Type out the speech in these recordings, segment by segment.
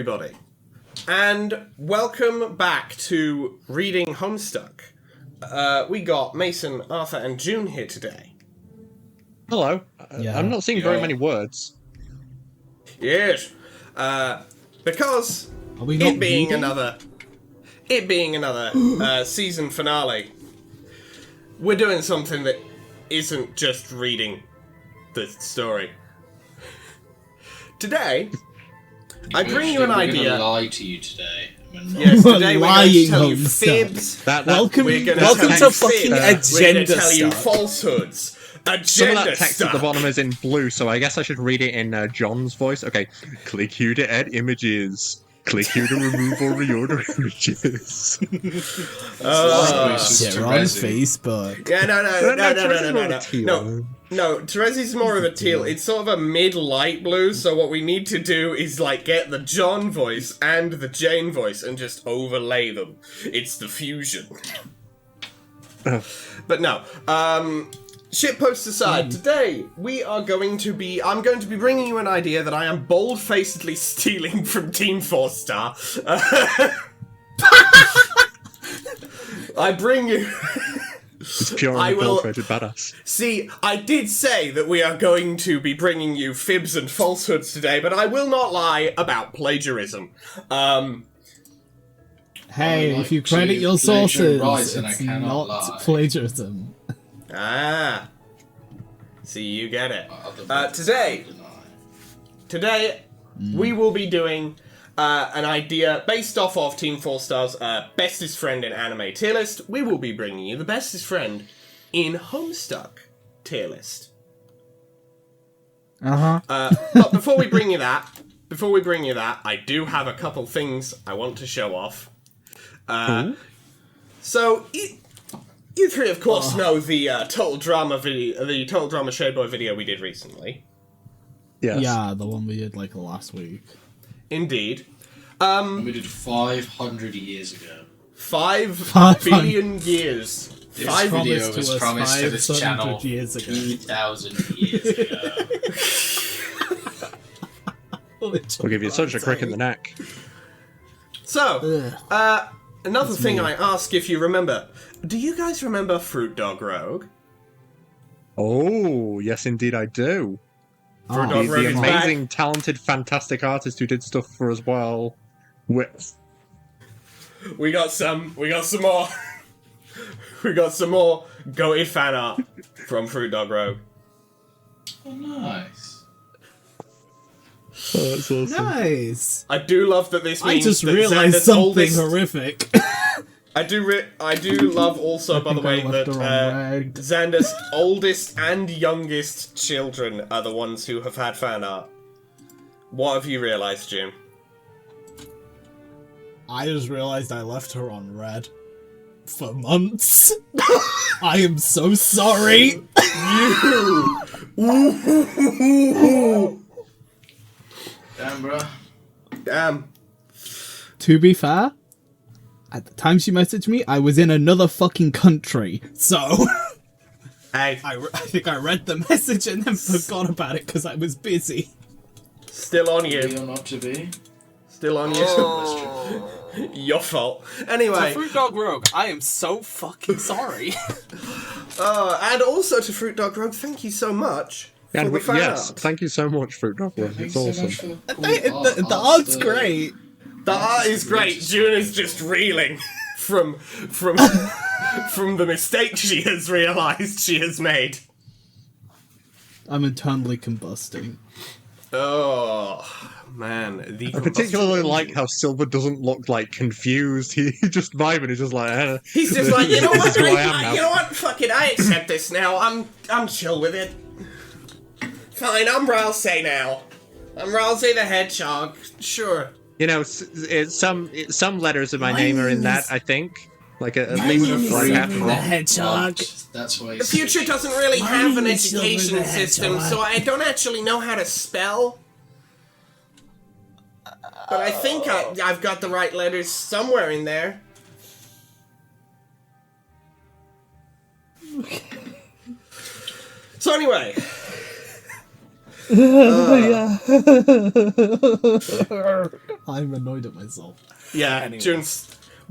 everybody, and welcome back to Reading Homestuck. We got Mason, Arthur, and June here today. Hello. I'm not seeing very many words. Yes, because it being another season finale, we're doing something that isn't just reading the story. Today, I bring you an idea. We're going to lie to you today. Yes, today we're going to tell you fibs. Welcome to fucking agenda stuff. We're going to tell you falsehoods. Some of that text at the bottom is in blue, so I guess I should read it in John's voice. Okay, click here to add images. Click here to remove or reorder images. They're on Facebook. Yeah, no, Terezi's more of a teal. It's sort of a mid-light blue, so what we need to do is, like, get the John voice and the Jane voice and just overlay them. It's the fusion. But no, shitposts aside, today I'm going to be bringing you an idea that I am bold-facedly stealing from Team 4-Star. I bring you... It's pure unadulterated badass. See, I did say that we are going to be bringing you fibs and falsehoods today, but I will not lie about plagiarism. Hey, if you credit your sources, it's not plagiarism. Ah. See, you get it. Today, we will be doing an idea based off of Team 4-Star's bestest friend in anime tier list. We will be bringing you the bestest friend in Homestuck tier list. But before we bring you that, I do have a couple things I want to show off. So, you three, of course, know the Total Drama video, the Total Drama Shadeboy video we did recently. Yes. Yeah, the one we did like last week. Indeed. We did 500 years ago. 5 billion years. This 5 video was promised to this channel 2,000 years ago. We'll give you such a crick in the neck. So, another thing I ask if you remember. Do you guys remember Fruit Dog Rogue? Oh, yes indeed I do. Fruit Dog Rogue The is amazing, back. talented, fantastic artist who did stuff for us well. We got some more. We got some more goated fan art from Fruit Dog Rogue. Oh, nice. Oh, that's awesome. Nice. I do love that this means I just that realized Xander's something horrific. I do love also, by the way, that Xander's oldest and youngest children are the ones who have had fan art. What have you realised, Jim? I just realized I left her on red. For months. I am so sorry. Damn, bro. Damn. To be fair, at the time she messaged me, I was in another fucking country, so... Hey. I think I read the message and then forgot about it because I was busy. Still on you. Be or not to be? Still on you. Your fault. Anyway. To Fruit Dog Rogue, I am so fucking sorry. And also to Fruit Dog Rogue, thank you so much for the fan yes, art. thank you so much, Fruit Dog Rogue. It's awesome. The art's great. The art is great. June is just reeling from the mistake she has realised she has made. I'm internally combusting. Oh, man. I particularly like how Silver doesn't look, like, confused. He just vibing. He's just like, He's just like, you know what? This is who I am now. You know what? Fuck it. I accept this now. I'm chill with it. Fine, I'm Rousey now. I'm Rousey the Hedgehog. Sure. You know, some letters of my name are in that, I think. Like, at least like half of The them. hedgehog. That's why The future doesn't really have an name's Silver education the system, Hedgehog. so I don't actually know how to spell. But I think I've got the right letters somewhere in there. So anyway, Yeah. I'm annoyed at myself. Yeah, Anyway.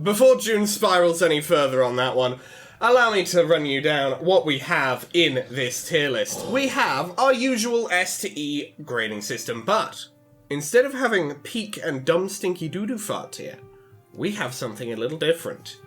Before June spirals any further on that one, allow me to run you down what we have in this tier list. We have our usual S to E grading system, but instead of having peak and dumb stinky doo-doo fart tier, we have something a little different.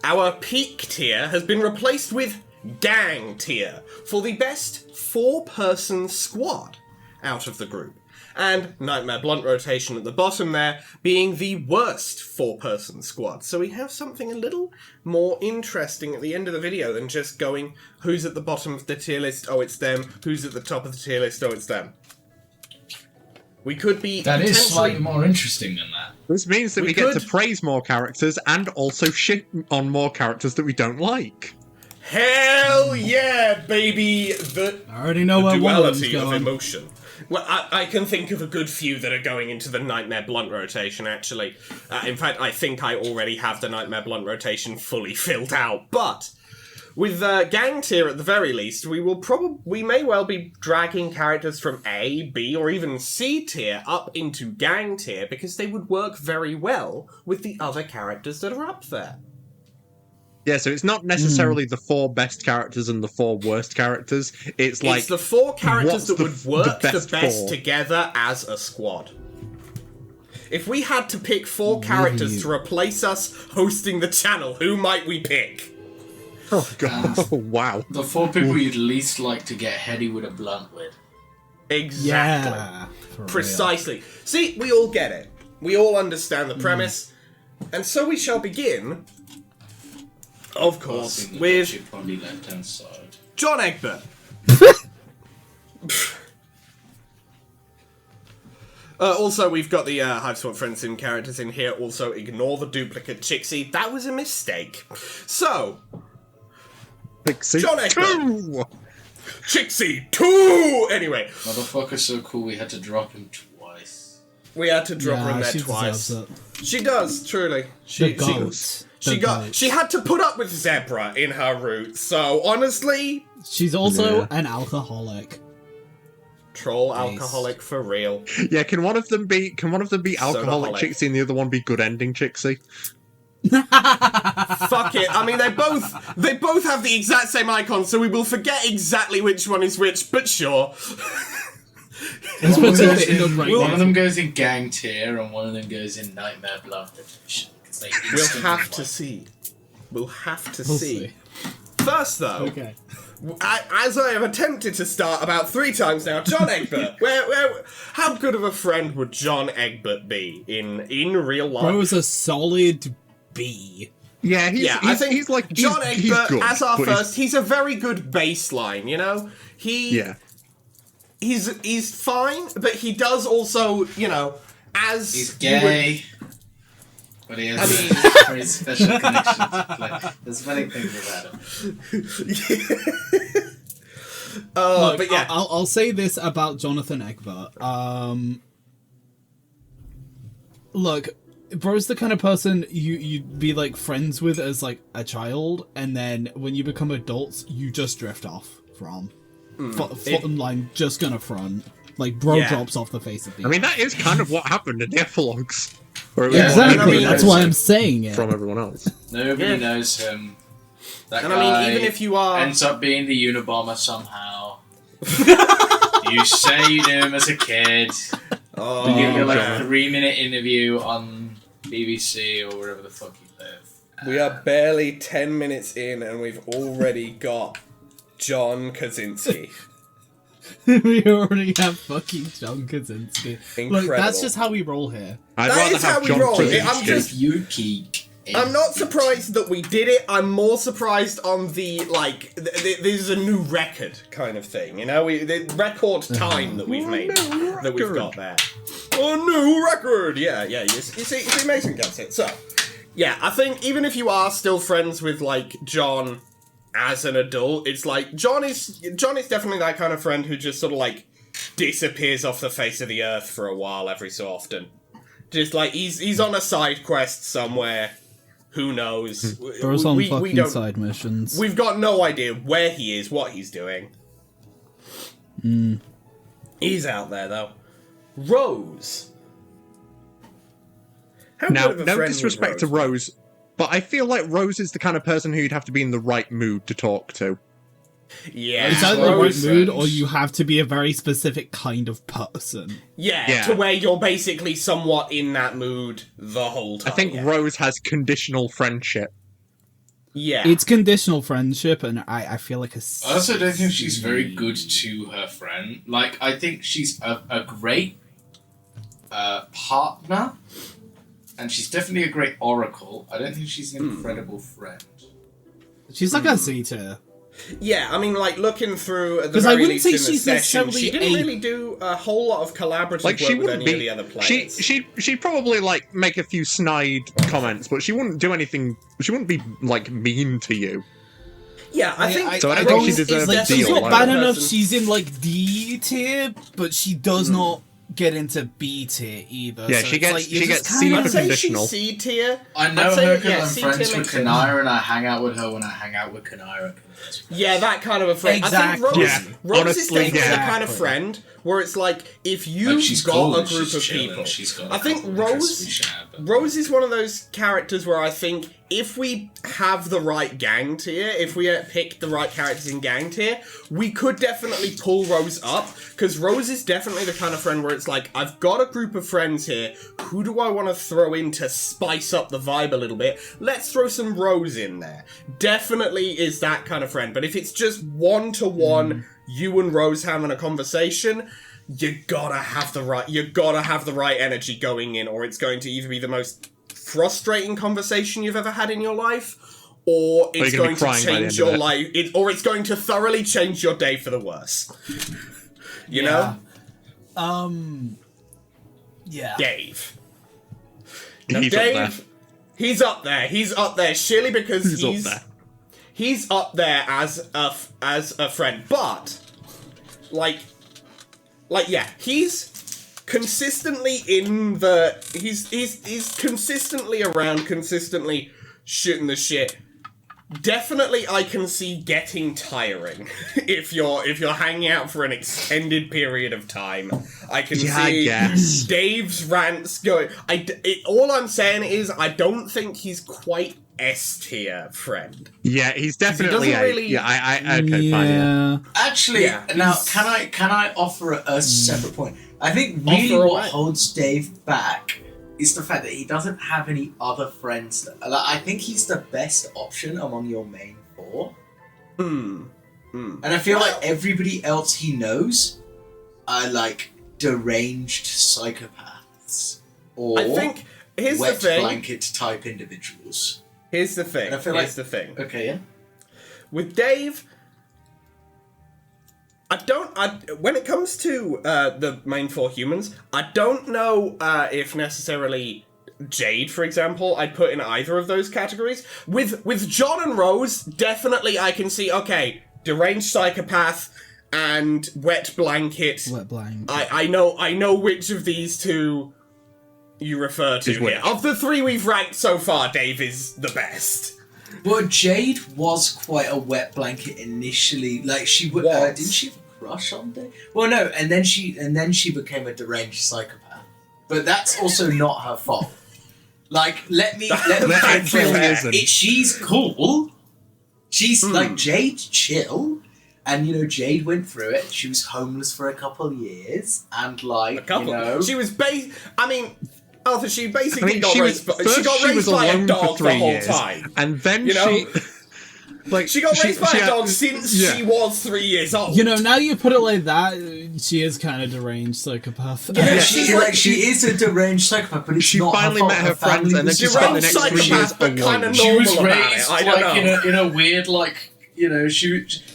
Our peak tier has been replaced with gang tier for the best 4-person squad out of the group. And Nightmare Blunt rotation at the bottom there being the worst 4-person squad. So we have something a little more interesting at the end of the video than just going, who's at the bottom of the tier list? Oh, it's them. Who's at the top of the tier list? Oh, it's them. We could be That is potentially- slightly more interesting than that. This means that we get to praise more characters and also shit on more characters that we don't like. Hell yeah, baby! I already know where one of them's Duality of going. emotion. Well, I can think of a good few that are going into the Nightmare Blunt rotation, actually. In fact, I think I already have the Nightmare Blunt rotation fully filled out. But with gang tier at the very least, we may well be dragging characters from A, B, or even C tier up into gang tier because they would work very well with the other characters that are up there. Yeah, so it's not necessarily the 4 best characters and the 4 worst characters. It's like It's the 4 characters that what's would work the best best 4? together as a squad. If we had to pick 4 characters to replace us hosting the channel, who might we pick? Oh god! Oh, wow. The 4 people you'd least like to get heady with a blunt with. Exactly. Yeah. for real. Precisely. See, we all get it. We all understand the premise. And so we shall begin, of course, Passing the with Dutch, probably left-hand side. John Egbert. Also, we've got the Hive Swap Friends Sim characters in here. Also, ignore the duplicate Chixie. That was a mistake. So, Pixie John Egbert. 2! Chixie 2! Anyway, Motherfucker's so cool we had to drop him twice. we had to drop her in Yeah, there she twice. deserves it. She does, truly. The goats. She had to put up with Zebra in her route, so honestly, She's also Yeah. an alcoholic. troll Nice. alcoholic for real. Yeah, can one of them be alcoholic Sodaholic. Chixie and the other one be good ending Chixie? Fuck it. I mean, they both have the exact same icon, so we will forget exactly which one is which, but sure. Let's One pretend goes it ended in- right one now. of them goes in gang tier and one of them goes in Nightmare Blunt edition. 'cause they We'll instantly have to like- see. We'll have to We'll see. see. First, though, Okay. as I have attempted to start about 3 times now, John Egbert. How good of a friend would John Egbert be in real life? Bro's a solid B. Yeah, I think he's like John he's Egbert good, as our but first. He's a very good baseline, you know. Yeah. He's fine, but he does also, you know, as He's you would- gay. But he has I mean- a very special connection to play. There's many things about him. Look, but yeah. I'll say this about Jonathan Egbert. Look, bro's the kind of person you'd be like friends with as like a child, and then when you become adults, you just drift off from. Line just gonna front. Like bro Yeah. drops off the face of the I mean, that is kind of what happened in the epilogues. Where it was Yeah, like exactly. I mean, That's knows why him I'm saying it. from everyone else. Nobody Yeah. knows him. That And guy I mean, even if you are, ends up being the Unabomber somehow. You say you knew him as a kid. oh, You get like God. a 3-minute interview on BBC or wherever the fuck you live. we are barely 10 minutes in, and we've already got John Kaczynski. We already have fucking John Kaczynski. Look, Incredible. that's just how we roll here. I'd That rather is how have we John roll. Krasinski. I'm just- I'm not surprised that we did it. I'm more surprised on the, like, this is a new record kind of thing, you know? The record time that we've made, that we've got there. A new record! Yeah, you see, Mason gets it. So, yeah, I think even if you are still friends with, like, John as an adult, it's like, John is definitely that kind of friend who just sort of, like, disappears off the face of the earth for a while every so often. Just, like, he's on a side quest somewhere. Who knows? Bro's on we fucking don't. side missions. We've got no idea where he is, what he's doing. He's out there, though. Rose. How Now, good of a no friend would disrespect to be? Rose, but I feel like Rose is the kind of person who you'd have to be in the right mood to talk to. Yeah. It's either the right Rose mood, friends. or you have to be a very specific kind of person. Yeah, to where you're basically somewhat in that mood the whole time. I think Rose has conditional friendship. Yeah. It's conditional friendship, and I feel like I also don't think she's very good to her friend. Like, I think she's a great partner, and she's definitely a great oracle. I don't think she's an incredible friend. She's like a C tier. Yeah, I mean, like, looking through at the 'Cause I very wouldn't least say in the she's session, necessarily she didn't a- really do a whole lot of collaborative Like, work she with wouldn't any of the be. other players. She'd probably, like, make a few snide comments, but she wouldn't do anything. She wouldn't be, like, mean to you. Yeah, I think. So I don't think she Rose is deserves Like, a she's deal, not like bad that. enough. person- She's in like D tier, but she does not get into B tier either. Yeah, so she it's gets- like, she you're gets just C kinda- I'd for say conditional. she's C tier. I know I'd say, her because yeah, I'm C friends tier with makes sense. Kanira, and I hang out with her when I hang out with Kanira. Yeah, that kind of a friend. I think Exactly. Rose, Yeah, Rose honestly, is definitely the yeah. kind of friend where it's like, if you've Like, she's got cool, a group she's of chilling, people. she's got a I think couple of interests we Rose, share, but- Rose is one of those characters where I think if we have the right gang tier, if we pick the right characters in gang tier, we could definitely pull Rose up, because Rose is definitely the kind of friend where it's like, I've got a group of friends here, who do I want to throw in to spice up the vibe a little bit? Let's throw some Rose in there. Definitely is that kind of friend, but if it's just one-to-one, you and Rose having a conversation, you gotta have the right energy going in, or it's going to either be the most frustrating conversation you've ever had in your life, or it's you're gonna going be to crying by the change end your of it. life, or it's going to thoroughly change your day for the worse. You know? Yeah. Dave. Now, He's up there. Dave, he's up there. He's up there, surely because He's up there. He's up there as a friend, but like yeah, he's consistently in the he's consistently around, consistently shooting the shit. Definitely, I can see getting tiring if you're hanging out for an extended period of time. I can Yeah, I see guess. Dave's rants going. All I'm saying is I don't think he's quite S tier friend. Yeah, he's definitely doesn't a. really- Yeah, I okay, fine. Yeah. Actually, Yeah, now he's- can I offer a separate point? I think really Offer what away. holds Dave back is the fact that he doesn't have any other friends. Like, I think he's the best option among your main four, and I feel like everybody else he knows are like deranged psychopaths or I think here's the wet thing. blanket type individuals. Here's the thing. And I feel Here's like- the thing. Okay, yeah. With Dave, when it comes to the main four humans, I don't know if necessarily Jade, for example, I'd put in either of those categories. With John and Rose, definitely I can see, okay, deranged psychopath and wet blanket. Wet blank. I know which of these two you refer to Is which? here. Of the three we've ranked so far, Dave is the best. Well, Jade was quite a wet blanket initially. Like she would, Was. didn't she have a crush on Dave? Well, no, and then she became a deranged psychopath. But that's also not her fault. Like, let me It really isn't. she's cool. She's like Jade, chill, and you know Jade went through it. She was homeless for a couple of years, and like A couple. you know, She was Arthur, she basically I mean, got she was raised. By, first she got she was raised by a alone dog for 3 the whole years, time. and then You know? she Got raised by a had- dog since yeah. she was 3 years old. You know, now you put it like that, she is kind of deranged psychopath. yeah, Yeah, she, she's like, like- she is a deranged psychopath, but it's She not finally her fault. met her friends, family and then was she Deranged spent the next 3 years psychopath, but alone. kinda She was normal about raised it. I don't like know. in a weird like you know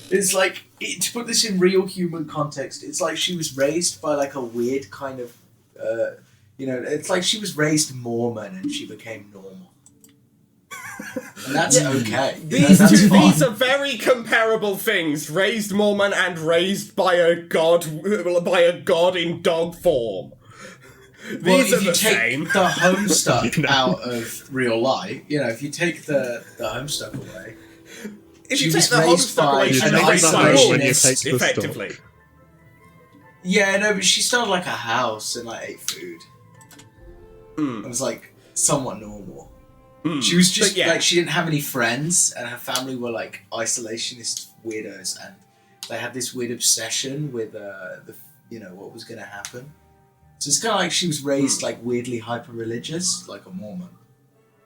it's like to put this in real human context. It's like she was raised by like a weird kind of you know it's like she was raised Mormon and she became normal, and that's okay. You know, These that's two, fine. these are very comparable things. Raised Mormon and raised by a god in dog form. Well, These if are you the take same. the Homestuck You know. out of real life, you know, if you take the Homestuck away, If she you take was the raised Homestuck by away, You she's an take raised the by home when you wolves, take the effectively. Yeah, no, but she started like a house and like ate food. It was like somewhat normal. She was just like she didn't have any friends, and her family were like isolationist weirdos, and they had this weird obsession with what was gonna happen. So it's kind of like she was raised like weirdly hyper religious, like a Mormon.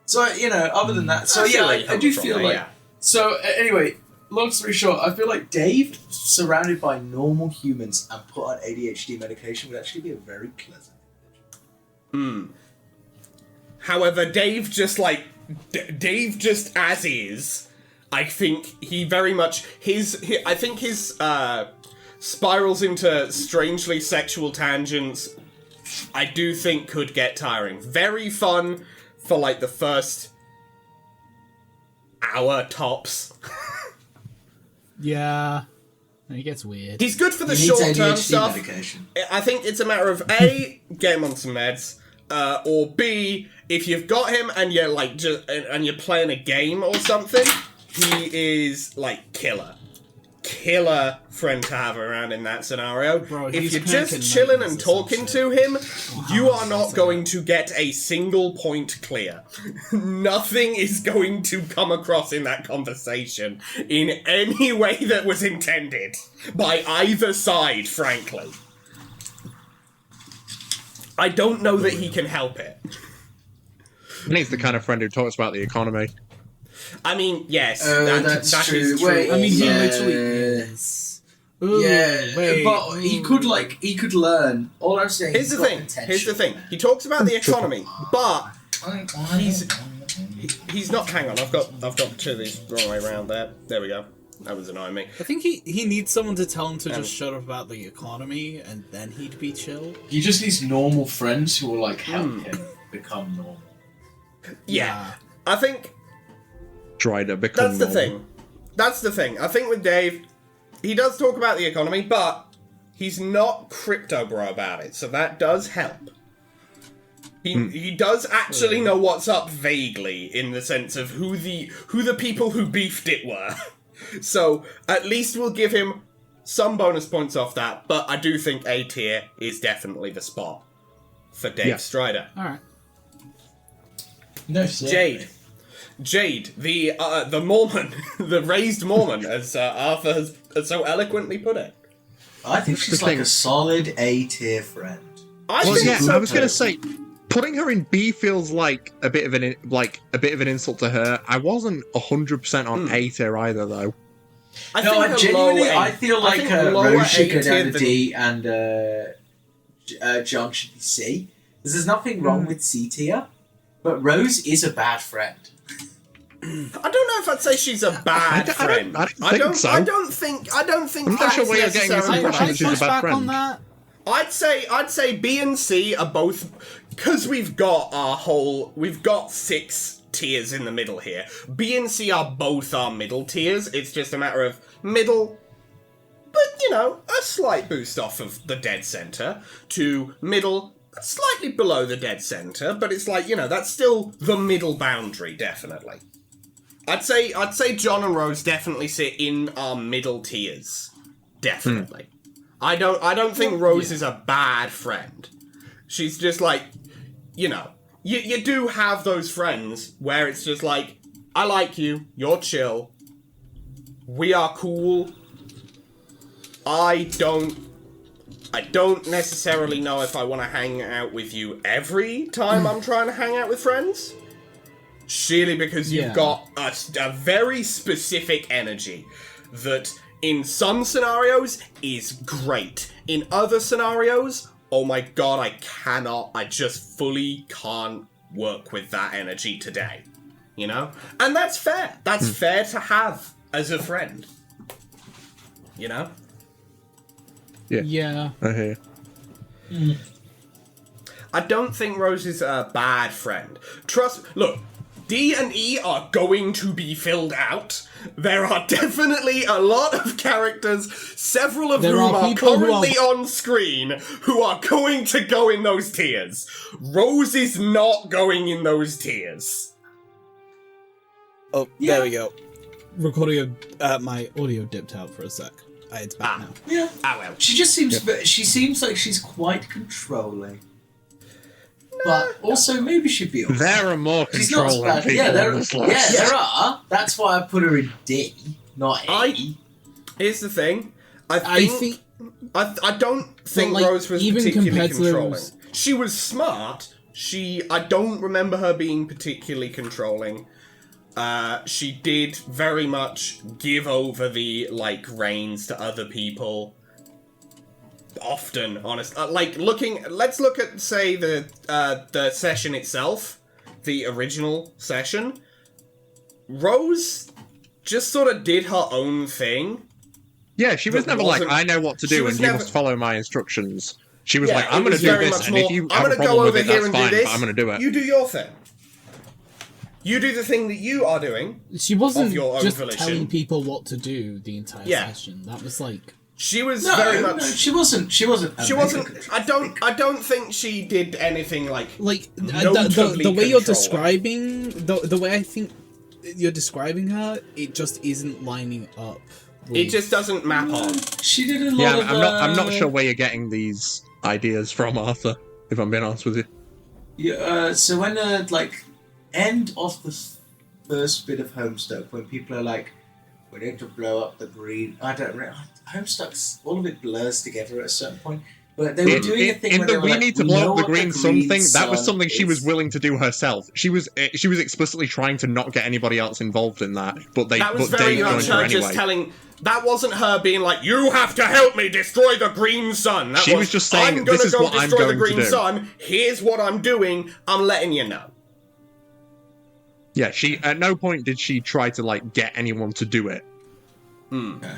So other than that, so yeah, I do feel like. So anyway, long story short, I feel like Dave, surrounded by normal humans and put on ADHD medication, would actually be a very pleasant. However, Dave just as is, I think he very much his spirals into strangely sexual tangents. I do think could get tiring. Very fun for like the first hour tops. Yeah. It gets weird. He's good for the short-term stuff. Medication. I think it's a matter of A, get him on some meds, or B, if you've got him and you're like and you're playing a game or something, he is like killer friend to have around in that scenario. Bro, if you're just chilling and talking to him, you are not going to get a single point clear. Nothing is going to come across in that conversation in any way that was intended by either side, frankly. I don't know that he can help it. And he's the kind of friend who talks about the economy. I mean, yes, that's true. Is true. Wait, I mean, he literally is. Ooh, but he could learn. All I'm saying. Here's the thing. He talks about the economy, but he's not. Hang on, I've got two of these wrong way around there. There we go. That was annoying me. I think he needs someone to tell him to just shut up about the economy, and then he'd be chill. He just needs normal friends who will like help him become normal. Yeah, I think. Try to become That's the thing. I think with Dave, he does talk about the economy, but he's not crypto bro about it, so that does help. He does actually know what's up vaguely, in the sense of who the people who beefed it were. So at least we'll give him some bonus points off that, but I do think A tier is definitely the spot for Dave Strider. Alright. No, Jade, the Mormon, the raised Mormon, as Arthur has so eloquently put it. I think she's like a solid A tier friend. I was going to say, putting her in B feels like a bit of an insult to her. I wasn't 100% on A tier either, though. I feel like Rose should go down to D and John should be C. There's nothing wrong with C tier, but Rose is a bad friend. I don't know if I'd say she's a bad friend. I don't think I'm not sure where you're getting this impression that she's a bad friend. I'd say B and C are both, because we've got 6 tiers in the middle here. B and C are both our middle tiers. It's just a matter of middle, but a slight boost off of the dead center to middle, slightly below the dead center, but it's like, that's still the middle boundary, definitely. I'd say John and Rose definitely sit in our middle tiers. Definitely. I don't think Rose is a bad friend. She's just like, you do have those friends where it's just like, I like you, you're chill, we are cool. I don't necessarily know if I want to hang out with you every time I'm trying to hang out with friends. Surely because you've got a very specific energy that in some scenarios is great. In other scenarios, oh my god, I just fully can't work with that energy today. And that's fair. That's fair to have as a friend. Yeah. Yeah. I hear. I don't think Rose is a bad friend. Look, D and E are going to be filled out. There are definitely a lot of characters, several of whom are currently on screen, who are going to go in those tiers. Rose is not going in those tiers. Oh, there we go. Recording my audio dipped out for a sec. It's back now. Yeah. Well. She just seems. She seems like she's quite controlling. But also, maybe she'd be. Right. There are more She's not as controlling bad. people Yeah, on this list. there are. That's why I put her in D, not A. Here's the thing. I don't think like, Rose was even particularly compared to controlling. those- She was smart. I don't remember her being particularly controlling. She did very much give over the, like, reins to other people. Often, honest. Let's look at, say, the session itself. The original session. Rose just sort of did her own thing. Yeah, she was never like, I know what to do and you must follow my instructions. She was like, I'm going to do this, and if you have a problem with it, that's fine, but I'm going to do it. You do your thing. You do the thing that you are doing. She wasn't of your own just volition. telling people what to do the entire session. That was like... She was very much... No, she wasn't. She wasn't... I don't think she did anything, like the way you're controlling. describing... The way I think you're describing her, it just isn't lining up. It just doesn't map on. She did a lot of... I'm not sure where you're getting these ideas from, Arthur, if I'm being honest with you. Yeah, so when end of the first bit of Homestuck, when people are like, we need to blow up the green... I don't know. Homestuck's... All of it blurs together at a certain point. But they were doing a thing in where the they were we like, need to we blow know up the what green sun thing. That was sun something she was is. willing to do herself. She was explicitly trying to not get anybody else involved in that, but That was they very joined much her her anyway. just telling... That wasn't her being like, you have to help me destroy the green sun. That She was just saying, I'm gonna this is go what I'm destroy the going to green do. sun. Here's what I'm doing. I'm letting you know. Yeah, she at no point did she try to like get anyone to do it.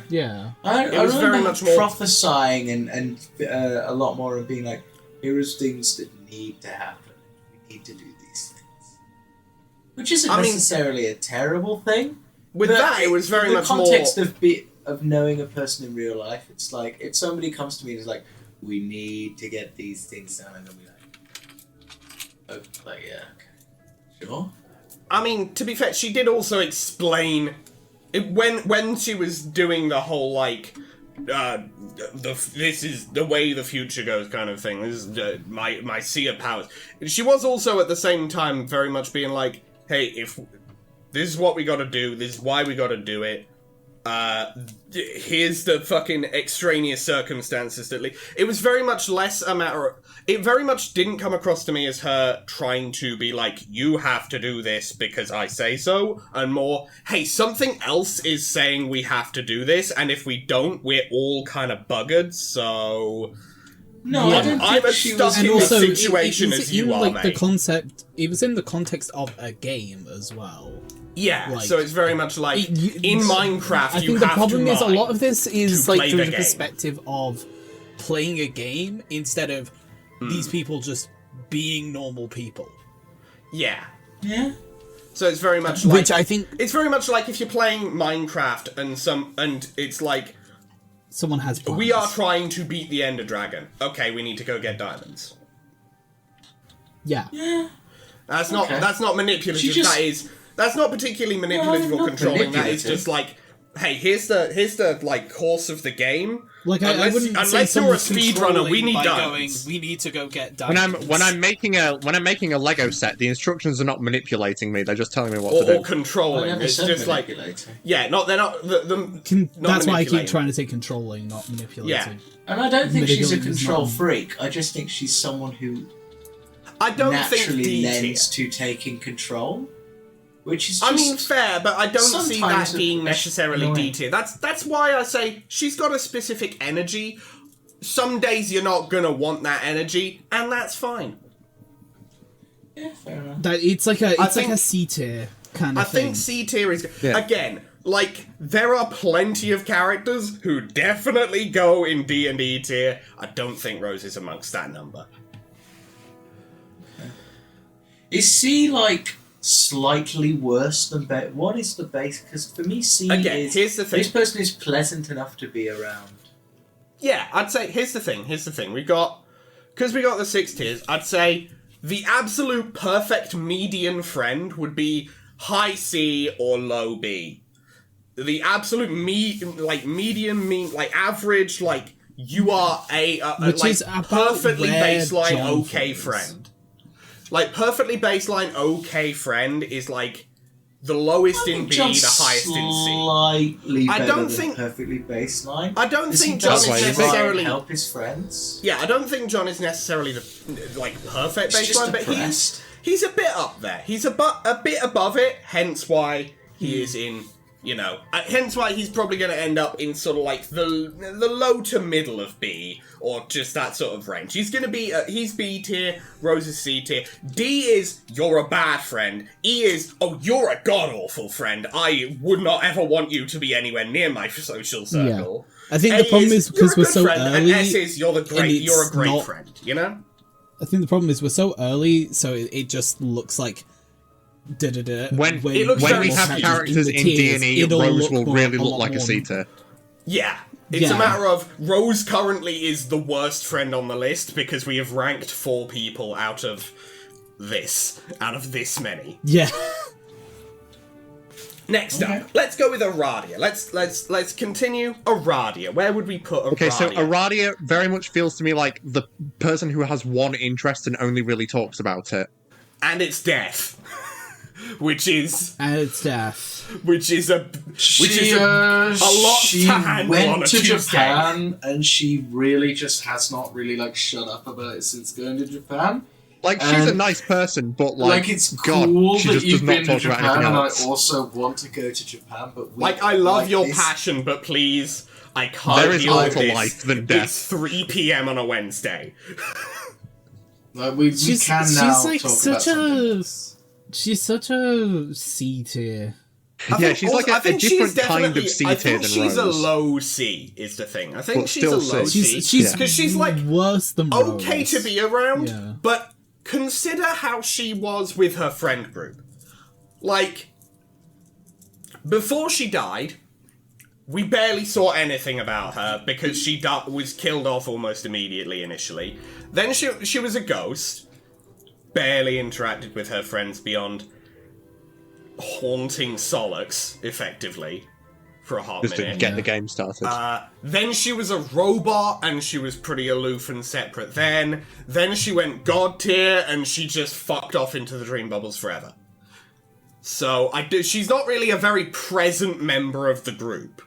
Yeah. I was remember very much more- prophesying and a lot more of being like, here is things that need to happen. We need to do these things. Which isn't necessarily a terrible thing. With but that, it was very much more... the context of knowing a person in real life. It's like, if somebody comes to me and is like, we need to get these things done, I'm going to be like, oh, yeah, okay. Sure. I mean, to be fair, she did also explain... When she was doing the whole, like... this is the way the future goes kind of thing. This is my sea of powers. She was also at the same time very much being like, hey, if this is what we gotta do, this is why we gotta do it, here's the fucking extraneous circumstances that it was very much less a matter of, it very much didn't come across to me as her trying to be like, you have to do this because I say so, and more, hey, something else is saying we have to do this, and if we don't, we're all kind of buggered, so... No, Yeah, I don't I'm think as she stuck was... in And this also, situation as you are, like the mate. concept. It was in the context of a game as well. Yeah, like, so it's very much like, in Minecraft, I you think the have problem to is a mine lot of this is to like play through the the game. perspective of playing a game instead of these people just being normal people. Yeah. Yeah? So it's very much like... Which I think It's very much like if you're playing Minecraft and it's like, someone has plans. we are trying to beat the Ender Dragon. Okay, we need to go get diamonds. Yeah. Yeah. That's not manipulative. She just- That's not particularly manipulative or not controlling. That is manipulative. just like, hey, here's the like course of the game. Like I Unless- wouldn't say unless you're a someone's speedrunner, we controlling need by diamonds. going, we need to go get When diamonds. I'm making a Lego set, the instructions are not manipulating me; they're just telling me what to Or do. controlling. I never It's said just like, manipulating. yeah, they're not. Not That's why I keep manipulating. trying to say controlling, not manipulating. And I don't think she's a Manipulating is control not- freak. I just think she's someone who I don't think naturally D tier. lends to taking control. Which is just... I mean, fair, but I don't see that sometimes being necessarily D annoying. tier. That's why I say she's got a specific energy. Some days you're not gonna want that energy, and that's fine. Yeah, fair enough. That it's like a think- like a C tier kind I of thing. think C tier is Yeah. again, like, there are plenty of characters who definitely go in D and E tier. I don't think Rose is amongst that number. Is C, like, slightly worse than... What is the base? Because for me, C Again, is... here's the thing. This person is pleasant enough to be around. Yeah, I'd say, here's the thing. Because we got the 6 tiers, I'd say the absolute perfect median friend would be high C or low B. the absolute medium mean, like average, like you are a Which like is about perfectly where baseline John okay falls. friend. Like perfectly baseline okay friend is like the lowest in B, the highest in C. Slightly I better don't than think- perfectly baseline. I don't Because he think John does is why you necessarily help his friends. Yeah, I don't think John is necessarily the like perfect He's just baseline, but depressed. he's a bit up there. He's a bit above it, hence why he is in, you know, hence why he's probably going to end up in sort of like the low to middle of B, or just that sort of range. He's going to be, he's B tier, Rose is C tier. D is, you're a bad friend. E is, oh, you're a god-awful friend. I would not ever want you to be anywhere near my social circle. I think A the problem is because you're we're a good so friend, early. and S is, you're a it's great not- friend, you know? I think the problem is we're so early, so it just looks like. When It looks when very we have skewed. characters the in tiers, D&E, it'll Rose look will really a look lot like a more- C tier. Yeah. It's a Yeah. matter of Rose currently is the worst friend on the list because we have ranked 4 people out of this many. Yeah. Next up, let's go with Aradia. Let's continue. Aradia. Where would we put Aradia? Okay, so Aradia very much feels to me like the person who has one interest and only really talks about it. And it's death. which is And it's death. a lot She to handle went on a to Tuesday. Japan, and she really just has not really like shut up about it since going to Japan. Like, she's a And- nice person, but Like it's God, cool she that just does you've not been to talk about Japan, anything and I else. also want to go to Japan. But we, Like, I love your this- passion, but please, I can't There is deal more with to this. life than death. It's 3 p.m. on a Wednesday. Like, we can now like talk such about she's such a C tier. Yeah, she's like I a think different she's kind definitely- of C I tier think than she's a Rose. low C, is the thing. I think But she's a still low C. C. She's Because she's like worse than okay Rose. to be around, Yeah. but consider how she was with her friend group. Like, before she died, we barely saw anything about her because she was killed off almost immediately initially. Then she was a ghost, barely interacted with her friends beyond haunting Solix, effectively, for a hot Just to minute. get the game started. Then she was a robot, and she was pretty aloof and separate then. Then she went god tier, and she just fucked off into the dream bubbles forever. So, she's not really a very present member of the group.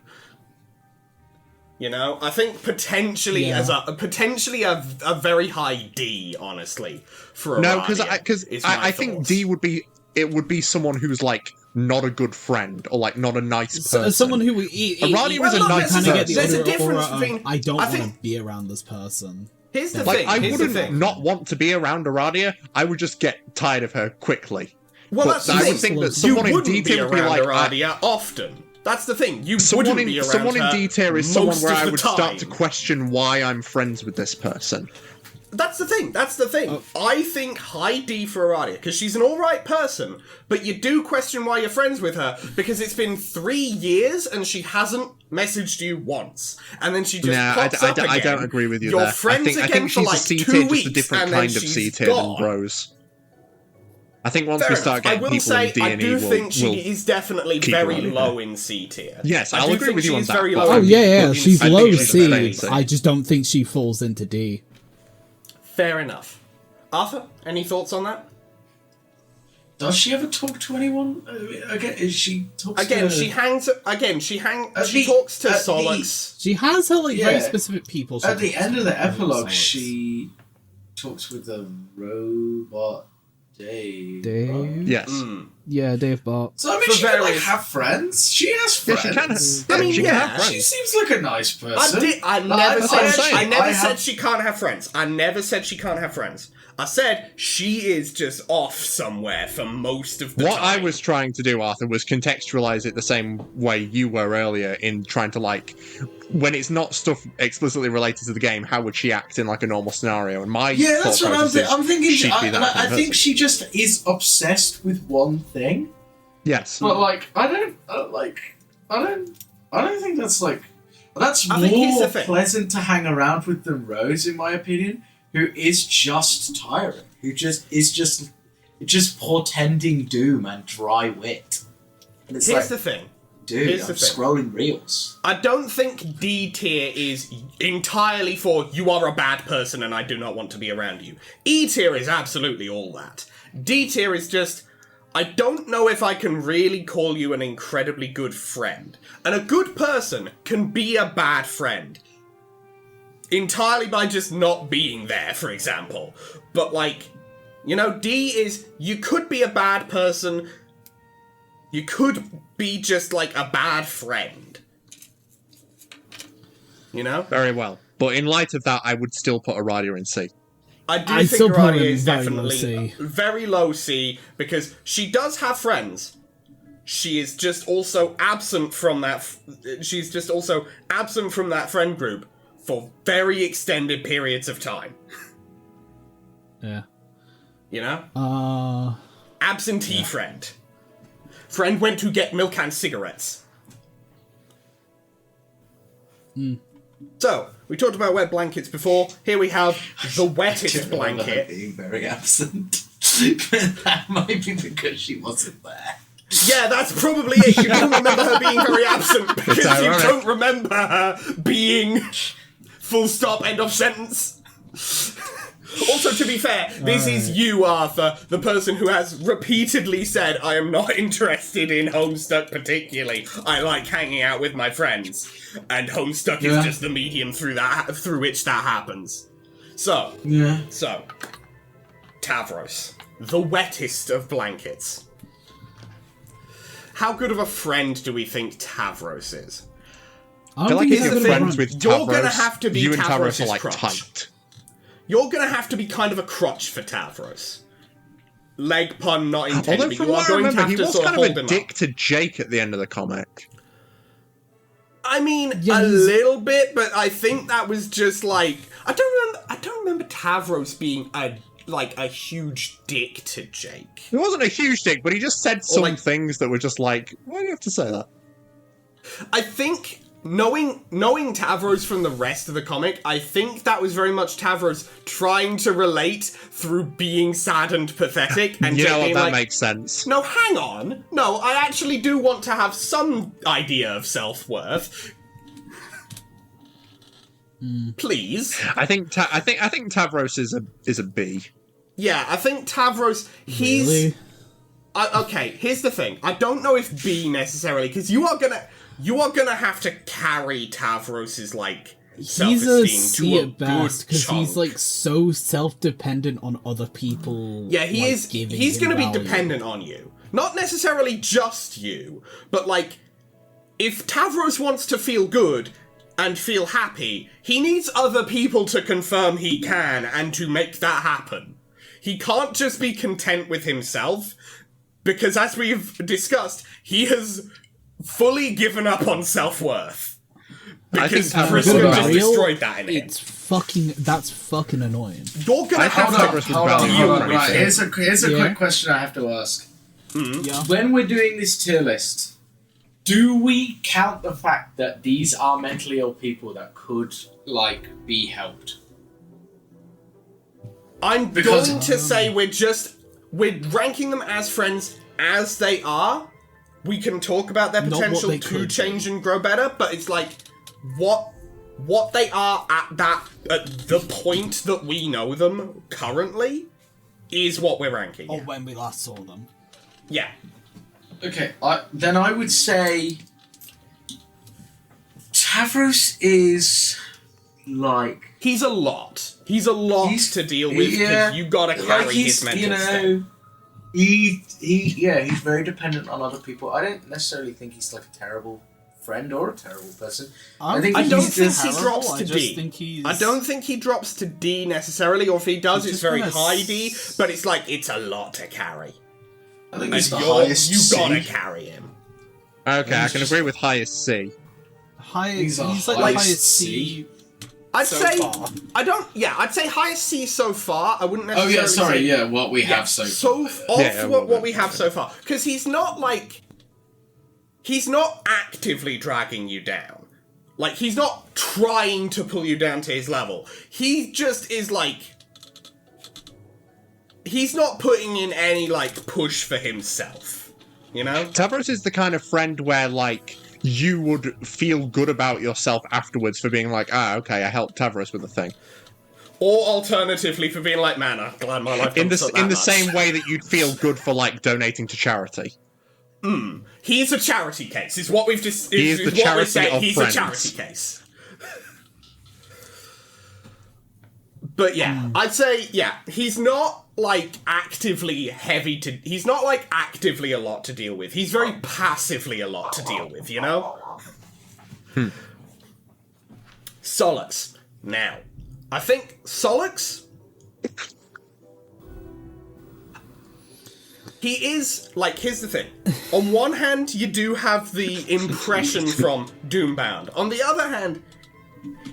You know? I think potentially Yeah. potentially a very high D, honestly, for No, Aradia, because is my I think thoughts. D would be someone who's like not a good friend or like not a nice person. Someone who Aradia was a Well, nice look, kind of get the There's a aura difference of, between- I don't I want think- to be around this person. Here's the Like, thing. I here's the wouldn't thing. not want to be around Aradia. I would just get tired of her quickly. Well, But that's the I thing. would think that You someone in wouldn't D be tier would be around like, Aradia often. That's the thing. You someone wouldn't be in around someone in her D tier is someone most where of I the would start to time. question why I'm friends with this person. That's the thing. That's the thing. I think high D for Aradia because she's an all right person, but you do question why you're friends with her because it's been 3 years and she hasn't messaged you once, and then she just pops up again. I don't agree with you You're there. friends I again think for she's like a C 2 tier, weeks, just a different and then kind of she's C tier gone. than Rose. I think once Fair we enough. start I getting will people say in D&E, I do think she we'll is definitely keep very her on low in C tier. Yes, I I'll do agree think with you she on is that, very but low. I Oh in yeah, in she's I think low she's C. very C. I just don't think she falls into D. Fair enough. Arthur, any thoughts on that? Does she ever talk to anyone? Again, is she talks Again, to... she hangs. Again, she At She the- talks to at Solix. She has her like very Yeah. specific people. she At the talks end to. of the epilogue, Solix. she talks with the robot Dave. Dave? Yes. Mm. Yeah, Dave Bart. So I mean, For she can like various- have friends. She has Yeah, friends. she can. I mean, she can yeah. have She friends. seems like a nice person. I Like, never that's what I'm said. saying. I never I said have- she can't have friends. I never said she can't have friends. I said she is just off somewhere for most of the What time. I was trying to do, Arthur, was contextualize it the same way you were earlier in trying to, like, when it's not stuff explicitly related to the game, how would she act in, like, a normal scenario? And my Yeah, that's thought what I'm process thinking. is I'm thinking. she'd be that I kind of think person. she just is obsessed with one thing. Yes. But like, I don't think that's like. That's I think here's more the thing. pleasant to hang around with than Rose, in my opinion, who is just tiring, who is just portending doom and dry wit. And it's Here's like, the thing. Dude, Here's I'm the thing. scrolling reels. I don't think D tier is entirely for you are a bad person and I do not want to be around you. E tier is absolutely all that. D tier is just, I don't know if I can really call you an incredibly good friend. And a good person can be a bad friend. Entirely by just not being there, for example. But like, you know, D is, you could be a bad person. You could be just like a bad friend. You know? Very well. But in light of that, I would still put Aradia in C. I do I think still put her Aradia in is very low definitely C. very low C because she does have friends. She is just also absent from that. She's just also absent from that friend group for very extended periods of time. Yeah. You know? Absentee friend. Friend went to get milk and cigarettes. So, we talked about wet blankets before. Here we have the wettest blanket. Being very absent. That might be because she wasn't there. Yeah, that's probably it. You don't remember her being very absent because you ironic. don't remember her being full stop, end of sentence. Also, to be fair, this is you, Arthur, the person who has repeatedly said, I am not interested in Homestuck particularly. I like hanging out with my friends. And Homestuck is just the medium through which that happens. So, Tavros, the wettest of blankets. How good of a friend do we think Tavros is? I feel like if here's you're the thing, friends with you're Tavros, gonna have to be you and Tavros Tavros' are like crutch. tight. You're gonna have to be kind of a crutch for Tavros. Leg pun not intended, Although but from you are what I going to remember, have he to was sort of kind hold of a him dick up. to Jake at the end of the comic. I mean, Yeah, a he's- little bit, but I think that was just like I don't remember Tavros being a huge dick to Jake. He wasn't a huge dick, but he just said some like- things that were just like, why do you have to say that? I think knowing Tavros from the rest of the comic, I think that was very much Tavros trying to relate through being sad and pathetic, and You Jake know what, being that like, makes sense. no, hang on. No, I actually do want to have some idea of self-worth. Please. I think Tavros is a B. Yeah, I think Tavros, he's... Really? Okay, here's the thing. I don't know if B necessarily, because you are gonna have to carry Tavros's, like, He's a self-esteem C to a at best good because he's chunk. like so self-dependent on other people. Yeah, he like, is. giving He's him going to be value. dependent on you. Not necessarily just you, but like, if Tavros wants to feel good and feel happy, he needs other people to confirm he can and to make that happen. He can't just be content with himself, because as we've discussed, he has fully given up on self-worth. I think Because Tavros Frisco is just valid. destroyed that in him. That's fucking annoying. You're gonna I have think to Tavros was Hold on, valid. hold on. Pretty Right, fair. here's a Yeah. quick question I have to ask. Yeah. When we're doing this tier list, do we count the fact that these are mentally ill people that could, like, be helped? I'm Because- going to say we're ranking them as friends as they are. We can talk about their Not what potential they to could change and grow better, but it's like what they are at the point that we know them currently is what we're ranking. Or when we last saw them. Yeah. Okay, then I would say Tavros is like He's a lot. He's a lot to deal with because yeah, you gotta carry his mental state. he's very dependent on other people. I don't necessarily think he's like a terrible friend or a terrible person. I think I don't he's think just he drops to I just D. think he's... I don't think he drops to D necessarily, or if he does, He's it's just very gonna high D, but it's like, it's a lot to carry. I think And he's the you highest gotta C. carry him. Okay, I can agree with highest C. He's a He's like the highest highest C. C. I'd So say, far. I'd say highest C so far. I wouldn't Oh necessarily yeah, sorry, say, yeah, what we have so far. Yeah, what we have so far. Because he's not actively dragging you down. Like, he's not trying to pull you down to his level. He just is like, he's not putting in any, like, push for himself. You know? Tavros is the kind of friend where, like, you would feel good about yourself afterwards for being like, okay, I helped Tavros with the thing. Or alternatively, for being like, man, I'm glad my life In doesn't suck that the much. same way that you'd feel good for, like, donating to charity. He's a charity case, is what we've just... He is the charity of He's friends. a charity case. But yeah, I'd say, yeah, he's not, like, actively heavy to... He's not, like, actively a lot to deal with. He's very passively a lot to deal with, you know? Solix. Now, I think Solix... He is, like, here's the thing. On one hand, you do have the impression from Doombound. On the other hand,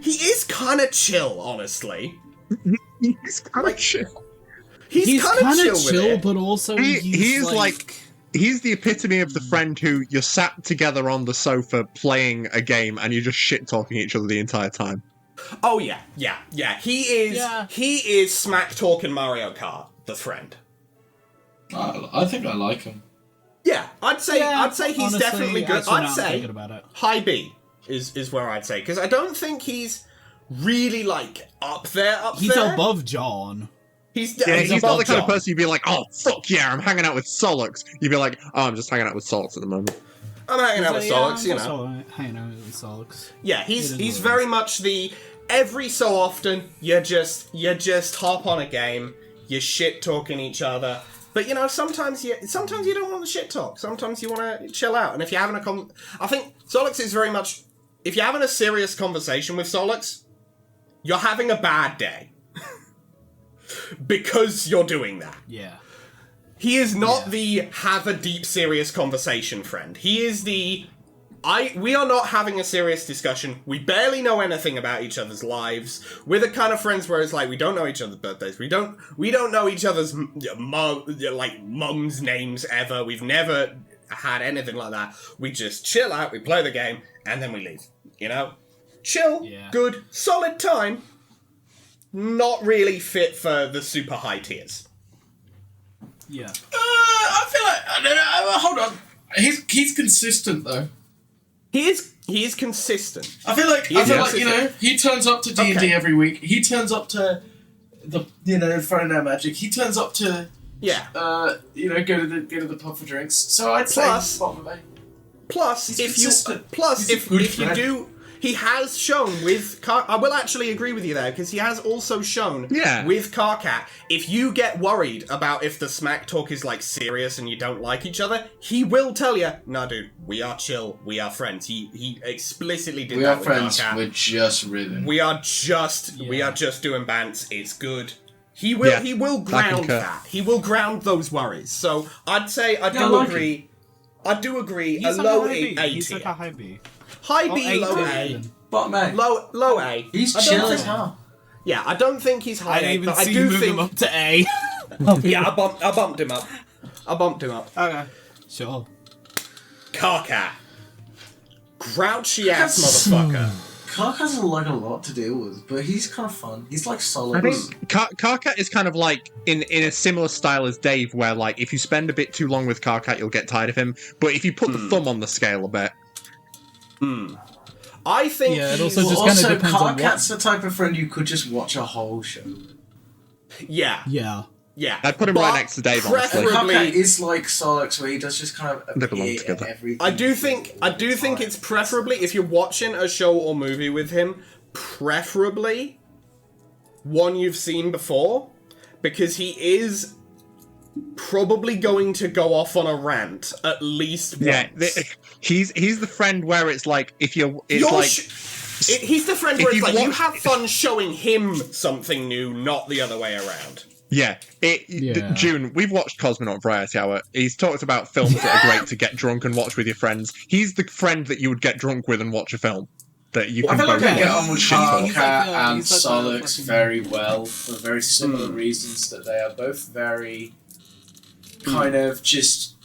he is kind of chill, honestly. He's kind of chill. He's kind of chill with it. but also He's he's the epitome of the friend who you're sat together on the sofa playing a game and you're just shit-talking each other the entire time. Oh, yeah. He is smack-talking Mario Kart, the friend. I think I like him. Yeah, I'd say he's honestly, definitely good. actually, now I'd I'm say thinking about it. high B is where I'd say, because I don't think he's really, like, up there. He's above John. He's He's not the above kind of John. person you'd be like, oh, fuck yeah, I'm hanging out with Solix. You'd be like, oh, I'm just hanging out with Solix at the moment. I'm hanging out with Solix, you know. Hanging out with Solix. Yeah, he's very much the every so often you just hop on a game, you shit talking each other. But you know, sometimes you don't want to shit talk. Sometimes you want to chill out. And if you're having I think Solix is very much, if you're having a serious conversation with Solix, you're having a bad day. Because you're doing that. Yeah. He is not the have a deep, serious conversation friend. He is the we are not having a serious discussion. We barely know anything about each other's lives. We're the kind of friends where it's like we don't know each other's birthdays. We don't know each other's mum's names ever. We've never had anything like that. We just chill out, we play the game, and then we leave. You know? Chill, good, solid time. Not really fit for the super high tiers. Yeah. I feel like hold on. He's consistent though. He is consistent. I feel like you know, he turns up to D&D Okay. every week. He turns up to the Friday Night Magic. He turns up to go to the pub for drinks. So I'd say he's bottom of A. Plus, He's if consistent. you he has shown with I will actually agree with you there, because he has also shown with Karkat, if you get worried about if the smack talk is like serious and you don't like each other, he will tell you, no dude, we are chill, we are friends. He explicitly did We that are with friends. Karkat. We're just ribbing. We are just doing bants, it's good. He will ground that. He will ground those worries. So I'd say I do agree. I do agree. He's a like low a high B. A He's tier. like a high B. High B, A low tier A. even. Bottom A. Low A. He's I don't chill as think- hell. Yeah, I don't think he's high I didn't A, even but I see do you move think... him up to A. Yeah, I bumped him up. Okay. Sure. Karkat. Grouchy ass motherfucker. Clark has a lot to deal with, but he's kind of fun. He's like solid. I think Karkat is kind of like in a similar style as Dave, where like if you spend a bit too long with Karkat, you'll get tired of him. But if you put the thumb on the scale a bit, I think Yeah, it he's... also just kind also, of depends on Karkat's the type of friend you could just watch a whole show. Yeah, Yeah. I'd put him right next to Dave, honestly. Preferably- Karkat is like Solix, where he does just kind of They belong appear together. at everything. I do think it's preferably, if you're watching a show or movie with him, preferably one you've seen before, because he is probably going to go off on a rant at least once. Yeah, he's the friend where it's like if you're it's You're like he's the friend where if it's like you you watch- have fun showing him something new, not the other way around. yeah. June, we've watched Cosmonaut Variety Hour. He's talked about films that are great to get drunk and watch with your friends. He's the friend that you would get drunk with and watch a film that you I can feel like both I get watch. on with Karkat He's like, and he's like Solix fucking- very well for very similar reasons, that they are both very kind of just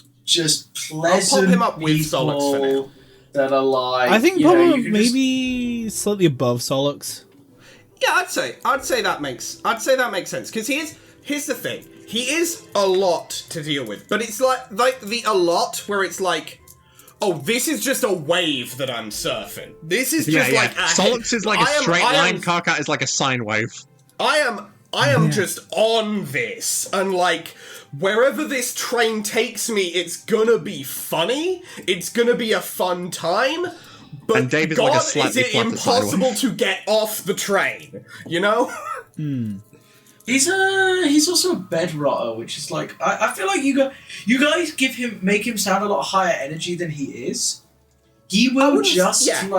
pleasant him up with Solix for now. people that are like, I think you know, probably you can just- maybe slightly above Solix. Yeah, I'd say that makes sense, because here's the thing. he is a lot to deal with, but it's like the a lot where it's like, oh, this is just a wave that I'm surfing. This is just like a Solix is like a straight line, Karkat is like a sine wave. I am just on this, and like wherever this train takes me, it's gonna be funny. It's gonna be a fun time. But and Dave is God, like a slightly is it impossible to get off the train? You know? He's also a bed rotter, which is like I feel like you guys make him sound a lot higher energy than he is. He will just have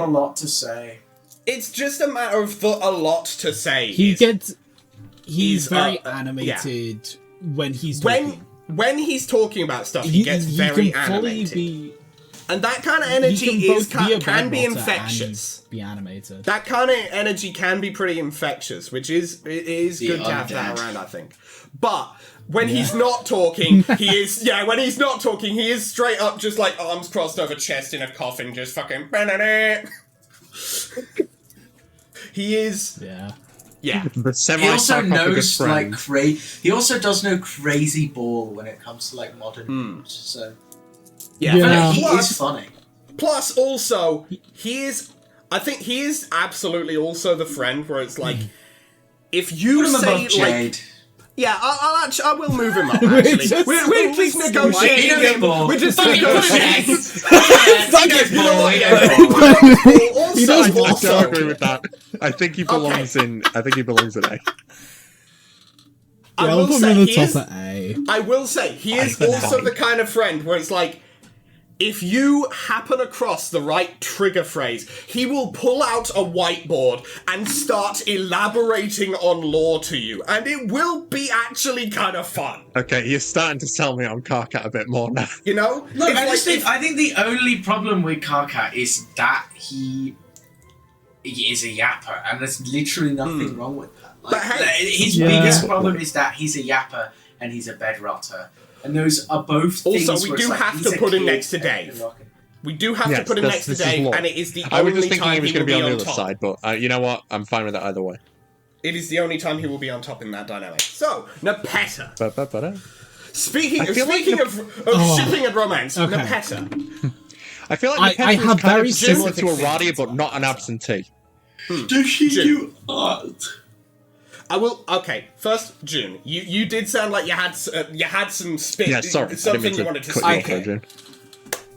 a lot to say. It's just a matter of a lot to say. He's very animated when he's talking. When he's talking about stuff, he gets very animated. And that kind of energy can be infectious. Be animated. That kind of energy can be pretty infectious, which is good to have that around, I think. But when he's not talking, he is he is straight up just like arms crossed over chest in a coffin, just fucking. He is. Yeah. Yeah. He also knows he also does know crazy ball when it comes to like modern news. So. Yeah. He is funny. Plus, also, I think he is absolutely also the friend where it's like, if you say, like... Yeah, I will move him up, actually. We're just negotiating him. We're just negotiating. I don't agree with that. I think he belongs in A. I will say, he is also the kind of friend where it's like, if you happen across the right trigger phrase, he will pull out a whiteboard and start elaborating on lore to you, and it will be actually kind of fun. Okay, you're starting to sell me on Karkat a bit more now. You know? Look, I think the only problem with Karkat is that he is a yapper, and there's literally nothing wrong with that. Like, his biggest problem is that he's a yapper and he's a bed rotter. And those are both things. Also, we do have to put him next to Dave. We do have to put him next to Dave, and it is the only time he will be on top. I was just thinking he was going to be on the other side, but you know what? I'm fine with it either way. It is the only time he will be on top in that dynamic. So, Nepeta. Speaking of shipping and romance, Nepeta. I feel like Nepeta is kind of similar to a Radia, but not an absentee. Does she do art? I will. Okay, first, June. You did sound like you had some spit. Yeah, sorry. Something you wanted to say. Okay.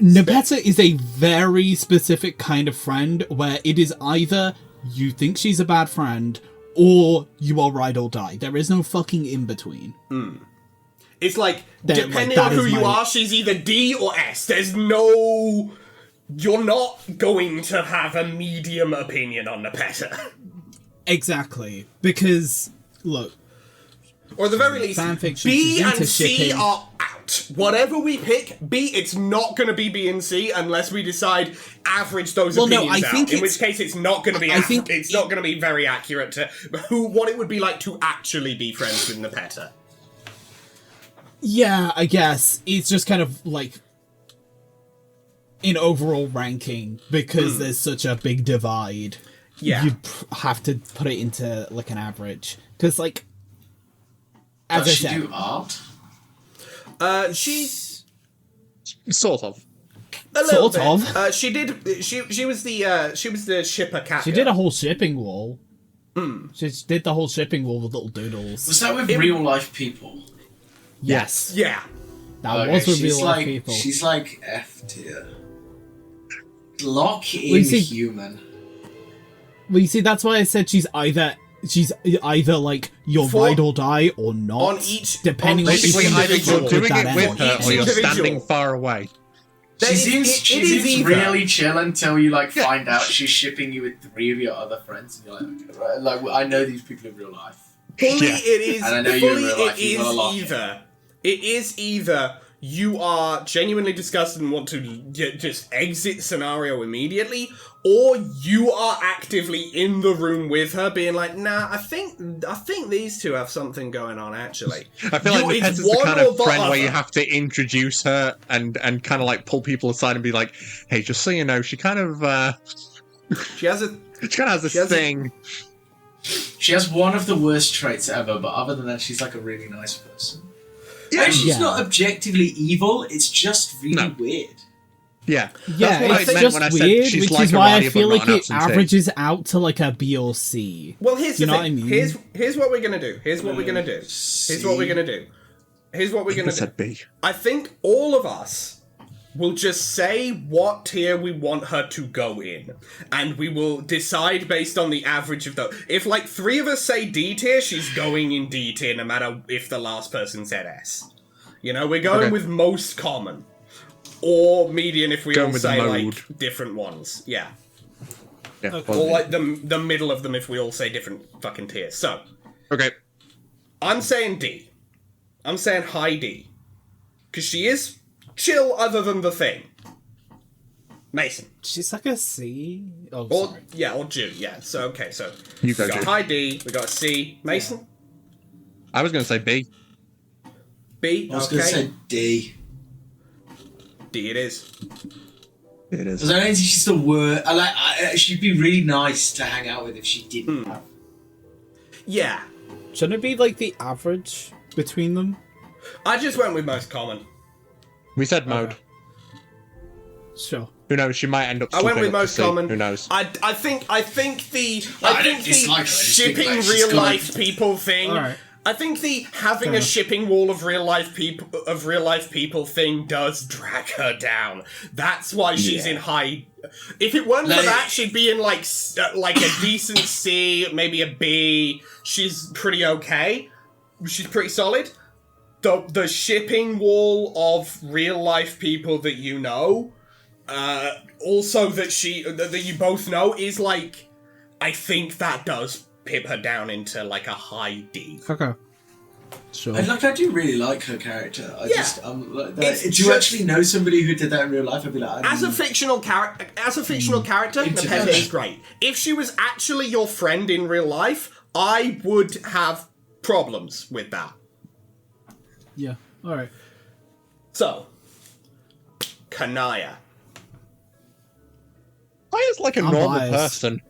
Nepeta is a very specific kind of friend where it is either you think she's a bad friend or you are ride or die. There is no fucking in between. It's like depending on who you are, she's either D or S. There's no. You're not going to have a medium opinion on Nepeta. Exactly, because look, or at the very least, fanfiction, B and C are out. Whatever we pick, B, it's not going to be B and C unless we decide average those opinions out. In which case, it's not going to be. It's not going to be very accurate to what it would be like to actually be friends with Nepeta. Yeah, I guess it's just kind of like in overall ranking because there's such a big divide. Yeah, you have to put it into like an average because, like, as does she do art? She's sort of. Sort of. She did. She was the shipper cat. She did a whole shipping wall. She did the whole shipping wall with little doodles. Was that with real life people? Yes. Yeah. That was with real life people. She's like F tier. Lock in human. Well, you see, that's why I said she's either like your ride or die or not. On each, depending on basically either you're doing it with her or you're standing far away. She seems really chill until you find out she's shipping you with 3 of your other friends, and you're like, okay, right, like I know these people in real life. Fully, it is. And I know you're in real life. It is either you are genuinely disgusted and want to just exit scenario immediately, or you are actively in the room with her being like, nah, I think these two have something going on, actually. I feel like Nepeta's the kind of friend where you have to introduce her and kind of like pull people aside and be like, hey, just so you know, she kind of... She has a... She kind of has this thing. She has one of the worst traits ever, but other than that, she's like a really nice person. Yeah. And she's Yeah. not objectively evil. It's just really weird. Yeah. Yeah, That's what it's I meant just when I said weird, she's which like is a why I Radia, feel but like not an it absentee. averages out to like a B or C. Well, here's You the know thing. what I mean? Here's what we're gonna do. Here's what we're gonna do. Here's what we're gonna do. Here's what we're gonna do. said B. I think all of us will just say what tier we want her to go in, and we will decide based on the average of the. If like 3 of us say D tier, she's going in D tier, no matter if the last person said S. You know, we're going with most common. Or median if we Going all with say, the like, mode. different ones. Yeah. Yeah. Okay. Or, like, the middle of them if we all say different fucking tiers. So, Okay. I'm saying D. I'm saying high D. Because she is chill other than the thing. Mason. She's like a C. Oh, Or, sorry. yeah, or Jew, yeah. So, okay, so. You go, we got Jew. high D, we got a C. Mason? I was going to say B. B, I was going to okay. say D. D it is. It is. Because I don't think she's the worst. She'd be really nice to hang out with if she didn't have. Yeah. Shouldn't it be like the average between them? I just went with most common. We said mode. Sure. Who knows? She might end up. I went slipping with up to most C. common. Who knows? I think the I don't dislike her, I just think, shipping like, she's real got, life people thing. Alright. I think the having Fair a enough. shipping wall of real life people thing does drag her down. That's why she's in high. If it weren't for Like- that, she'd be in like a decent C, maybe a B. She's pretty okay. She's pretty solid. The shipping wall of real life people that you know, also that you both know, is like, I think that does pip her down into like a high D. Okay. Sure. And I do really like her character. I Yeah. just, like, It's do you just- actually know somebody who did that in real life? I'd be like, As a fictional character, Nepeta is great. If she was actually your friend in real life, I would have problems with that. Yeah. All right. So, Kanaya. I is like a I'm normal biased. person.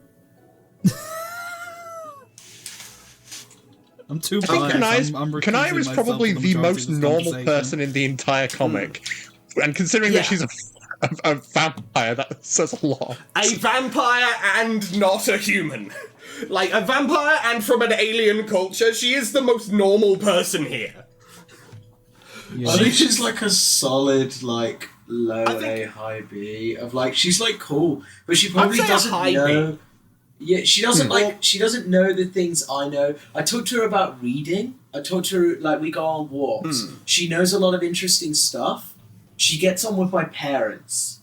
I'm too I think biased. Kanaya is probably the most normal person in the entire comic. And considering Yeah. that she's a vampire, that says a lot. A vampire and not a human. Like, a vampire and from an alien culture, she is the most normal person here. I think she's like a solid, like, low I think- A, high B. Of like, she's like cool, but she probably say a doesn't high know. B. Yeah, she doesn't she doesn't know the things I know. I talked to her about reading. I talked to her, like, we go on walks. She knows a lot of interesting stuff. She gets on with my parents.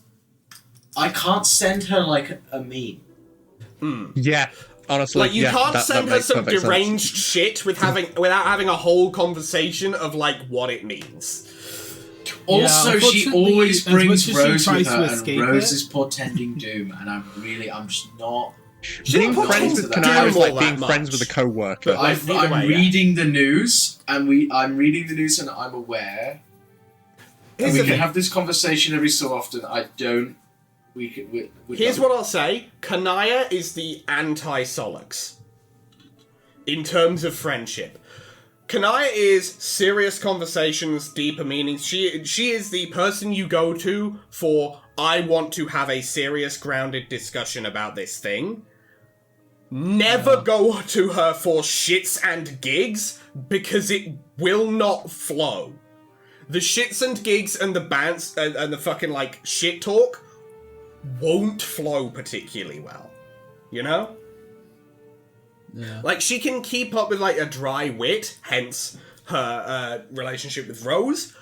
I can't send her, like, a meme. Yeah, honestly. Like, you yeah, can't that send her makes some perfect sense. deranged shit without having a whole conversation of, like, what it means. Also, she unfortunately, always as brings much as she Rose tries with to her, and escape Rose it- is portending doom, and I'm just not... Being not friends into with that. Kanaya is Doom like all being that friends much. with a co-worker. But, like, either I'm way, yeah. reading the news, and I'm reading the news, and I'm aware. Here's And we the can thing. have this conversation every so often. I don't. We Here's what I'll say. Kanaya is the anti-Solix. In terms of friendship. Kanaya is serious conversations, deeper meanings. She is the person you go to for, I want to have a serious, grounded discussion about this thing. Never go to her for shits and gigs, because it will not flow. The shits and gigs and the bands and the fucking, like, shit talk won't flow particularly well. You know? Yeah. Like, she can keep up with, like, a dry wit, hence her relationship with Rose.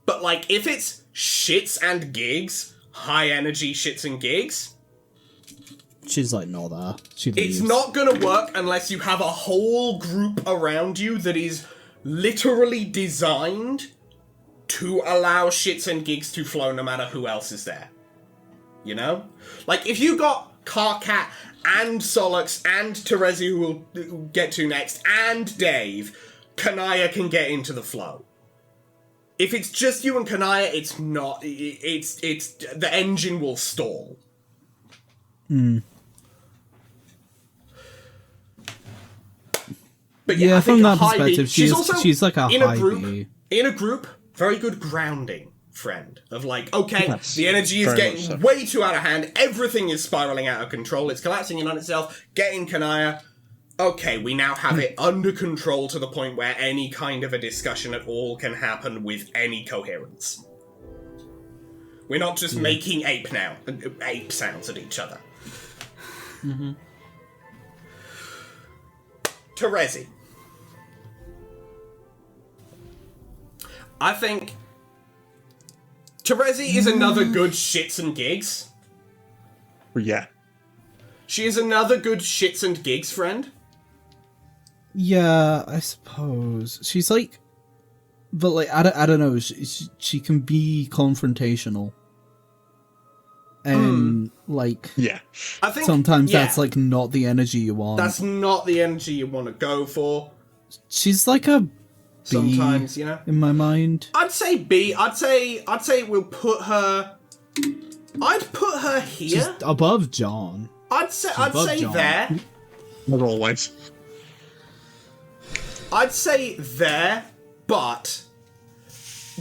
But, like, if it's shits and gigs, high energy shits and gigs, She's like not there. She it's leaves. not gonna work unless you have a whole group around you that is literally designed to allow shits and gigs to flow no matter who else is there. You know? Like, if you got Carcat and Solux and Terezi, who we'll get to next, and Dave, Kanaya can get into the flow. If it's just you and Kanaya, it's not. It's the engine will stall. But Yeah, I think from a that high B. perspective, she's like a in high a group. B. In a group, very good grounding friend of like, okay, Yes, the energy is very getting much so. way too out of hand. Everything is spiraling out of control. It's collapsing in on itself. Get in, Kanaya. Okay, we now have it under control to the point where any kind of a discussion at all can happen with any coherence. We're not just making ape sounds at each other. Mm-hmm. Terezi. I think Terezi is another good shits and gigs. Yeah. She is another good shits and gigs friend. Yeah, I suppose she's like, but like I don't know. She can be confrontational, and like Yeah. I think sometimes that's like not the energy you want. That's not the energy you want to go for. She's like a B sometimes, you know. in my mind. I'd say B. I'd say we'll put her. I'd put her here. She's above John. I'd say John. there. As always. I'd say there, but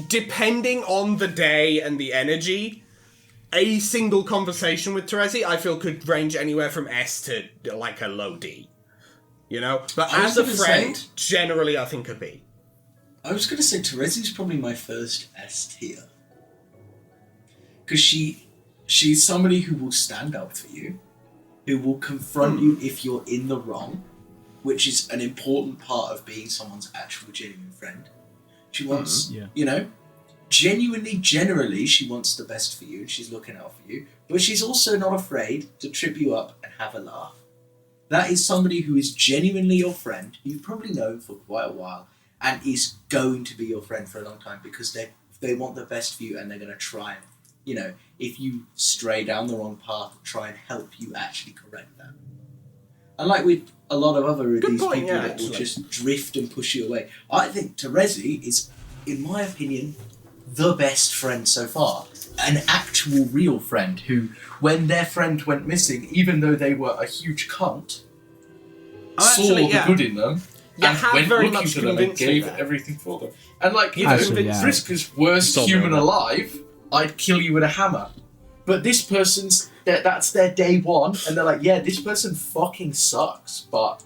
depending on the day and the energy, a single conversation with Terezi, I feel, could range anywhere from S to like a low D. You know? But I as was a gonna friend, say- generally I think a B. I was going to say Terezi's probably my first S tier. Because she's somebody who will stand up for you, who will confront you if you're in the wrong, which is an important part of being someone's actual genuine friend. She wants, you know, generally, she wants the best for you, and she's looking out for you, but she's also not afraid to trip you up and have a laugh. That is somebody who is genuinely your friend, who you've probably known for quite a while, and is going to be your friend for a long time because they want the best for you and they're going to try and, you know, if you stray down the wrong path, try and help you actually correct that. Unlike with a lot of other of these people that will just drift and push you away. I think Terezi is, in my opinion, the best friend so far. An actual real friend who, when their friend went missing, even though they were a huge cunt, saw the good in them and went very looking much for them and convinced me gave that. everything for them. And like, you Actually, know, yeah. Vriska's worst Sold human them. alive, I'd kill you with a hammer. But this person's, that's their day one, and they're like, yeah, this person fucking sucks, but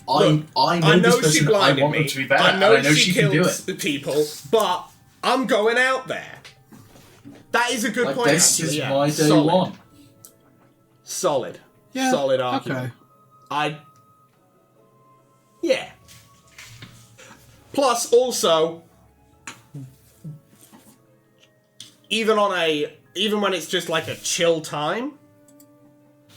I know this she person, I blinded want me. them to be better, I know, and I know she can do kills it. the people, but I'm going out there. That is a good Like, point. this actually, is yeah. my day Solid. one. Solid. Yeah, Solid argument. okay. Yeah. Plus, also, even when it's just like a chill time,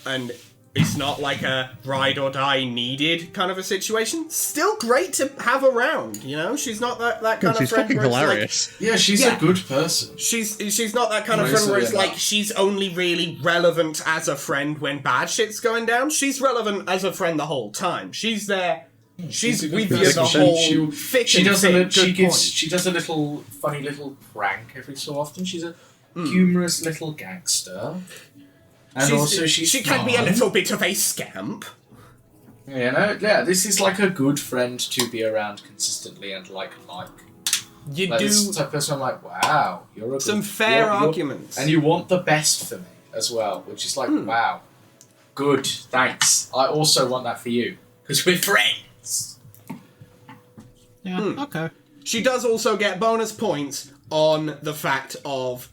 and it's not like a ride or die needed kind of a situation, still great to have around, you know? She's not that kind of She's friend fucking where it's like- hilarious. Yeah, she's Yeah. a good person. She's not that kind of friend where it's like she's only really relevant as a friend when bad shit's going down. She's relevant as a friend the whole time. She's there. She's a good with you person. the whole thick She and does thin. a she does a little funny little prank every so often. She's a humorous little gangster. And also she can be a fun. little bit of a scamp. You know, yeah, this is like a good friend to be around consistently and like. You Like, do this is the type of person I'm like, wow, you're a some good, fair you're- arguments. and you want the best for me as well, which is like, wow, good, thanks. I also want that for you because we're friends. Yeah, okay. She does also get bonus points on the fact of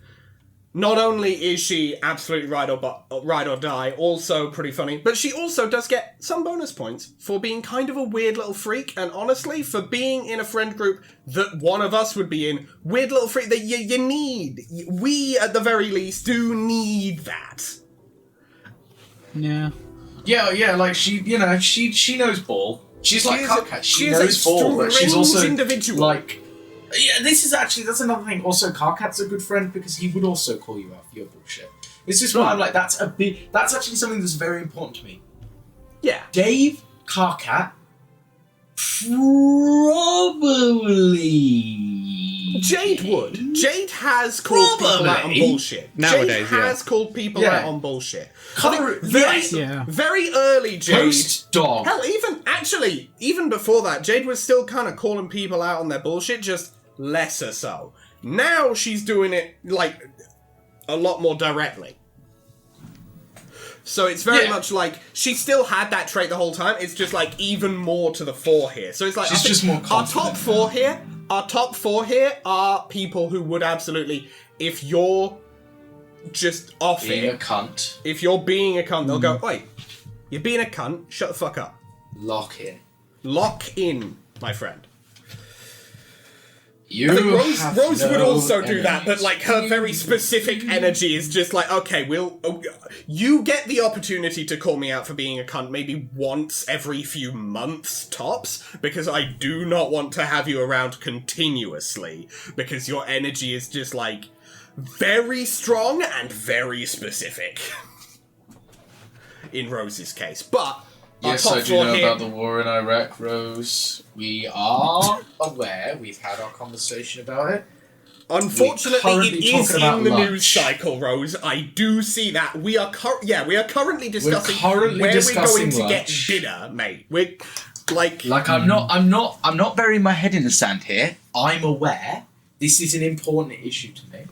not only is she absolutely ride or die, also pretty funny, but she also does get some bonus points for being kind of a weird little freak, and honestly, for being in a friend group that one of us would be in, weird little freak that you need. We, at the very least, do need that. Yeah. Yeah, like she knows ball. She's like Carcat. She is knows a ball, but she's also strange individual. like. Yeah, that's another thing. Also, Carcat's a good friend because he would also call you out for your bullshit. This is why I'm like, that's actually something that's very important to me. Yeah. Dave, Carcat, probably Jade would. Jade has called people out on bullshit. Nowadays, Jade has called people out on bullshit. Yes. Very early, Jade. Post dog. Hell, even before that, Jade was still kind of calling people out on their bullshit, just lesser so. Now she's doing it, like, a lot more directly. So it's very much like, she still had that trait the whole time, it's just like even more to the fore here. So it's like, she's just more confident. Our top four here are people who would absolutely, if you're just off being it, a cunt. if you're being a cunt, they'll go, wait, you're being a cunt, shut the fuck up. Lock in, my friend. I think Rose would also do that, but like her very specific energy is just like, okay, you get the opportunity to call me out for being a cunt maybe once every few months tops, because I do not want to have you around continuously, because your energy is just like very strong and very specific. In Rose's case, but yes, I do know about the war in Iraq, Rose. We are aware. We've had our conversation about it. Unfortunately, it is in the news cycle, Rose. I do see that. We are currently discussing where we're going to get dinner, mate. We're like I'm not burying my head in the sand here. I'm aware this is an important issue to me.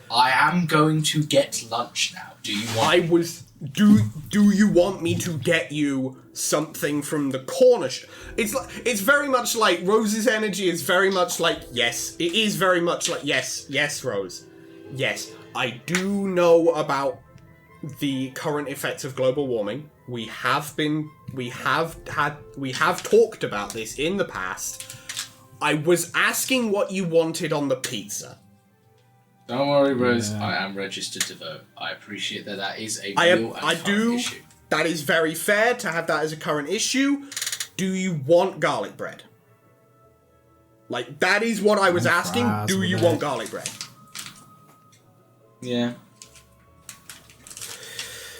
I am going to get lunch now. Do you want? Do you want me to get you something from the corner shop? It's very much like Rose's energy is very much like yes. It is very much like yes, Rose. Yes, I do know about the current effects of global warming. We have talked about this in the past. I was asking what you wanted on the pizza. Don't worry, Rose. I am registered to vote. I appreciate that. That is a real and current issue. That is very fair to have that as a current issue. Do you want garlic bread? Like, that is what I was asking. Do you want garlic bread? Yeah.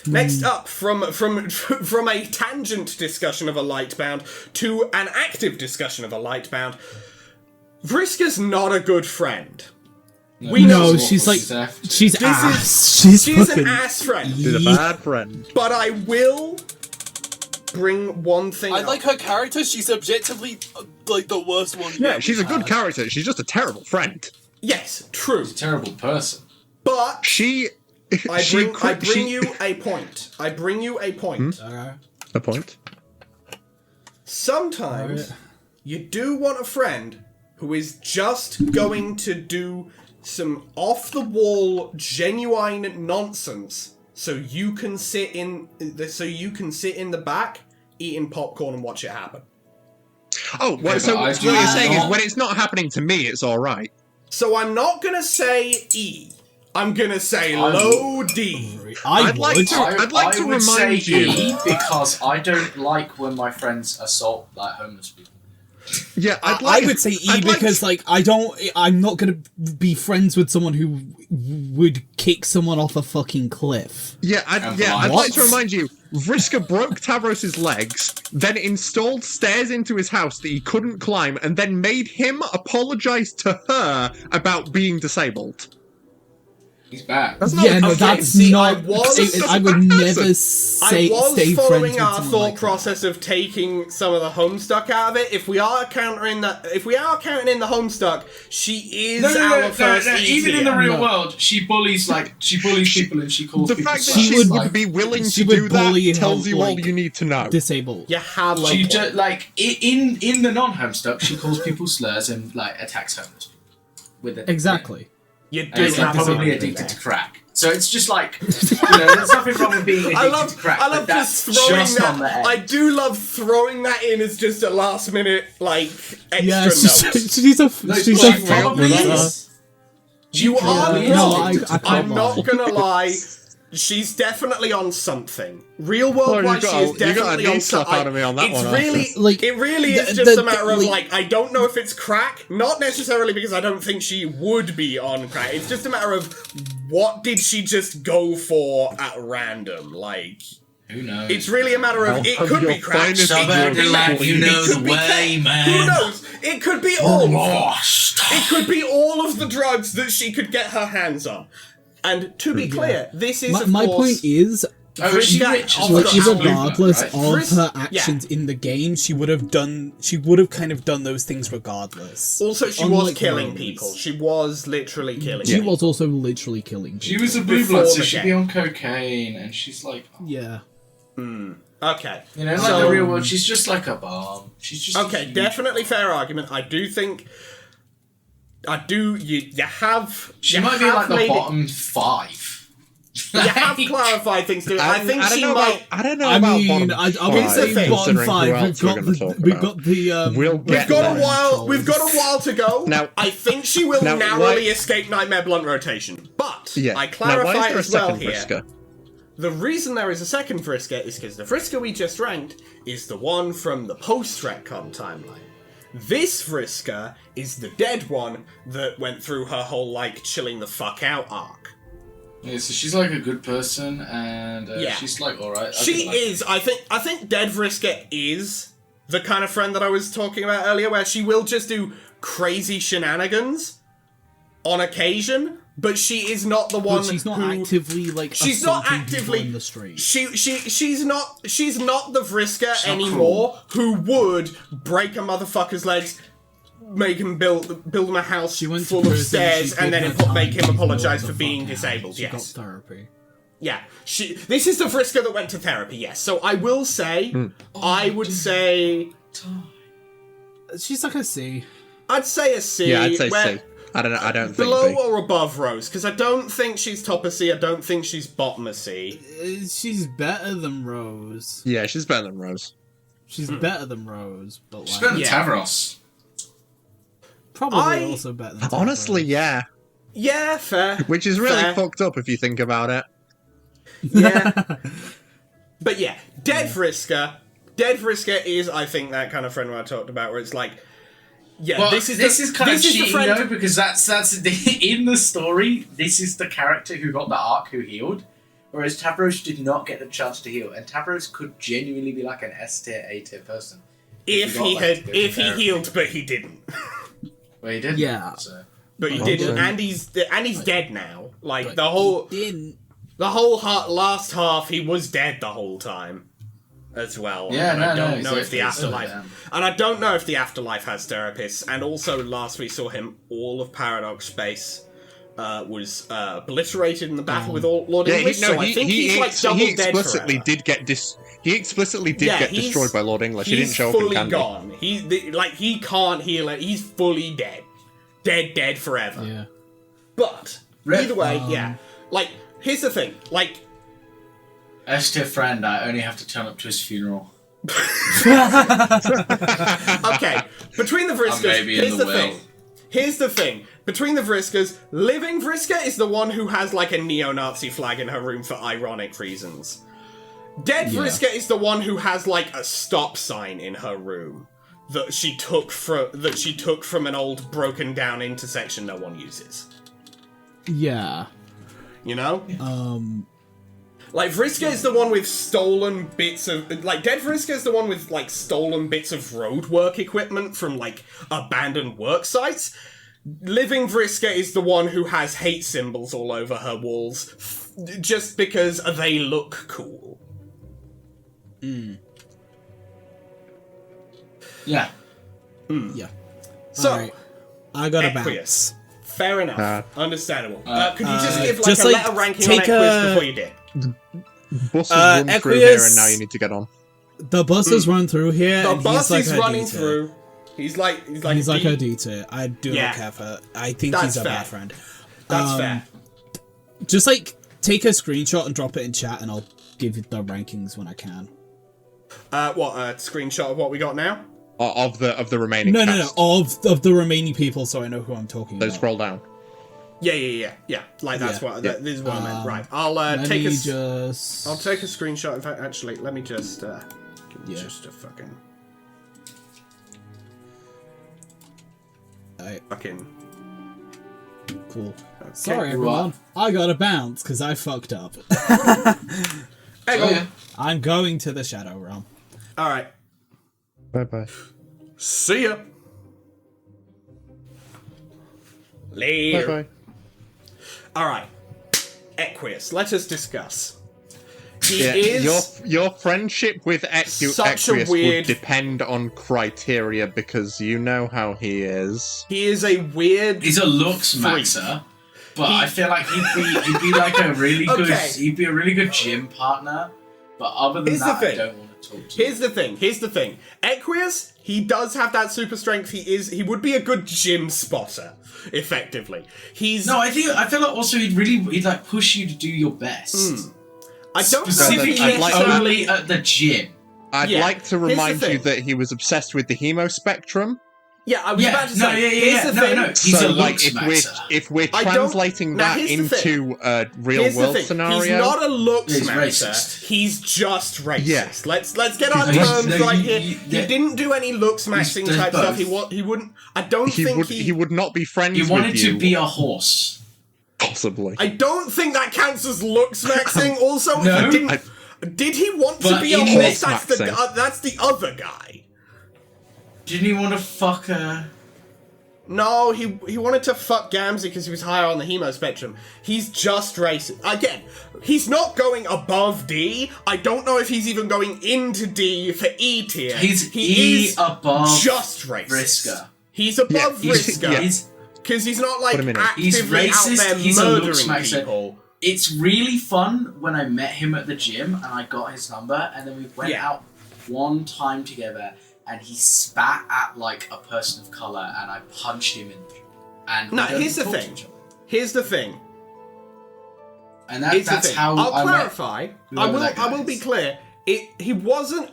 Next up, from a tangent discussion of a Lightbound to an active discussion of a Lightbound, Vriska's not a good friend. No, she's ass. She's an ass friend. She's a bad friend. But I will bring one thing I like her character. She's objectively like the worst one. Yeah, she's a good character. She's just a terrible friend. Yes, true. She's a terrible person. But I bring you a point. I bring you a point. A point? Sometimes you do want a friend who is just going to do some off-the-wall, genuine nonsense, so you can sit in the back, eating popcorn and watch it happen. Oh, well, so what you're saying is when it's not happening to me, it's all right. So I'm not gonna say E. I'm gonna say low D. I'd like to remind you E because I don't like when my friends assault like homeless people. Yeah, I would say E because I'm not gonna be friends with someone who would kick someone off a fucking cliff. Yeah, I'd like to remind you, Vriska broke Tavros's legs, then installed stairs into his house that he couldn't climb, and then made him apologize to her about being disabled. He's bad. That's not I would never say stay friends with following our thought like process of taking some of the Homestuck out of it. If we are counting in the Homestuck, she is our first. Even in the real world, she bullies people and she calls the people. The fact that she would be willing to do that tells you all you need to know. Disabled. You have she just in the non-Homestuck, she calls people slurs and like attacks homeless with it. Exactly. You do probably addicted to crack. So it's just like, there's nothing wrong with being addicted to crack. I love just throwing that. I do love throwing that in as just a last minute, like, extra note. She's probably is. You are I'm not gonna lie. she's definitely on something. Real world wise, she is definitely on something. Out of me on that it's one, really, like, it really is just a matter of like, I don't know if it's crack. Not necessarily because I don't think she would be on crack. It's just a matter of what did she just go for at random, like. Who knows? It's really a matter of it could be crack. You know the way, man. Who knows? It could be all lost. It could be all of the drugs that she could get her hands on. And to be clear, this is my point is. Is she rich? Regardless right? of her actions in the game, she would have kind of done those things regardless. Also, she was killing people. She was literally killing She people. was also literally killing people. She was a blue blood, so she'd be on cocaine, and she's like... Oh. Yeah. Okay. You know, like the real world, she's just like a bomb. She's just... Okay, definitely fair argument. I do think... You have... She might be like the bottom 5. You have clarified things to it. I think she might... I don't know about bottom I would say bottom 5. We've got a while to go. Now, I think she will narrowly escape Nightmare Blunt rotation. But I clarify as well here. Vriska? The reason there is a second Vriska is because the Vriska we just ranked is the one from the post-retcon timeline. This Vriska is the dead one that went through her whole, like, chilling the fuck out arc. Yeah, so she's like a good person, and she's like alright. She is. I think Dead Vriska is the kind of friend that I was talking about earlier, where she will just do crazy shenanigans on occasion, but she is not the one. But she's not actively like. She's not actively in the street. She's not the Vriska anymore who would break a motherfucker's legs. Make him build him a house full of stairs, and then make him apologize for being disabled. She got therapy. Yeah, this is the Vriska that went to therapy. Yes, so I will say, I would say, she's like a C. I'd say a C. Yeah, I'd say C. I don't think below B. or above Rose, because I don't think she's top of C. I don't think she's bottom of C. She's better than Rose. Yeah, she's better than Rose. She's better than Rose, but like, she's better than Tavros. Probably also better than honestly, yeah. Yeah, fair. Which is really fucked up if you think about it. Yeah. But yeah, Dead Vriska. Dead Vriska is, I think, that kind of friend where I talked about, where it's like, yeah, well, this is kind of cheating though, because that's in the story. This is the character who got the arc who healed, whereas Tavros did not get the chance to heal, and Tavros could genuinely be like an S tier, A tier person if he healed, but he didn't. Well, he didn't. Yeah, but he didn't, and he's dead now. Like but the whole last half, he was dead the whole time. As well. Yeah, and I don't know exactly. if the afterlife, and I don't know if the afterlife has therapists. And also, last we saw him, all of Paradox Space was obliterated in the battle with Lord English. So I think he's like double dead forever. He explicitly did get destroyed by Lord English. He didn't show up in Candy. He's fully gone. He can't heal it. He's fully dead, dead forever. Yeah. But either way, yeah. Like, here's the thing. Like, S tier friend, I only have to turn up to his funeral. Okay, between the Vriskas, here's the thing. Between the Vriskas, Living Vriska is the one who has like a neo-Nazi flag in her room for ironic reasons. Dead Vriska is the one who has like a stop sign in her room that she took from an old broken down intersection no one uses. Yeah. You know? Like, Vriska is the one with stolen bits of... Like, Dead Vriska is the one with, like, stolen bits of roadwork equipment from, like, abandoned work sites. Living Vriska is the one who has hate symbols all over her walls just because they look cool. Yeah. Yeah. So, right. I got a Equius. bounce. Fair enough. Understandable. Could you just give, like, just, a like, letter ranking on Equius before you did? Buses run through here and now you need to get on. The bus has run through here. The and bus he's is like running through. He's like a D tier. I do not care for. I think he's a bad friend. That's fair. Just like take a screenshot and drop it in chat, and I'll give you the rankings when I can. What a screenshot of what we got now? Of the remaining. No, of the remaining people, so I know who I'm talking about. So scroll down. Yeah. Like that's what this is what I meant. Right, I'll take a screenshot. In fact, actually, let me just just a fucking cool. Okay. Sorry, everyone. I got a bounce because I fucked up. Hey, Oh, yeah. I'm going to the Shadow Realm. All right. Bye-bye. See ya. Later. Bye-bye. All right. Equius, let us discuss. He Yeah, is your friendship with such a Equius weird- would depend on criteria because you know how he is. he is a weird. He's a looks Freak. maxer, but I feel like he'd be like a really good. Okay. He'd be a really good gym partner. But other than Here's the that, I thing. don't want to talk to you. Here's the thing. Equius, he does have that super strength. He would be a good gym spotter, effectively. He's No, I feel like also he'd like push you to do your best. I don't know if Specifically, he I'd like- only at the gym. I'd Yeah, like to here's the remind you thing. that he was obsessed with the hemo spectrum. Yeah, I was about to say. Here's the thing. no. He's so, a like, looks maxer. if we're I don't- translating now, that here's the thing. into a real Here's the world thing. scenario, He's not a looks He's maxer. racist. He's just racist. Yeah. Let's get our No, he's- terms no, right you- here. you- He yeah. didn't do any looks maxing there's type stuff. both. He wouldn't. I don't think he would not be friends He wanted with you. to be a horse. Possibly. I don't think that counts as looks maxing. Also, No? he didn't. Did he want to But be a in horse? the- That's the other guy. Didn't he want to fuck her? No, he wanted to fuck Gamzee because he was higher on the hemo spectrum. He's just racist. Again, he's not going above D. I don't know if he's even going into D for E tier. He's he E above just racist. Vriska. He's above he's- Vriska. yeah. Because he's not like Put him in it. He's actively racist, out there he's a murdering looks maxer. people. It's really fun when I met him at the gym and I got his number and then we went Yeah. out one time together and he spat at like a person of colour and I punched him in. And we No, don't here's the talk to thing. each other. Here's the thing. And Here's the that's thing. how I'll I met. clarify. whoever that I guy will be is. clear. He wasn't.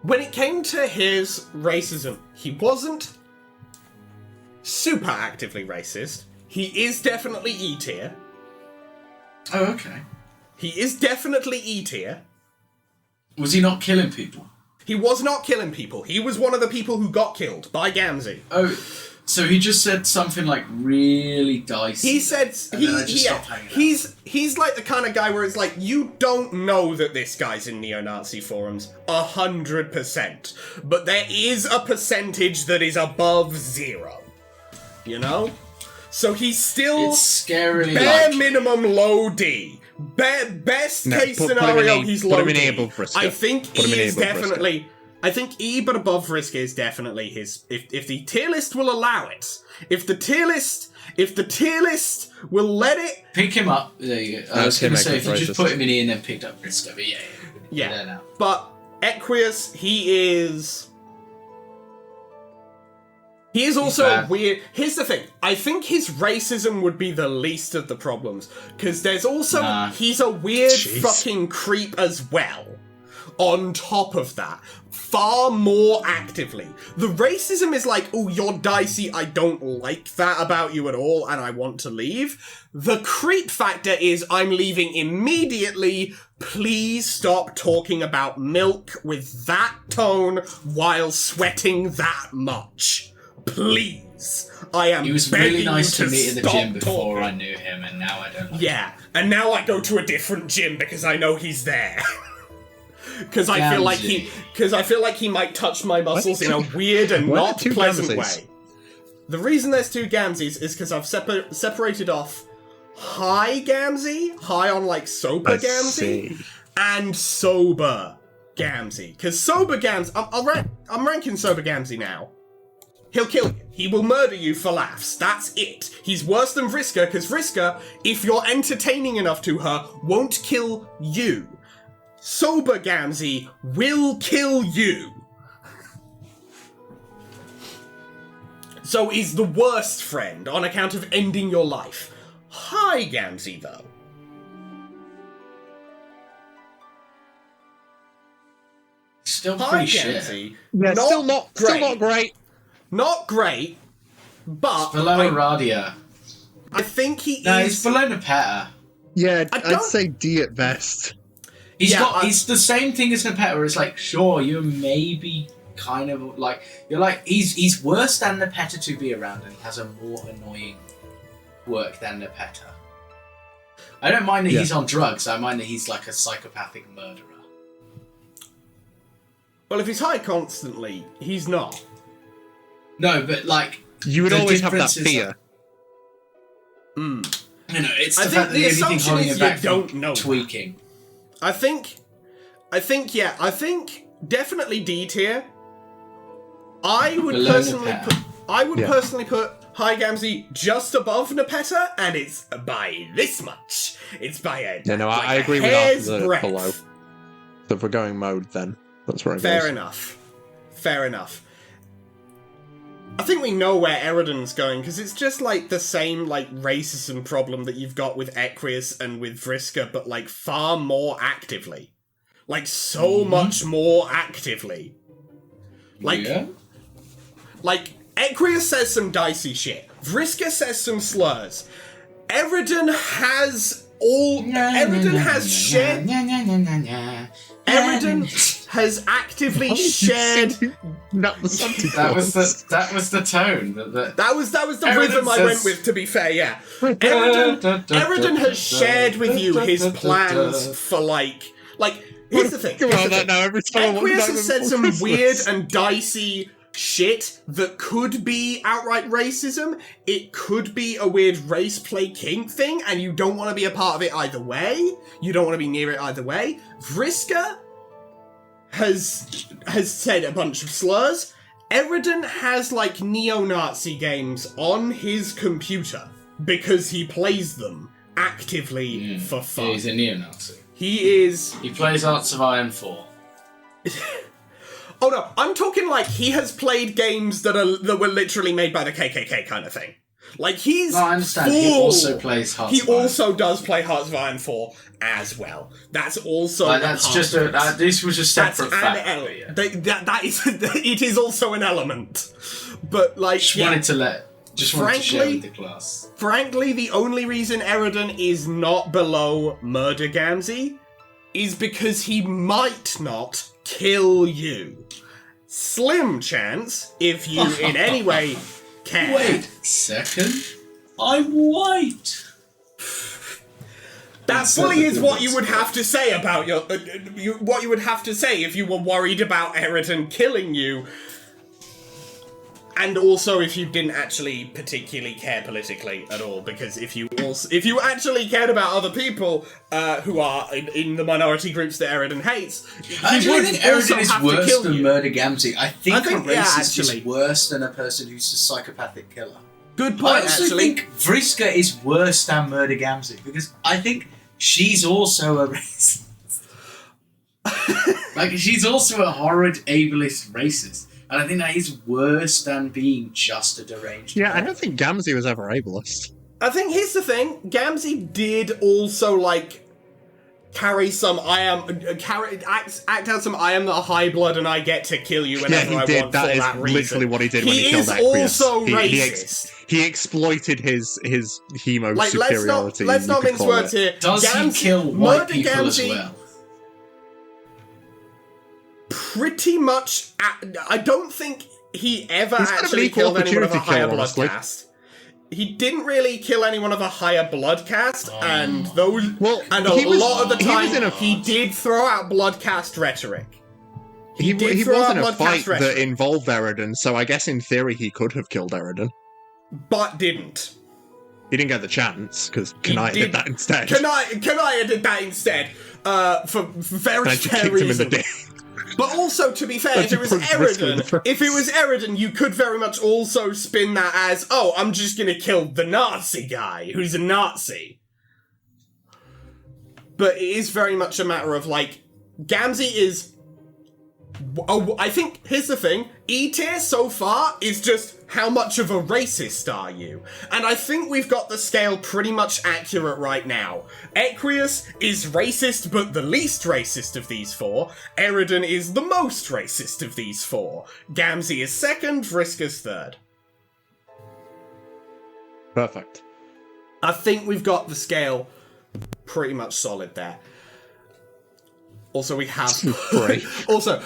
When it came to his racism, he wasn't super actively racist. He is definitely E tier. Oh, okay. He is definitely E tier. Was he not killing people? He was not killing people. He was one of the people who got killed by Gamzee. Oh, so he just said something like really dicey. He said and then I just stopped hanging out. he's like the kind of guy where it's like you don't know that this guy's in neo-Nazi forums 100%, but there is a percentage that is above 0. You know, so he's still It's scarily bare like. minimum low D. Best No, case put him in scenario, E- he's put low him in D. E above Vriska. I think Put him in E E is above Vriska. definitely. I think E but above Vriska is definitely his. If the tier list will allow it, if the tier list will let it, Pick him up. There you go. I was Okay, going to say, make if you him just racist. put him in E and then picked up Vriska, but yeah. yeah. There now. But Equius, he is also bad. weird. Here's the thing. I think his racism would be the least of the problems. Because there's also... Nah. He's a weird Jeez. fucking creep as well. On top of that. Far more actively. The racism is like, oh, you're dicey, I don't like that about you at all, and I want to leave. The creep factor is, I'm leaving immediately. Please stop talking about milk with that tone while sweating that much. Please. I am He was begging really nice you to meet at the stop gym before talking. I knew him, and now I don't. Yeah, and now I go to a different gym because I know he's there. Because I feel like he might touch my muscles in a weird and Why are not there two pleasant Gamzees? way. The reason there's 2 Gamzees is because I've separated off high Gamzee, high on like sober I Gamzee, see. and sober Gamzee. Because sober Gamzee, I'm ranking sober Gamzee now. He'll kill you. He will murder you for laughs. That's it. He's worse than Vriska, because Vriska, if you're entertaining enough to her, won't kill you. Sober Gamzee will kill you. So he's the worst friend on account of ending your life. High Gamzee, though. Still High pretty shit. Gamzee. Yeah, still not great. Not great, but Below Radia. I think he No, is... he's below Nepeta. Yeah, I I'd don't- say D at best. He's the same thing as Nepeta, where it's like, sure, you're maybe kind of like, you're like, he's worse than Nepeta to be around, and he has a more annoying quirk than Nepeta. I don't mind that he's on drugs. I mind that he's like a psychopathic murderer. Well, if he's high constantly, he's not. No, but like You would the always have that difference is fear. No, it's I the think fact that the the only thing assumption holding is him back you don't from know. tweaking. I think definitely D tier. I would Below personally Nepeta. personally put High Gamzee just above Nepeta, and it's by this much. It's by a I agree with hair's that breadth. below. So if we're going mode, then that's where it Fair goes. enough. Fair enough. I think we know where Eridan's going, because it's just like the same like racism problem that you've got with Equius and with Vriska, but like far more actively. Like so much more actively. Like Equius says some dicey shit. Vriska says some slurs. Eridan has shared. Eridan has actively shared. Not the Santa That was Claus. the tone. That was the Eridan rhythm I says- went with. To be fair, yeah. Eridan has shared with you his plans for like. Here's the thing. Come here's on, the that thing. now every time I watch Equius that has said before some Christmas. weird and dicey shit that could be outright racism. It could be a weird race play kink thing, and you don't want to be a part of it either way. You don't want to be near it either way. Vriska has said a bunch of slurs. Eridan has like neo-Nazi games on his computer because he plays them actively for fun. Yeah, he's a neo-Nazi. He is. He plays Hearts of Iron 4. Oh no, I'm talking like he has played games that were literally made by the KKK kind of thing. Like he's. No, I understand. He also plays Hearts of He Iron. also does play Hearts of Iron 4 as well. That's also. Like, that's just a. This was a That's separate an fact. element. That is. It is also an element. But like, Just wanted to share with the class. Frankly, the only reason Eridan is not below Murder Gamzee is because he might not kill you. Slim chance, if you in any way can. Wait a second. I'm white. That fully is what you would have to say about what you would have to say if you were worried about Eridan killing you. And also if you didn't actually particularly care politically at all, because if you actually cared about other people who are in the minority groups that Eridan hates, I he would think also Eridan is have to worse kill than you. Murder Gamzee. I think a yeah, racist actually. is worse than a person who's a psychopathic killer. Good I point, also actually. think Vriska is worse than Murder Gamzee because I think she's also a racist. Like, she's also a horrid, ableist racist. And I think that is worse than being just a deranged Yeah, I person. don't think Gamzee was ever ableist. I think here's the thing: Gamzee did also like carry some act out some I am the high blood and I get to kill you whenever Yeah, I he did. want That for is that reason. literally what he did when he He killed is Equius. also He racist. He exploited his hemo Like, superiority. let's not you could mince call words it. here. Does he Gamzee- kill white Murder people as Gamzee well? Pretty much. I don't think he ever He's kind of an actually equal killed anyone of a opportunity higher killer, blood honestly. caste. He didn't really kill anyone of a higher blood caste, and those. Well, and he a was- lot of the he was time, in a- he did throw out blood caste rhetoric. He did was throw out in a blood fight caste rhetoric. that involved Eridan, so I guess in theory he could have killed Eridan. But didn't. He didn't get the chance, because Kanaya did that instead. Kanaya did that instead, for very And she fair kicked him in the reason. dick. But also, to be fair, And if she it was punched Vriska in the Eridan, you could very much also spin that as, oh, I'm just gonna kill the Nazi guy, who's a Nazi. But it is very much a matter of, like, Gamzee is... Oh, I think, here's the thing, E tier so far is just how much of a racist are you? And I think we've got the scale pretty much accurate right now. Equius is racist, but the least racist of these four. Eridan is the most racist of these four. Gamzee is second, Vriska's third. Perfect. I think we've got the scale pretty much solid there. Also, we have Great.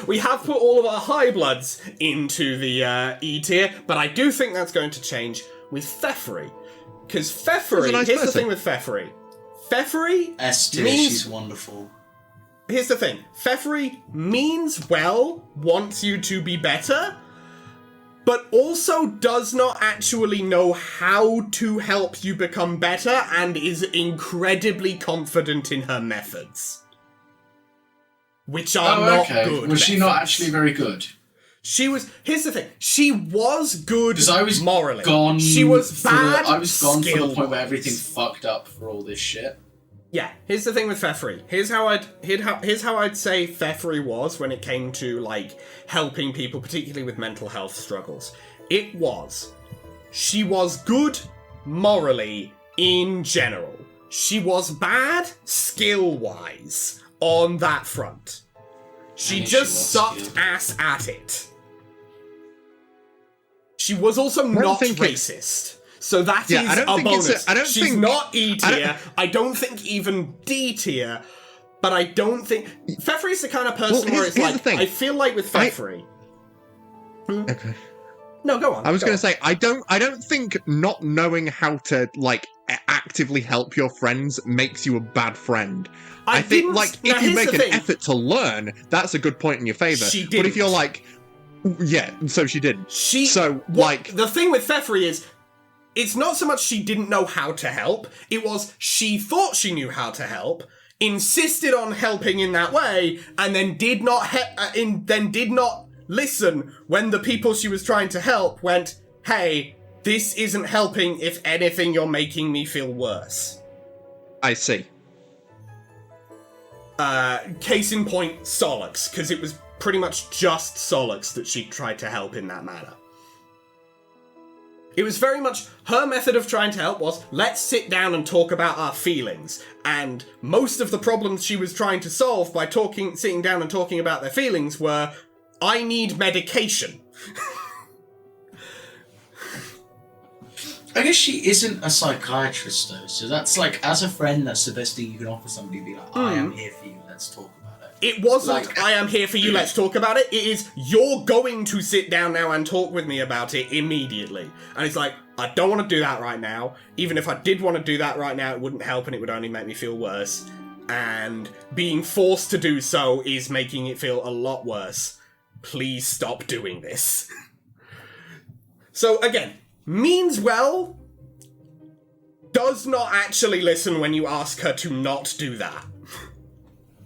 we have put all of our high bloods into the E tier, but I do think that's going to change with Pfeffery. Because Pfeffery, He's a nice here's the person. thing with Pfeffery. Pfeffery S tier, means... she's wonderful. Here's the thing. Pfeffery means well, wants you to be better, but also does not actually know how to help you become better and is incredibly confident in her methods. Which are not good. Was she not actually very good? She was... Here's the thing. She was good Because I was morally. gone. She was bad I was gone for the point skill-wise. where everything fucked up for all this shit. Yeah, here's the thing with Pfeffery. Here's how I'd say Pfeffery was when it came to, like, helping people, particularly with mental health struggles. She was good morally in general. She was bad skill-wise on that front. She just sucked ass at it. She was also not racist. So that is a bonus. She's not E tier. I don't think even D tier. But I don't think... Pfeffery's the kind of person where it's like... I feel like with Pfeffery... Okay. No, go on. I was going to say, I don't think not knowing how to, like, actively help your friends makes you a bad friend. I think, like, if you make an effort to learn, that's a good point in your favour. She didn't. But if you're like... Yeah, so she didn't. The thing with Pfeffery is... It's not so much she didn't know how to help, it was she thought she knew how to help, insisted on helping in that way, and then did not listen when the people she was trying to help went, hey, this isn't helping, if anything, you're making me feel worse. I see. Case in point, Solix, because it was pretty much just Solix that she tried to help in that manner. It was very much, her method of trying to help was, let's sit down and talk about our feelings. And most of the problems she was trying to solve by sitting down and talking about their feelings were, I need medication. I guess she isn't a psychiatrist though, so that's like, as a friend, that's the best thing you can offer somebody, be like, I am here for you, let's talk about it. It wasn't, I am here for you, let's talk about it. It is, you're going to sit down now and talk with me about it immediately. And it's like, I don't want to do that right now. Even if I did want to do that right now, it wouldn't help and it would only make me feel worse. And being forced to do so is making it feel a lot worse. Please stop doing this. So again, means well, does not actually listen when you ask her to not do that.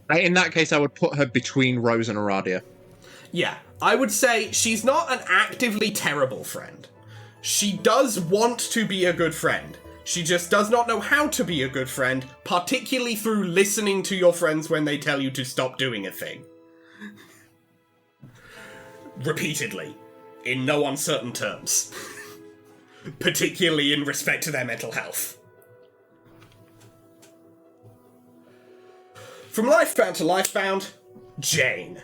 In that case, I would put her between Rose and Aradia. Yeah, I would say she's not an actively terrible friend. She does want to be a good friend. She just does not know how to be a good friend, particularly through listening to your friends when they tell you to stop doing a thing. Repeatedly. In no uncertain terms. Particularly in respect to their mental health. From Lifebound to Lifebound, Jane.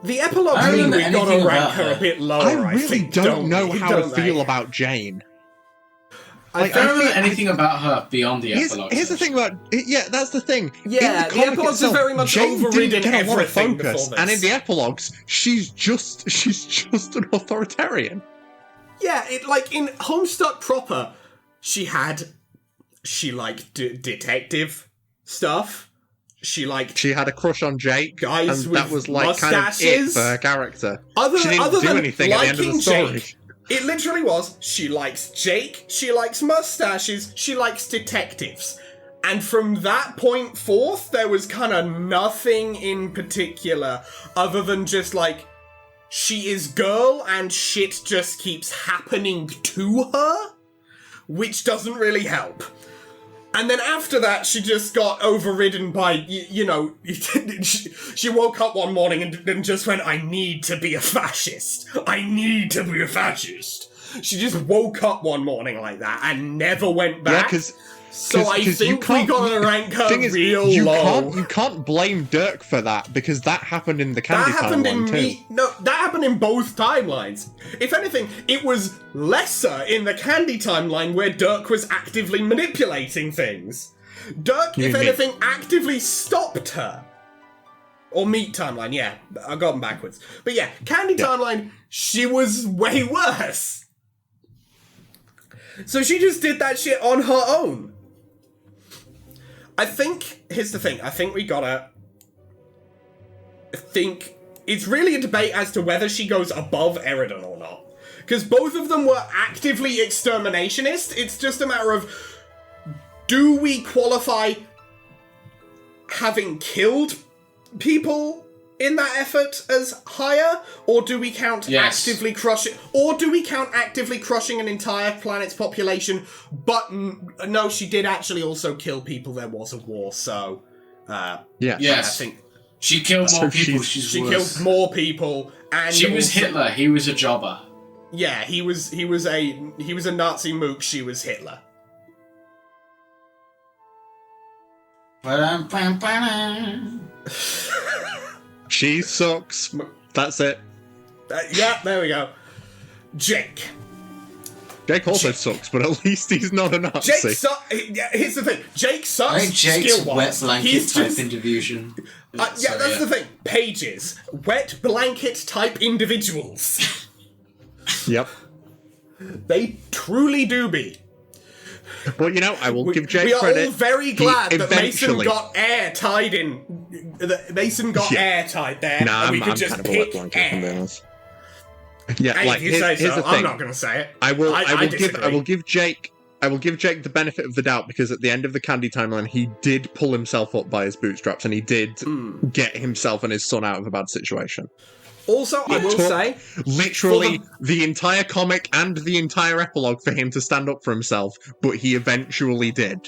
The epilogue mean we gotta rank her a bit lower, I really don't know how to feel about Jane. I don't remember anything about her beyond the epilogue. Here's the thing about... Yeah, that's the thing. Yeah, the epilogues are very much Jane overridden didn't get a lot of everything focus, before this. and in the epilogues, she's just an authoritarian. Yeah, like, in Homestuck proper, she liked detective stuff. She had a crush on Jake, guys and that with was like mustaches. kind of it for her character. She didn't do anything at the end of the story. Jake, it literally was, she likes Jake, she likes mustaches, she likes detectives. And from that point forth, there was kind of nothing in particular other than just like, she is girl and shit just keeps happening to her, which doesn't really help. And then after that, she just got overridden by, she woke up one morning and just went, I need to be a fascist. I need to be a fascist. She just woke up one morning like that and never went back. Yeah, because... So I think we gotta rank her real low. You can't blame Dirk for that, because that happened in the Candy timeline too. That happened in both timelines. If anything, it was lesser in the Candy timeline where Dirk was actively manipulating things. Dirk, if anything, actively stopped her. Or Meat timeline, yeah. I got them backwards. But yeah, Candy timeline, she was way worse. So she just did that shit on her own. I think, here's the thing, I think we gotta think, it's really a debate as to whether she goes above Eridan or not. Because both of them were actively exterminationist, it's just a matter of, do we qualify having killed people in that effort as higher, or do we count actively crushing, or do we count actively crushing an entire planet's population? But no, she did actually also kill people. There was a war, so yes. I think she killed more people. She killed more people, and she was also, Hitler. He was a jobber. Yeah, he was a Nazi mook. She was Hitler. She sucks. That's it. Yeah, there we go. Jake also sucks, but at least he's not a Nazi. Here's the thing. Jake sucks. I think Jake's skill-wise. wet blanket He's type just, individual. that's the thing. Pages. Wet blanket type individuals. Yep. They truly do be. But I will give Jake credit. We are all very glad that Mason eventually- got air tied in. That Mason got air tied there, Nah, and we could I'm just kind of a wet pick blanket, if I'm being air. honest. Yeah, Hey, like if you say here's so, the I'm thing. not going to say it. I will disagree. give Jake the benefit of the doubt, because at the end of the Candy timeline, he did pull himself up by his bootstraps, and he did get himself and his son out of a bad situation. Also, I will say, literally the entire comic and the entire epilogue for him to stand up for himself, but he eventually did.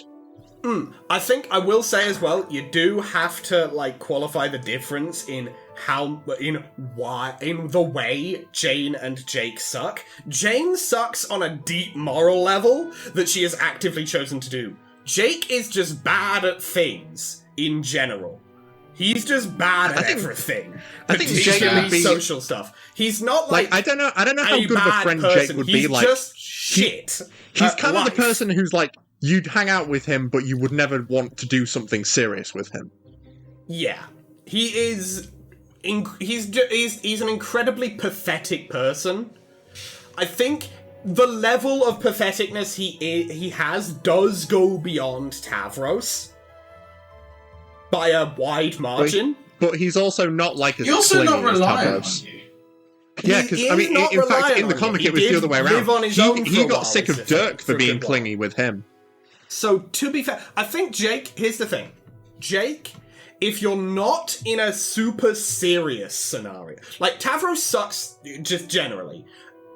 I think I will say as well, you do have to qualify the difference in the way Jane and Jake suck. Jane sucks on a deep moral level that she has actively chosen to do. Jake is just bad at things in general. He's just bad at everything. I think Jake would be social stuff. He's not I don't know how good of a friend Jake would be. He's just shit. He's kind of the person who's you'd hang out with him, but you would never want to do something serious with him. Yeah, he is. He's an incredibly pathetic person. I think the level of patheticness he has does go beyond Tavros by a wide margin. But he's also not as You're also not clingy as reliant Tavros. on you. Yeah, because in fact, in the comic, it was the other way around. He got sick of Dirk for being clingy with him. So, to be fair, I think Jake, here's the thing. Jake, if you're not in a super serious scenario, Tavros sucks just generally,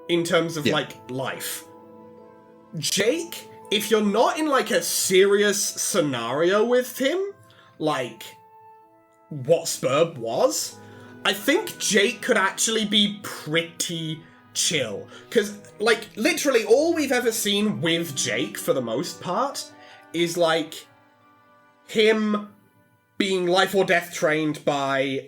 in terms of, life. Jake, if you're not in, a serious scenario with him, what Spurb was, I think Jake could actually be pretty chill. Because, literally all we've ever seen with Jake, for the most part, is, him being life or death trained by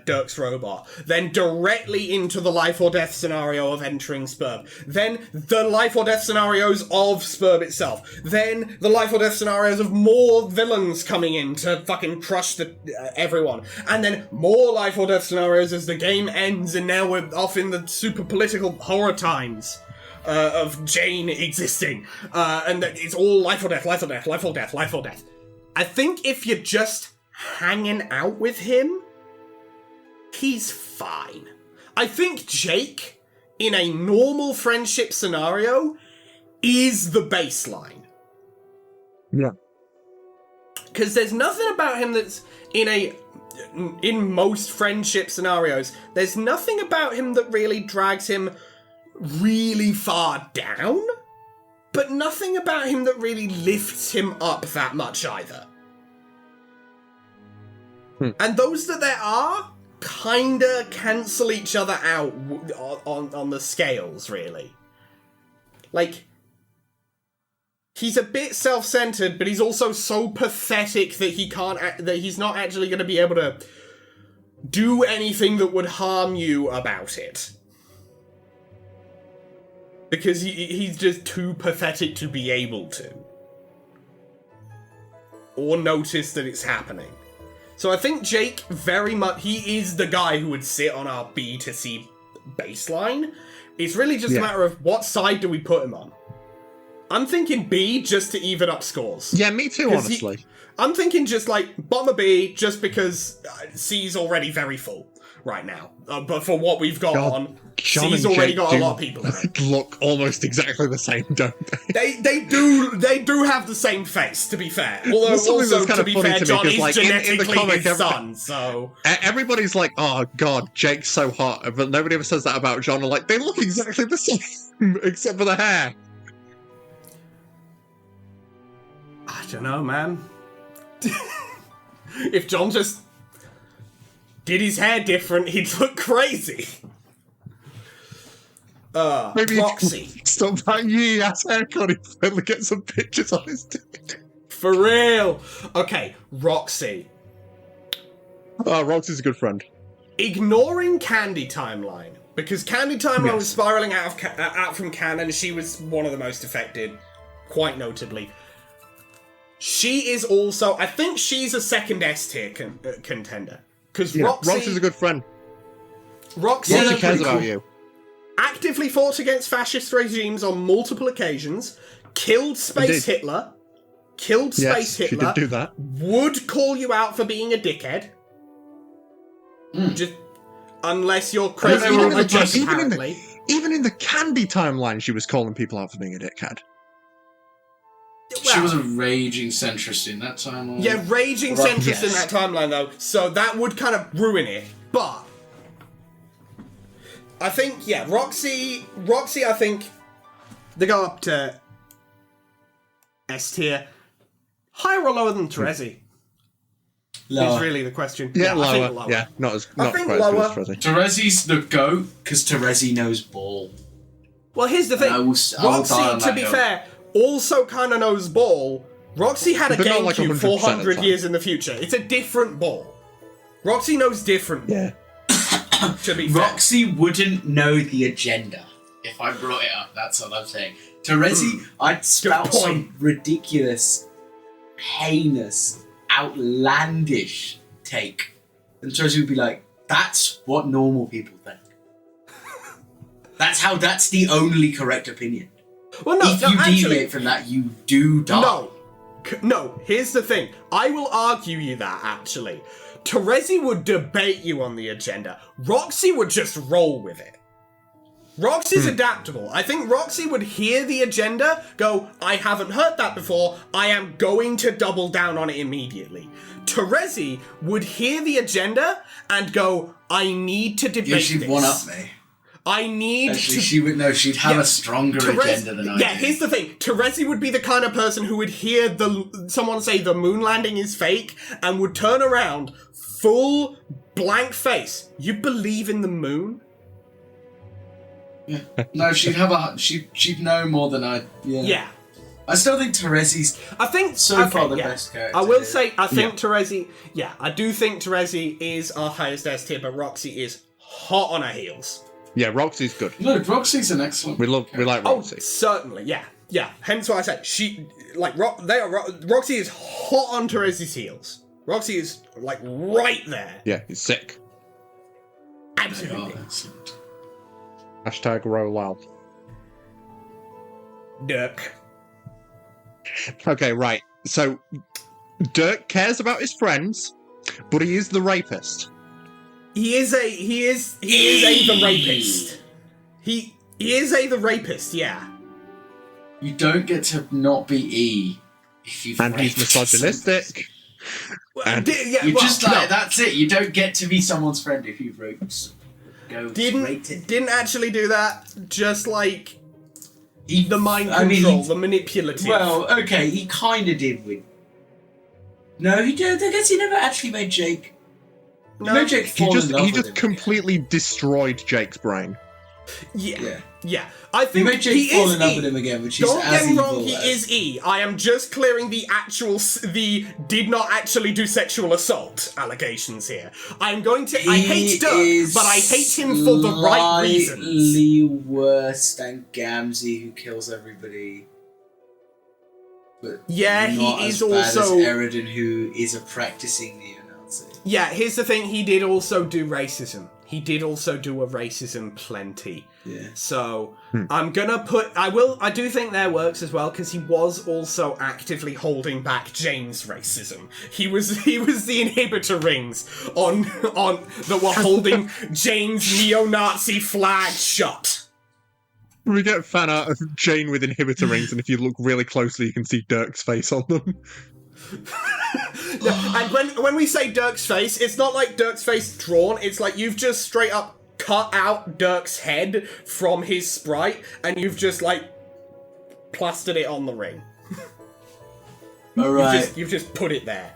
Dirk's robot, then directly into the life or death scenario of entering Spurb, then the life or death scenarios of Spurb itself, then the life or death scenarios of more villains coming in to fucking crush everyone, and then more life or death scenarios as the game ends, and now we're off in the super political horror times of Jane existing, and it's all life or death, life or death, life or death, life or death. I think if you're just hanging out with him, he's fine. I think Jake, in a normal friendship scenario, is the baseline. Yeah. Because there's nothing about him that's in most friendship scenarios, there's nothing about him that really drags him really far down, but nothing about him that really lifts him up that much either. And those that there are kinda cancel each other out on the scales, really. He's a bit self-centered, but he's also so pathetic that he's not actually going to be able to do anything that would harm you about it. Because he's just too pathetic to be able to. Or notice that it's happening. So I think Jake very much, he is the guy who would sit on our B to C baseline. It's really just a matter of what side do we put him on. I'm thinking B just to even up scores. Yeah, me too, 'Cause honestly. I'm thinking just like bottom of B, just because C's already very full right now. But for what we've got on, John C's and already Jake got do a lot of people in it. look almost exactly the same, don't they? They do have the same face, to be fair. Although Well, something also, that's kind to of be funny fair, to me, John 'cause, is like, in the genetically comic, his son, so... Everybody's like, oh god, Jake's so hot, but nobody ever says that about John. Like, they look exactly the same, except for the hair. I don't know, man. If John just did his hair different, he'd look crazy. Maybe Roxy. stop that yee ass haircut. He finally get some pictures on his dick. For real. Okay, Roxy. Oh, Roxy's a good friend. Ignoring Candy Timeline, because Candy Timeline Yes. was spiraling out from canon. She was one of the most affected, quite notably. She is also, I think she's a second S tier contender. Because Yeah, Roxy's a good friend. Roxy Roxy cares about you. actively fought against fascist regimes on multiple occasions, killed Space Indeed. Hitler, killed Yes, Space she Hitler, did do that. would call you out for being a dickhead. Just, unless you're crazy Even in the- religious, even in the- apparently. Even in the Candy timeline, she was calling people out for being a dickhead. She was a raging centrist in that timeline. Yeah, raging Right, centrist in yes. that timeline, though, so that would kind of ruin it. But I think, yeah, Roxy, I think they go up to S tier. Higher or lower than Terezi? Lower. Is really the question. Yeah, I lower. think lower. Yeah, not I think quite lower. as good as Trezzy. Terezi's the GOAT. Because Terezi knows ball. Well, here's the thing. I will die on Roxy, that to be hill. fair, also kind of knows ball. Roxy had a But not like GameCube 100% of the 400 time. years in the future. It's a different ball. Roxy knows different. Yeah. To be fair. Roxy wouldn't know the agenda if I brought it up. That's what I'm saying. Terezi, I'd spout point. some ridiculous, heinous, outlandish take, and Terezi would be like, "That's what normal people think. That's the only correct opinion. Well, no, if no, you actually, deviate from that, you do die." No, here's the thing. I will argue you that, actually. Terezi would debate you on the agenda. Roxy would just roll with it. Roxy's adaptable. I think Roxy would hear the agenda, go, I haven't heard that before, I am going to double down on it immediately. Terezi would hear the agenda and go, I need to debate Yeah, she'd this. one up me. I need Actually, to... she would know. She'd have Yeah, a stronger agenda than I Yeah, do. here's the thing. Terezi would be the kind of person who would hear someone say the moon landing is fake and would turn around, full blank face. You believe in the moon? Yeah. No, she'd know more than I. Yeah. I still think Terezi's I think so okay, far the yeah. best character. I will say, I think Terezi, yeah, I do think Terezi is our highest S tier, but Roxy is hot on her heels. Yeah, Roxy's good. No, Roxy's an excellent. We like Oh, Roxy. certainly, yeah. Yeah, hence why I said Roxy is hot on Terezi's heels. Roxy is, like, right there. Yeah, he's sick. Absolutely. Oh, excellent. Hashtag roll out. Dirk. Okay, right. So, Dirk cares about his friends, but he is the rapist. He is a the rapist. He is a the rapist, yeah. You don't get to not be E if you've And he's raped misogynistic. And Yeah, You well, just like no, that's it. You don't get to be someone's friend if you've raped. Go straight in. didn't actually do that. Just like He, the mind I mean, control, the manipulative. well, okay, he kind of did with. No, he did. I guess he never actually made Jake. no, He made Jake fall in love he with just him. completely destroyed Jake's brain. yeah. I He think made Jake he fall is in love E. with him again, which is Don't as get me evil wrong, he as- is E. I am just clearing the the did not actually do sexual assault allegations here. I'm going to. I hate Dirk, is but I hate him for the right reasons. Slightly worse than Gamzee, who kills everybody. But Yeah, he not is as bad also- as Eridan, who is a practicing neo-Nazi. Yeah, here's the thing. He did also do racism. he did also do a racism plenty. Yeah. So I'm gonna put. I do think there works as well because he was also actively holding back Jane's racism. He was the inhibitor rings on that were holding Jane's neo-Nazi flag shut. We get fan art of Jane with inhibitor rings, and if you look really closely, you can see Dirk's face on them. And when we say Dirk's face, it's not like Dirk's face drawn. It's like you've just straight up cut out Dirk's head from his sprite, and you've just like plastered it on the ring. All right. You've just put it there.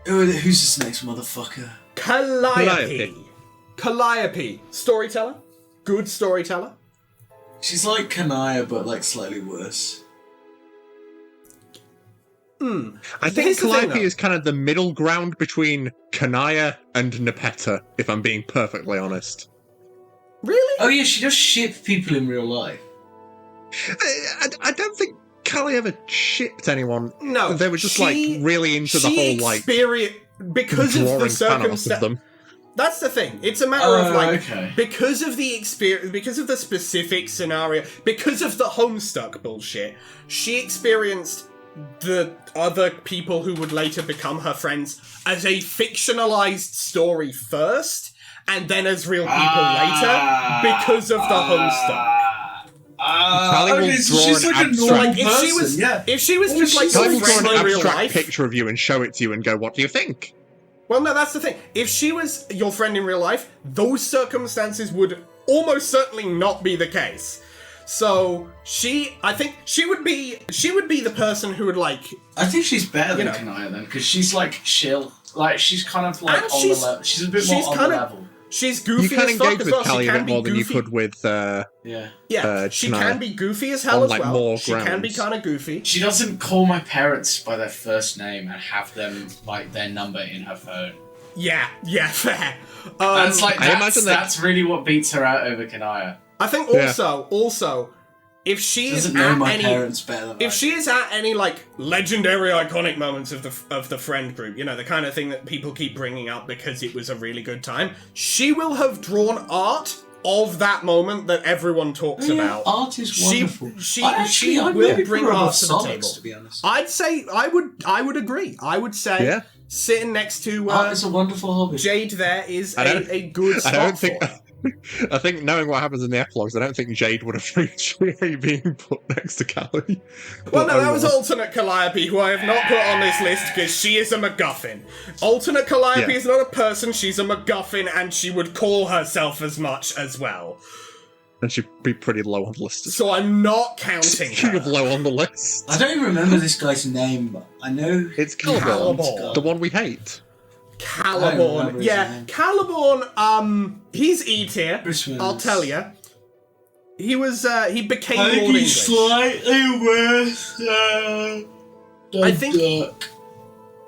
Who's this next motherfucker? Calliope. Calliope. Storyteller. Good storyteller. She's like Kanaya, but like slightly worse. I think Calliope is kind of the middle ground between Kanaya and Nepeta, if I'm being perfectly honest. Really? Oh yeah, she does ship people in real life. I don't think Callie ever shipped anyone. No. They were just like really into the whole like because of the drawing circumstance. them. That's the thing. It's a matter of like okay. because of the experience, because of the specific scenario, because of the Homestuck bullshit. She experienced the other people who would later become her friends as a fictionalized story first, and then as real people later because of the Homestuck. Callie will so draw she's an like a abstract. normal Like if she person, was, yeah. if she was just like Callie your will draw friend an in real abstract life. picture of you and show it to you and go, "What do you think?" Well, no, that's the thing. If she was your friend in real life, those circumstances would almost certainly not be the case. So I think she would be the person who would like. I think she's better than know. Kanaya then, because she's like chill. Like she's kind of like And on the level. She's a bit more on the level. She's You goofy can as fuck engage as with well. Callie She a can bit be more than you goofy. could with. Yeah. Yeah, she Kanaya. can be goofy as hell On, as like, well. more She can be grounds. kind of goofy. She doesn't call my parents by their first name and have them like their number in her phone. Yeah, fair. That's like I imagine that's really what beats her out over Kanaya. I think also, if she is Doesn't know at my any, parents better than I if she is at any like legendary iconic moments of the friend group, you know, the kind of thing that people keep bringing up because it was a really good time, she will have drawn art of that moment that everyone talks about. Art is wonderful. She I'd will maybe bring put her art above to the Sonics, table. to be honest. I'd say I would agree. I would say Yeah. sitting next to Art is a wonderful hobby. Jade there is I don't- a good spot I don't think. for her. I think knowing what happens in the epilogues, I don't think Jade would appreciate being put next to Callie. Well, no, But, that was alternate Calliope, who I have not put on this list because she is a MacGuffin. Alternate Calliope Yeah. is not a person, she's a MacGuffin, and she would call herself as much as well. And she'd be pretty low on the list. So I'm not counting Speaking of her. low on the list, I don't even remember this guy's name, but I know it's Caliban, Caliban. the one we hate. I don't remember Caliban. his Yeah, name. Caliban, he's E tier, Bruce Willis. I'll tell you. He was, he became Lord English. slightly worse than I think- Dirk.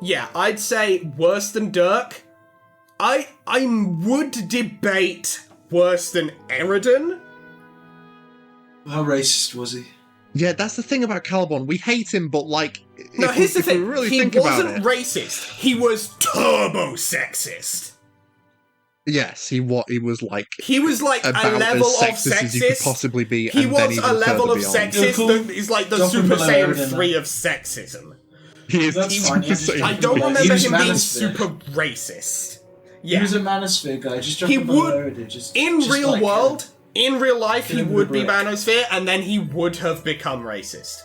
Yeah, I'd say worse than Dirk. I would debate worse than Eridan. How racist was he? Yeah, that's the thing about Caliban. We hate him, but like, No, if here's the we thing. really He think about wasn't it, racist. He was turbo sexist. yes, he was like He was like about a level as of sexist as you could sexist. possibly be. He and was then even a level further of beyond. sexist cool. that is like the Drop him Super below Saiyan Eridan, 3 of sexism. He is That's Super fine, yeah, just Saiyan. I don't He remember was him being manosphere. super racist. He Yeah. was a manosphere guy. Just drop He him below would- Eridan, just, In just real like, world, in real life, Give he him the would be brick. manosphere, and then he would have become racist.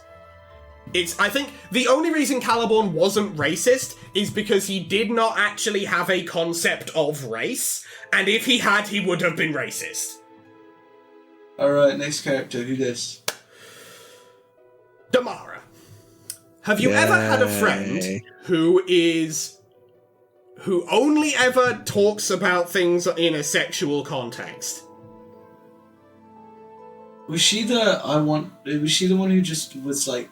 I think the only reason Caliban wasn't racist is because he did not actually have a concept of race, and if he had, he would have been racist. Alright, next character. Who this? Damara. Have you ever had a friend Yay. who only ever talks about things in a sexual context? Was she the Was she the one who just was like?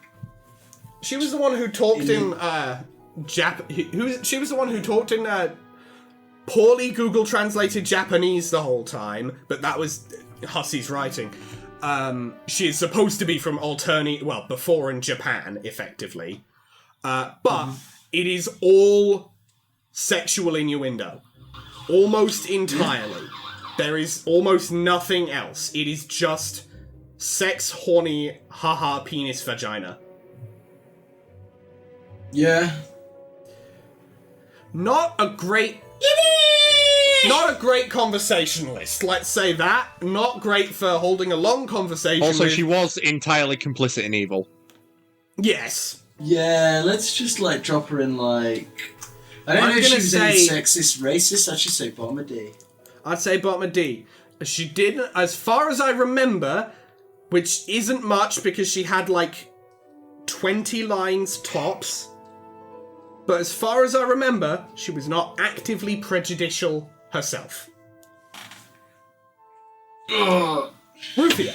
She was the one who talked in she was the one who talked in poorly Google translated Japanese the whole time, but that was Hussey's writing. She is supposed to be from before in Japan, effectively. But it is all sexual innuendo. Almost entirely. There is almost nothing else. It is just sex, horny, haha, penis, vagina. Yeah. Not a great conversationalist, let's say that. Not great for holding a long conversation Also, with... she was entirely complicit in evil. Yes. Yeah, let's just like drop her in like. I don't know if she was any sexist, racist. I should say bottom of D. I'd say bottom of D. She didn't, as far as I remember, which isn't much because she had like 20 lines tops. But as far as I remember, she was not actively prejudicial herself. Rufio.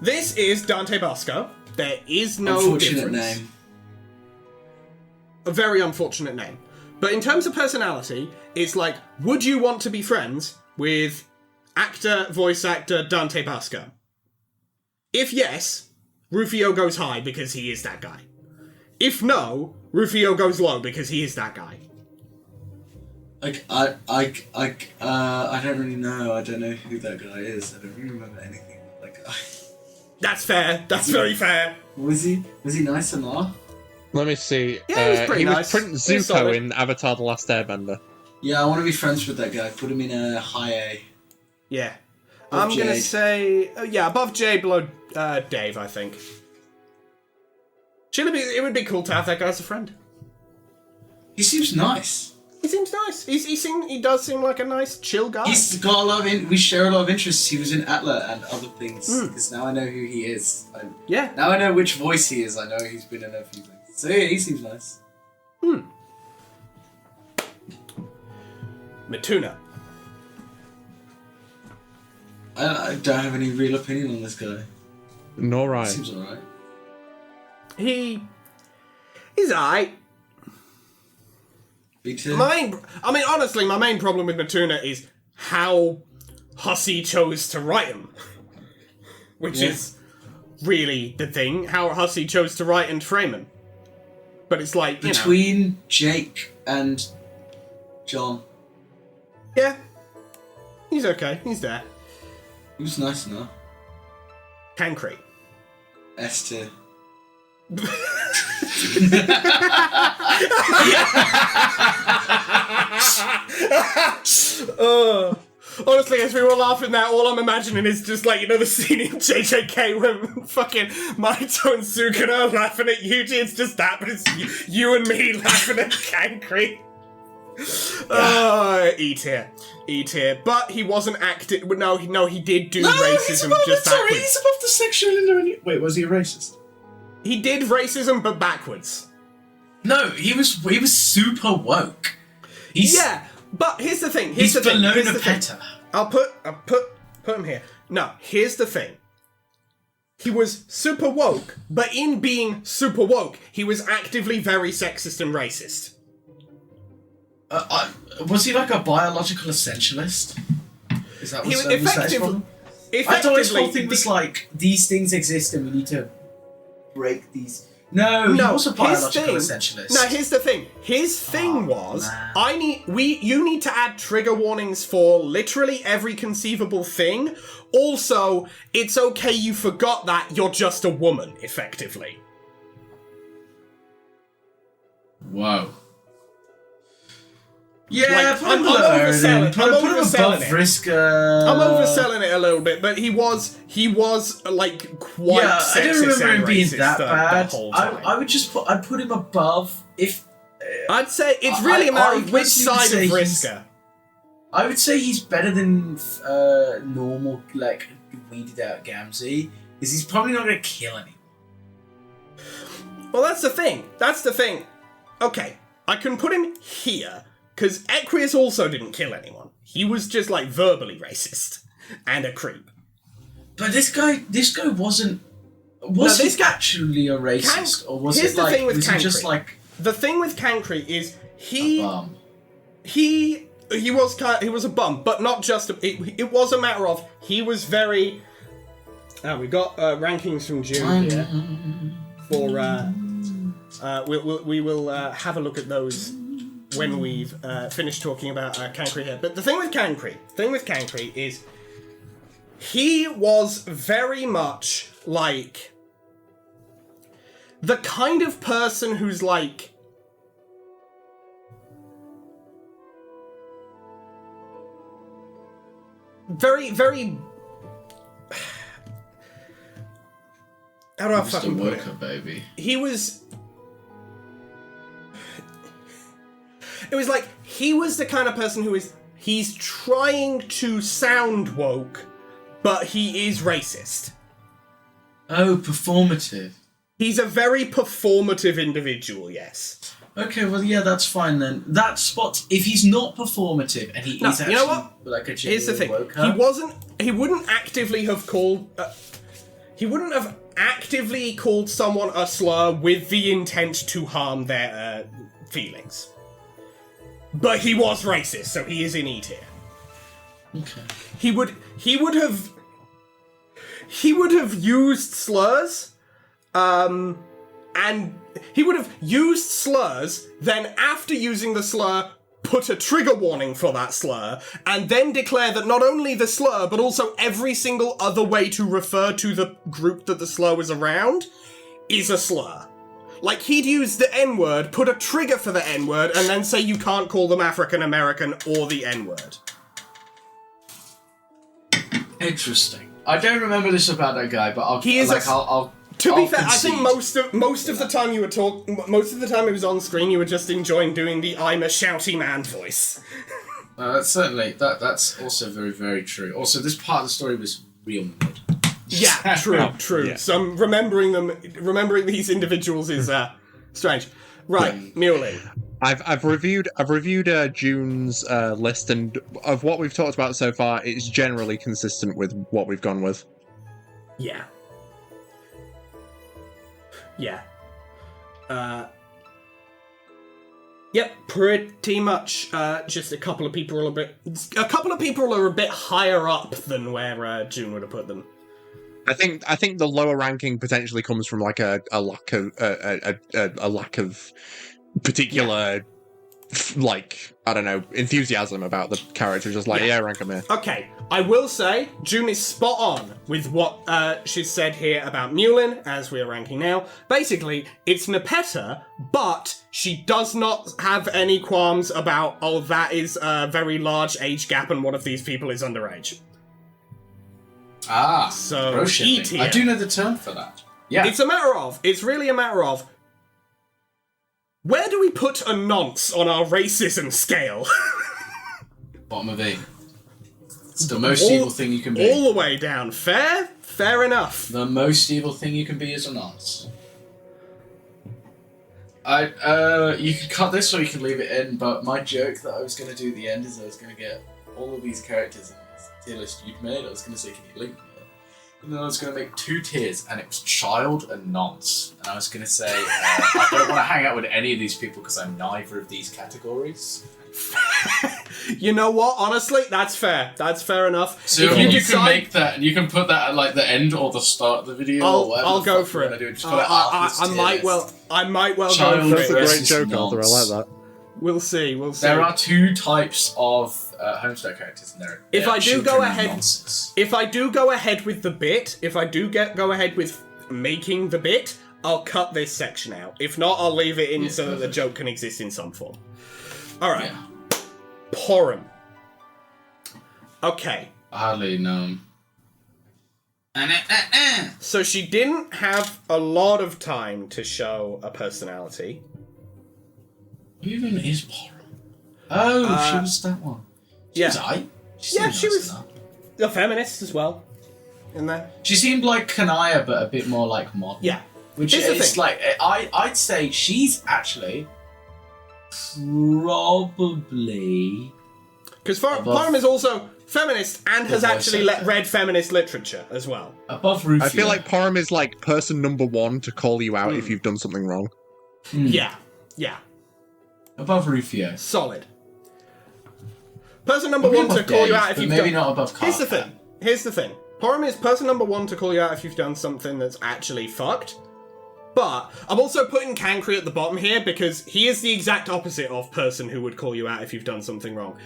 This is Dante Bosco. There is no Unfortunate difference. name. A very unfortunate name. But in terms of personality, it's like, would you want to be friends with voice actor Dante Bosco? If yes, Rufio goes high because he is that guy. If no, Rufio goes low because he is that guy. I don't really know. I don't know who that guy is. I don't really remember anything. That's fair. That's very fair. Was he nice and laugh? Let me see. Yeah, he was pretty nice. Was Prince He was Zuko solid. in Avatar: The Last Airbender. Yeah, I want to be friends with that guy. Put him in a high A. Yeah. Above I'm going to Jade. say... above Jade, below Dave, I think. It would be cool to have that guy as a friend. He seems nice. He seems nice. He does seem like a nice, chill guy. He's got a lot of we share a lot of interests. He was in Atla and other things. Because now I know who he is. Yeah. Now I know which voice he is. I know he's been in a few things. So yeah, he seems nice. Matuna. I don't have any real opinion on this guy. Nor I. Seems alright. He's alright. Me too. Honestly, my main problem with Matuna is how Hussey chose to write him. Which is really the thing, how Hussey chose to write and frame him. But it's like, Between Jake and John. Yeah. He's okay. He's there. He was nice enough. Concrete. S tier. Honestly, as we were laughing there, all I'm imagining is just like, the scene in JJK when fucking Mahito and Sukuna are laughing at Yuji. It's just that, but it's you and me laughing at Kankri. E tier. E tier. But he wasn't acting. No, he did do racism just backwards. He's above the sexual innuendo. Wait, was he a racist? He did racism, but backwards. No, he was super woke. But here's the thing. He's below the Peta. I'll put him here. No, here's the thing. He was super woke, but in being super woke, he was actively very sexist and racist. Was he like a biological essentialist? Is that what Effectively, I thought his whole thing was like, these things exist and we need to break these. No, he was a biological essentialist. No, here's the thing. His thing was, you need to add trigger warnings for literally every conceivable thing. Also, it's okay you forgot that you're just a woman, effectively. Whoa. Yeah, Like, put him I'm overselling it. Put him above Vriska. I'm overselling it a little bit, but he was like quite sexist. I don't remember and him being racist that bad. the whole time. I'd put him above if. I'd say it's really a matter of which personally would side of say Vriska. I would say he's better than normal, like weeded out Gamzee, because he's probably not going to kill anyone. Well, that's the thing. Okay, I can put him here. Because Equius also didn't kill anyone. He was just, like, verbally racist. And a creep. But this guy wasn't... Was he actually a racist? Or was it like... Was he just like... The thing with Cancri is a bum. He was a bum, but not just... It was a matter of... He was very... we got rankings from June here. For... we will have a look at those when we've finished talking about Cancri here. But the thing with Cancri is he was very much like the kind of person who's like very, very. How do I fucking put it? Baby. He was. It was like he was the kind of person who is. He's trying to sound woke, but he is racist. Oh, performative. He's a very performative individual, yes. Okay, well, yeah, that's fine then. That spot, if he's not performative and he is actually you know what? like a Here's the thing. woker, He wouldn't actively have called. He wouldn't have actively called someone a slur with the intent to harm their feelings. But he was racist, so he is in E tier. Okay. He would have used slurs, and he would have used slurs, then after using the slur, put a trigger warning for that slur, and then declare that not only the slur, but also every single other way to refer to the group that the slur was around is a slur. Like, he'd use the N-word, put a trigger for the N-word, and then say you can't call them African-American or the N-word. Interesting. I don't remember this about that guy, but I'll. He is I'll To be fair, concede. I think most of the time he was on screen, you were just enjoying doing the "I'm a shouty man" voice. That's certainly that's also very, very true. Also, this part of the story was real mid. Yeah, true. Yeah. So remembering these individuals is strange. Right, Muley. I've reviewed June's list, and of what we've talked about so far, it's generally consistent with what we've gone with. Yeah. Yep, pretty much. Just a couple of people are a bit higher up than where June would have put them. I think the lower ranking potentially comes from like a lack of particular like, I don't know, enthusiasm about the character. Just like, yeah, rank him here. Okay, I will say, June is spot on with what she's said here about Mulin, as we are ranking now. Basically, it's Nepeta, but she does not have any qualms about, oh, that is a very large age gap and one of these people is underage. Ah, So, bro-shipping. E tier. I do know the term for that. Yeah. It's really a matter of, where do we put a nonce on our racism scale? Bottom of E. It's the most evil thing you can be. All the way down. Fair enough. The most evil thing you can be is a nonce. You could cut this or you could leave it in, but my joke that I was going to do at the end is I was going to get all of these characters in this tier list you'd made. I was going to say, can you link me? And then I was going to make 2 tiers, and it was child and nonce. And I was going to say, I don't want to hang out with any of these people because I'm neither of these categories. You know what? Honestly, that's fair. That's fair enough. So If you can make that, and you can put that at like the end or the start of the video or whatever. I'll the go fuck for you it. wanna do. Just put it after this I tier might well list. go Child for That's a it. great versus joke, Arthur. I like that. We'll see. There are 2 types of Homestuck characters, and they're If I do go children and ahead, nonsense. if I do go ahead with the bit, if I do go ahead with making the bit, I'll cut this section out. If not, I'll leave it in so that the joke can exist in some form. All right. Yeah. Porum. Okay. I hardly know him. So she didn't have a lot of time to show a personality. Who even is Porum? Oh, she was that one. She was aight. She was a feminist as well. In there. She seemed like Kanaya, but a bit more like modern. Yeah. Which Here's the is thing. like, I'd say she's actually probably Because Porum is also feminist and has actually read feminist literature as well. above Rufio. I feel like Porum is like person number 1 to call you out if you've done something wrong. Yeah. above Rufio. Solid. Person number 1 to call you out if you've maybe done... not above Carter. Here's the thing. Porum is person number 1 to call you out if you've done something that's actually fucked. But I'm also putting Cancri at the bottom here because he is the exact opposite of person who would call you out if you've done something wrong.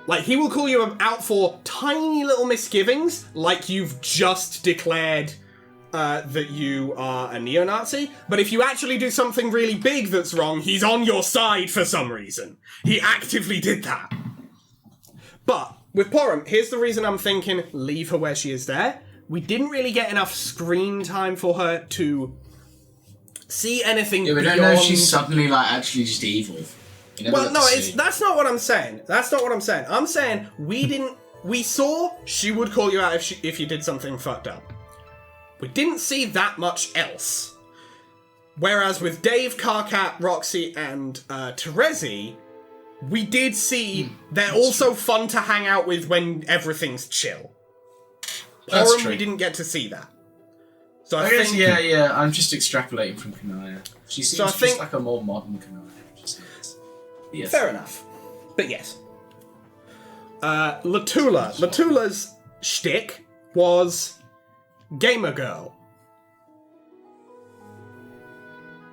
Like, he will call you out for tiny little misgivings, like you've just declared that you are a neo-Nazi. But if you actually do something really big that's wrong, he's on your side for some reason. He actively did that. But with Porum, here's the reason I'm thinking leave her where she is there. We didn't really get enough screen time for her to see anything Yeah, we beyond... don't know if she's suddenly, like, actually just evil. Well, no, that's not what I'm saying. That's not what I'm saying. I'm saying we saw she would call you out if you did something fucked up. We didn't see that much else. Whereas with Dave, Carcat, Roxy, and Terezi, we did see they're also fun to hang out with when everything's chill. That's Porum, true. we didn't get to see that. So I guess, yeah, I'm just extrapolating from Kanaya. She seems just like a more modern Kanaya. Yes. Fair enough. But yes. Latula. Latula's shtick was gamer girl.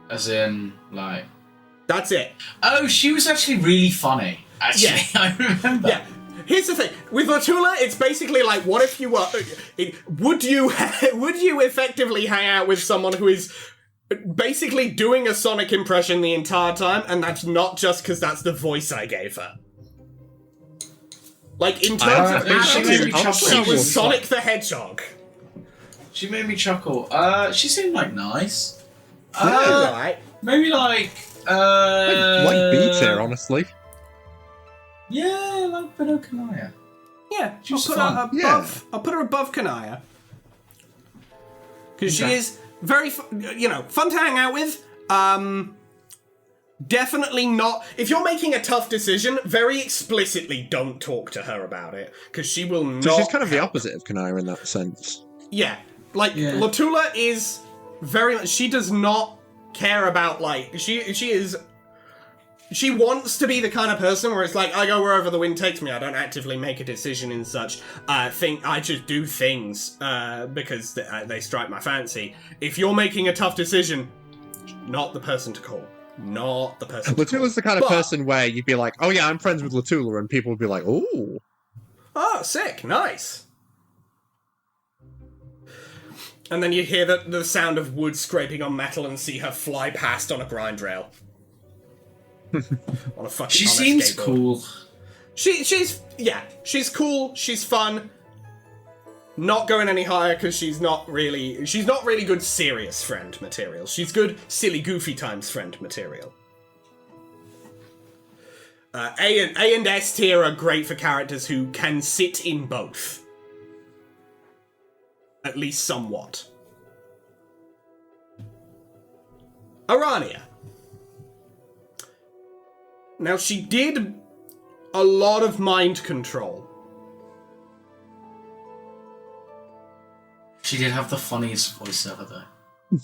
As in, like... That's it. Oh, she was actually really funny. Actually, Yeah. I remember. Yeah. Here's the thing. With Latula, it's basically like, what if you were... would you effectively hang out with someone who is basically doing a Sonic impression the entire time, and that's not just because that's the voice I gave her? Like, in terms of she made me attitude, chuckle. she was Sonic the Hedgehog. She made me chuckle. She seemed like nice. Right. Maybe like Like B tier, honestly. yeah, like Beto Kanaya. Yeah, She was I'll put her fun. above. I'll put her above Kanaya because she is very, fun to hang out with. Definitely not. If you're making a tough decision, very explicitly don't talk to her about it because she will not. So she's kind of the opposite of Kanaya in that sense. Yeah, like Yeah. Latula is very much. She does not care about She wants to be the kind of person where it's like, I go wherever the wind takes me. I don't actively make a decision in such. I just do things because they strike my fancy. If you're making a tough decision, not the person to call. Not the person to call. Latula's the kind of person where you'd be like, oh yeah, I'm friends with Latula, and people would be like, ooh. Oh, sick. Nice. And then you hear the sound of wood scraping on metal and see her fly past on a grind rail. She seems cool. She's cool, she's fun. Not going any higher because she's not really good serious friend material. She's good silly goofy times friend material. A and S tier are great for characters who can sit in both. At least somewhat. Arania. Now, she did a lot of mind control. She did have the funniest voice ever, though.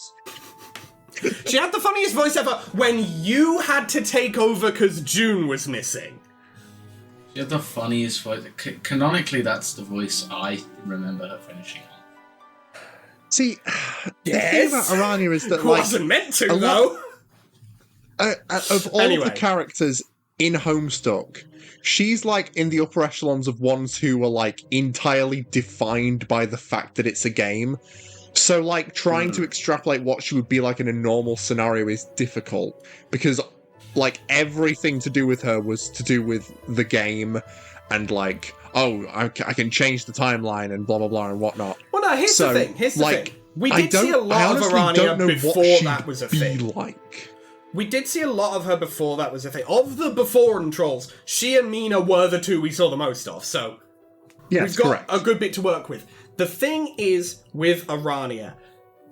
She had the funniest voice ever when you had to take over because June was missing. She had the funniest voice. Canonically, that's the voice I remember her finishing on. See, the thing about Arania is that, Wasn't meant to, though. Of all of the characters in Homestuck, she's like in the upper echelons of ones who are like entirely defined by the fact that it's a game. So like trying to extrapolate what she would be like in a normal scenario is difficult because like everything to do with her was to do with the game and like, oh, I can change the timeline and blah blah blah and whatnot. Well, no, here's the thing. We did see a lot of Arania before that was a thing. We did see a lot of her before that was a thing. Of the before and trolls, she and Mina were the two we saw the most of, so we've got a good bit to work with. The thing is with Arania,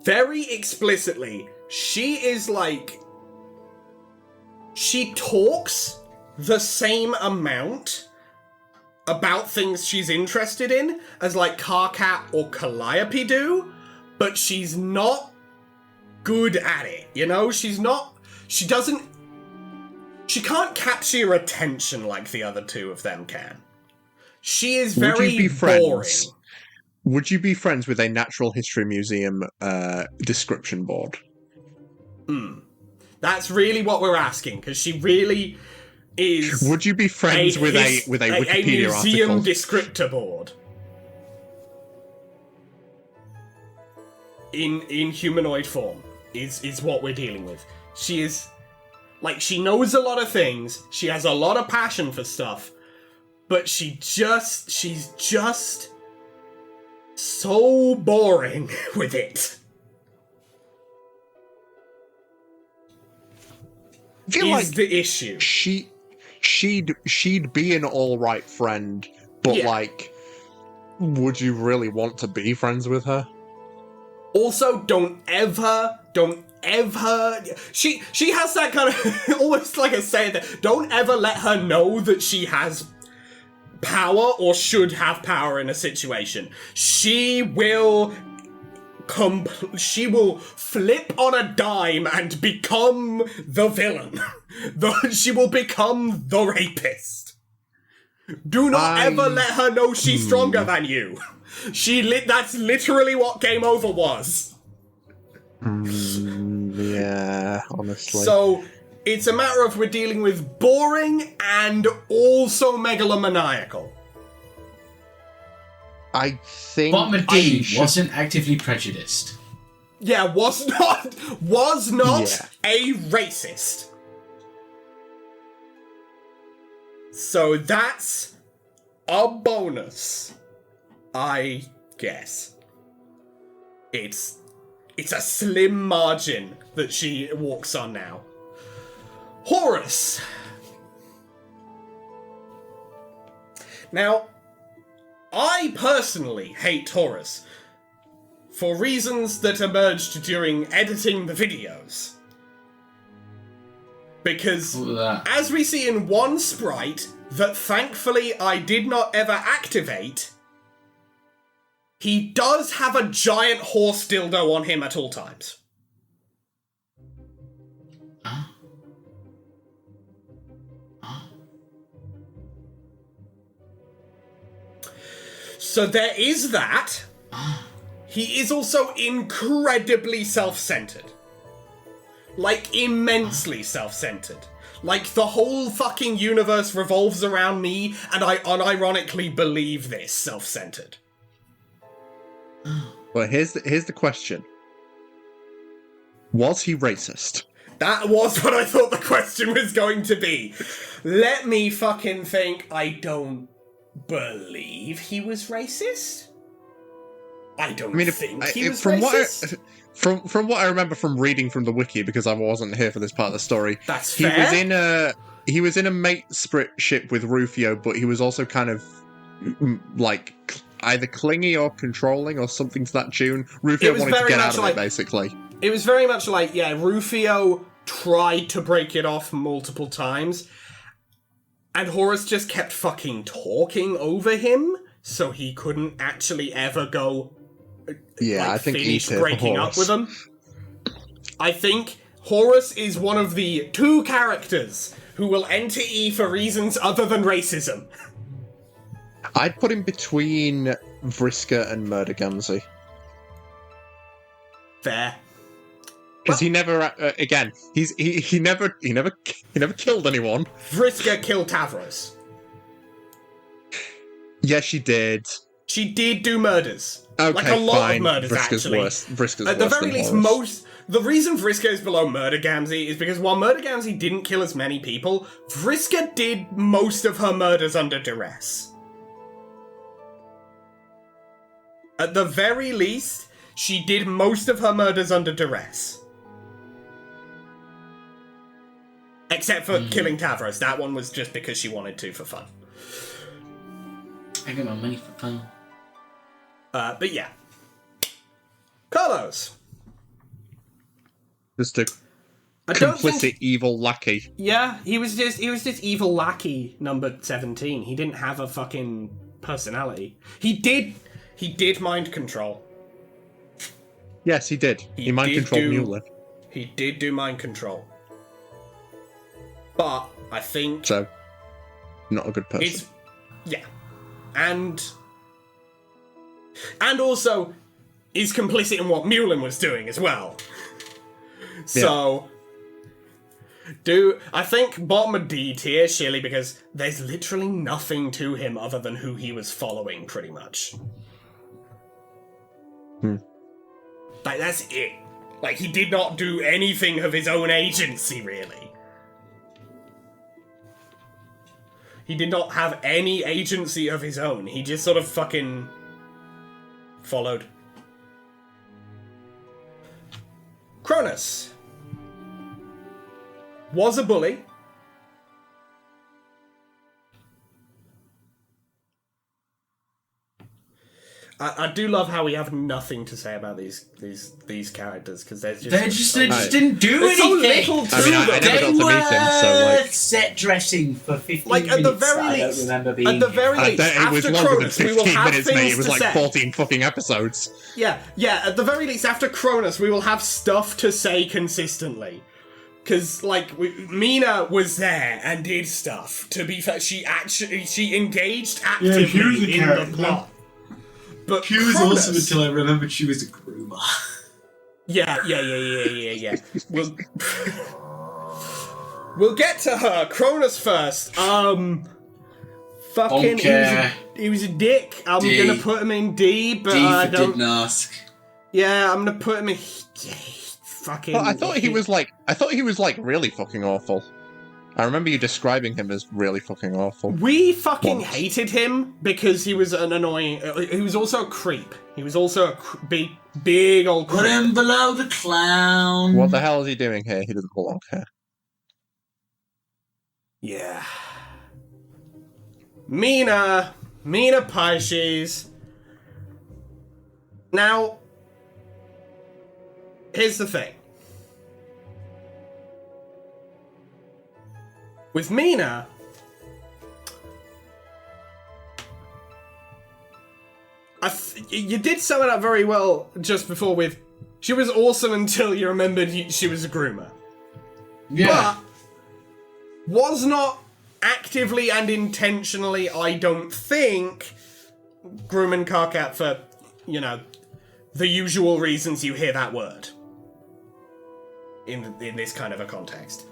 very explicitly, she is like... She talks the same amount about things she's interested in as like Karkat or Calliope do, but she's not good at it, you know? She can't capture your attention like the other two of them can. She is very boring. Would you be friends with a Natural History Museum description board? That's really what we're asking, because she really is. Would you be friends with a Wikipedia museum article? descriptor board in humanoid form is what we're dealing with. She is like, she knows a lot of things. She has a lot of passion for stuff, but she's just so boring with it. I feel Is like the issue. She'd be an all right friend, but Yeah. like, would you really want to be friends with her? Also, don't ever. She has that kind of almost like a saying that don't ever let her know that she has power or should have power in a situation. She will flip on a dime and become the villain. She will become the rapist. Do not ever let her know she's stronger than you. That's literally what Game Over was. Yeah, honestly. So, it's a matter of we're dealing with boring and also megalomaniacal. I think Bottom I D should- wasn't actively prejudiced. Yeah, was not Yeah. a racist. So that's a bonus, I guess. It's a slim margin that she walks on now. Horus. Now, I personally hate Horus for reasons that emerged during editing the videos. Because, What was that? as we see in one sprite that thankfully I did not ever activate, he does have a giant horse dildo on him at all times. So there is that. He is also incredibly self-centered. Like, immensely self-centered. Like, the whole fucking universe revolves around me, and I unironically believe this self-centered. Well, here's the question. Was he racist? That was what I thought the question was going to be. Let me fucking think. I don't believe he was racist. I don't think he was racist. From what I remember from reading from the wiki, because I wasn't here for this part of the story, That's he fair. was in a mate ship with Rufio, but he was also kind of like either clingy or controlling or something to that tune. Rufio was wanted to very get much out of like- it, basically. It was very much like, yeah, Rufio tried to break it off multiple times, and Horus just kept fucking talking over him, so he couldn't actually ever go, Yeah, I think finish he's breaking up with him. I think Horus is one of the 2 characters who will enter E for reasons other than racism. I'd put him between Vriska and Murder Gamzee. Fair. Because he never, again, he never killed anyone. Vriska killed Tavros. Yes, she did. She did do murders. Okay, like a lot fine. of murders, Vriska's actually. worse. Vriska's At the worse very than least, Horus. the reason Vriska is below Murder Gamzee is because while Murder Gamzee didn't kill as many people, Vriska did most of her murders under duress. At the very least, she did most of her murders under duress. Except for killing Tavros. That one was just because she wanted to for fun. I get my money for fun. But yeah. Carlos. Just a I don't complicit think... evil lackey. Yeah, he was just evil lackey number 17. He didn't have a fucking personality. He did mind control. Yes, he did. He mind did controlled do- Mueller. He did do mind control. But I think So, not a good person. it's yeah. And also is complicit in what Mulin was doing as well. So, I think bottom of D tier, surely, because there's literally nothing to him other than who he was following, pretty much. Like, that's it. Like, he did not do anything of his own agency, really. He did not have any agency of his own. He just sort of fucking followed. Cronus was a bully. I do love how we have nothing to say about these characters because they just didn't do there's so anything. little to I mean, I them. never got to meet him, so like. Set dressing for 15 Like, minutes. at the very I least, don't remember being. at the very least, It was after longer than Cronus, we will 15 have minutes, things mate. It was to like say. 14 fucking episodes. Yeah, at the very least, after Cronus, we will have stuff to say consistently. Because, like, Mina was there and did stuff. To be fair, she engaged actively in the plot. But She was Cronus, awesome until I remembered she was a groomer. Yeah. We'll get to her. Cronus first. Fucking, he was a dick. I'm D. gonna put him in D, but D I for don't. didn't ask. Yeah, I'm gonna put him in. Fucking. But I thought he was like really fucking awful. I remember you describing him as really fucking awful. We fucking Once. hated him because he was an annoying. He was also a creep. He was also a big old creep. Put him below the clown. What the hell is he doing here? He doesn't belong here. Yeah. Mina Pisces. Now, here's the thing. With Mina, you did sum it up very well just before with, she was awesome until you remembered she was a groomer. Yeah. But was not actively and intentionally, I don't think, grooming Karkat for, the usual reasons you hear that word. In this kind of a context.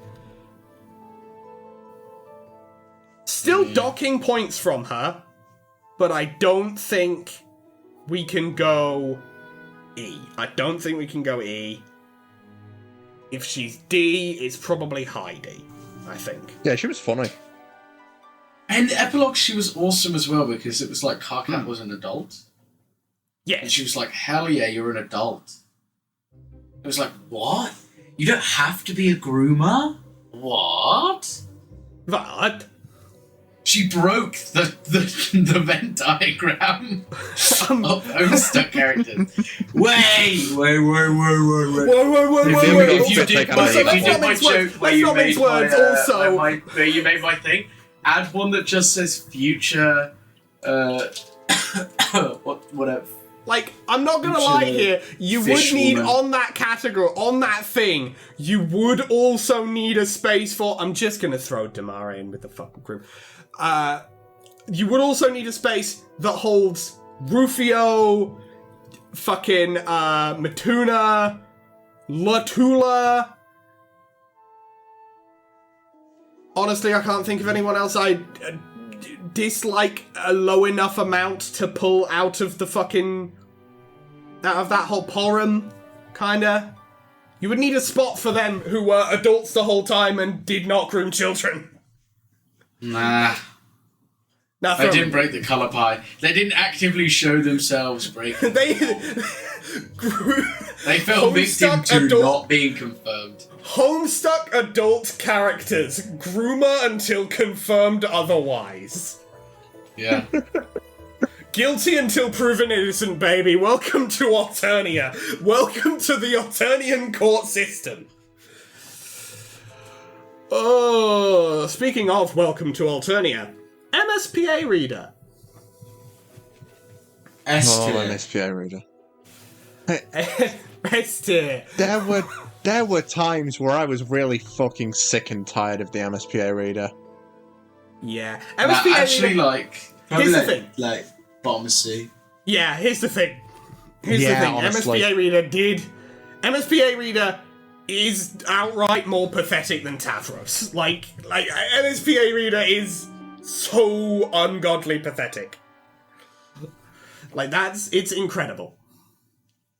Still docking points from her, but I don't think we can go E. I don't think we can go E. If she's D, it's probably high D, I think. Yeah, she was funny. And Epilogue, she was awesome as well because it was like Karkat was an adult. Yeah. And she was like, hell yeah, you're an adult. It was like, what? You don't have to be a groomer? What? What? She broke the Venn diagram of Homestuck characters. Wait. If you did my joke where you made my thing, add one that just says future, whatever. Like, I'm not gonna lie here, you would need on that category, on that thing, you would also need a space for, I'm just gonna throw Damara in with the fucking group. You would also need a space that holds Rufio, fucking, Matuna, Latula. Honestly, I can't think of anyone else I dislike a low enough amount to pull out of the fucking... out of that whole porum, kinda. You would need a spot for them who were adults the whole time and did not groom children. Nah. I didn't break the colour pie. They didn't actively show themselves breaking. They fell victim to not being confirmed. Homestuck adult characters. Groomer until confirmed otherwise. Yeah. Guilty until proven innocent, baby. Welcome to Alternia. Welcome to the Alternian court system. Oh, speaking of welcome to Alternia, MSPA reader. MSPA reader. S tier. There were times where I was really fucking sick and tired of the MSPA reader. Yeah. MSPA actually, reader, Probably here's the thing. Like bottom C. Yeah, here's the thing. Honestly. MSPA reader is outright more pathetic than Tavros. Like NSPA Reader is so ungodly pathetic. Like, it's incredible.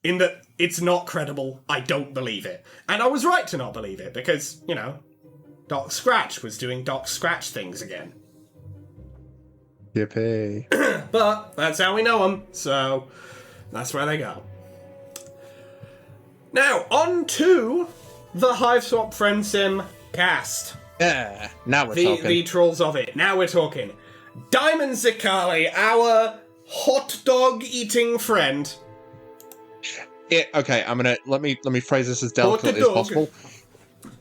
In that it's not credible, I don't believe it. And I was right to not believe it, because, you know, Doc Scratch was doing Doc Scratch things again. Yippee. But that's how we know them, so that's where they go. Now, on to the Hive Swap Friend Sim cast. Yeah, now we're talking. The trolls of it. Now we're talking. Diamond Zicali, our hot dog eating friend. Okay, let me phrase this as delicately as possible.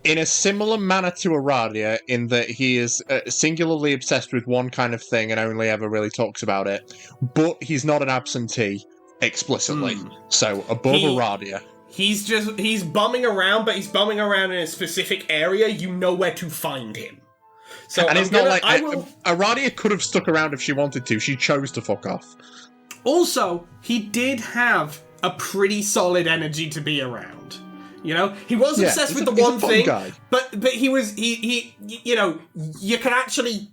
In a similar manner to Aradia, in that he is singularly obsessed with one kind of thing and only ever really talks about it, but he's not an absentee explicitly. So above Aradia. He's bumming around, but he's bumming around in a specific area. You know where to find him. So and it's not like Aradia could have stuck around if she wanted to. She chose to fuck off. Also, he did have a pretty solid energy to be around. You know, he was obsessed with the one thing, but he you know, you can actually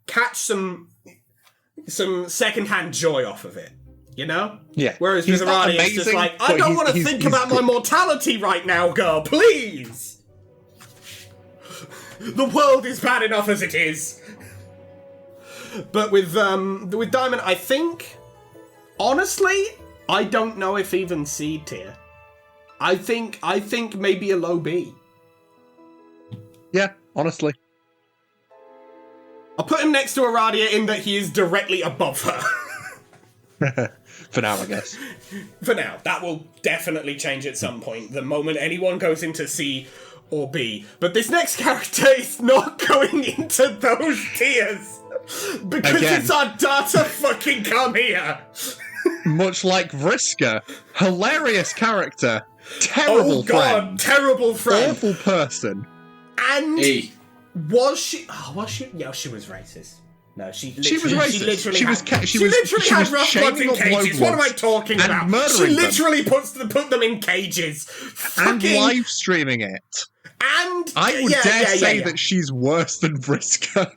catch some secondhand joy off of it. You know? Yeah. Whereas with Aradia, it's just like, I don't want to think about my mortality right now, girl. Please. The world is bad enough as it is. But with Diamond, I think, honestly, I don't know if even C tier. I think maybe a low B. Yeah, honestly. I'll put him next to Aradia in that he is directly above her. For now, I guess. For now. That will definitely change at some point, the moment anyone goes into C or B. But this next character is not going into those tiers. Because it's our data fucking come here. Much like Vriska. Hilarious character. Terrible friend. Terrible friend. Awful person. And was she? Yeah, she was racist. No, she was racist. She literally had rough bloods in cages. What am I talking about? She literally put them in cages. And live streaming it. And I would dare say that she's worse than Vriska.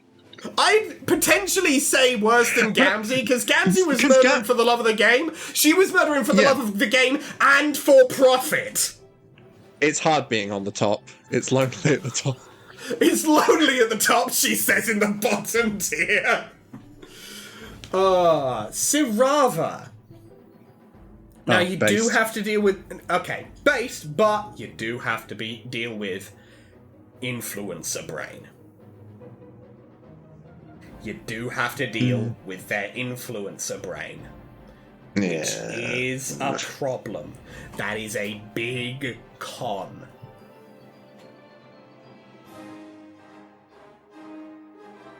I'd potentially say worse than Gamzee, because Gamzee was murdering for the love of the game. She was murdering for the love of the game and for profit. It's hard being on the top. It's lonely at the top. It's lonely at the top, she says in the bottom tier. Sirava. Now, you do have to deal with... Okay, based, but you do have to deal with influencer brain. You do have to deal with their influencer brain. Which is a problem. That is a big con.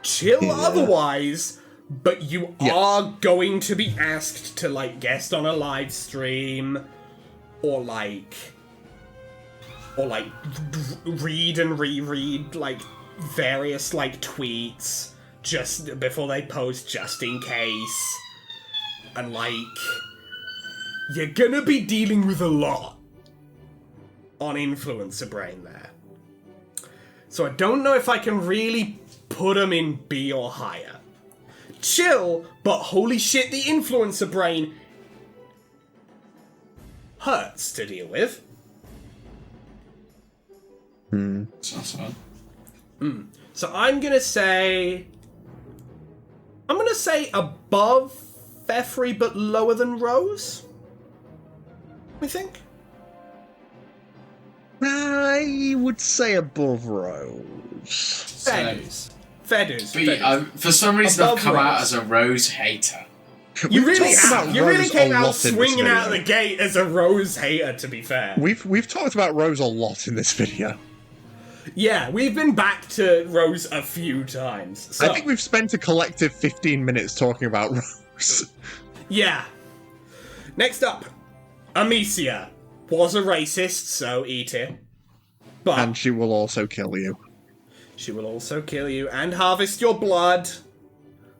Chill otherwise, but you are going to be asked to, like, guest on a live stream, or read and reread, like, various, like, tweets just before they post, just in case. And, like, you're gonna be dealing with a lot on influencer brain there. So I don't know if I can really put them in B or higher. Chill, but holy shit, the influencer brain hurts to deal with. Sounds fun. So I'm gonna say above Feffrey, but lower than Rose. We think. I would say above Rose. Fair dues. For some reason, I've come out as a Rose hater. You really came out swinging out of the gate as a Rose hater, to be fair. We've talked about Rose a lot in this video. Yeah, we've been back to Rose a few times. So. I think we've spent a collective 15 minutes talking about Rose. Yeah. Next up, Amicia was a racist, so eat it. But and she will also kill you. She will also kill you and harvest your blood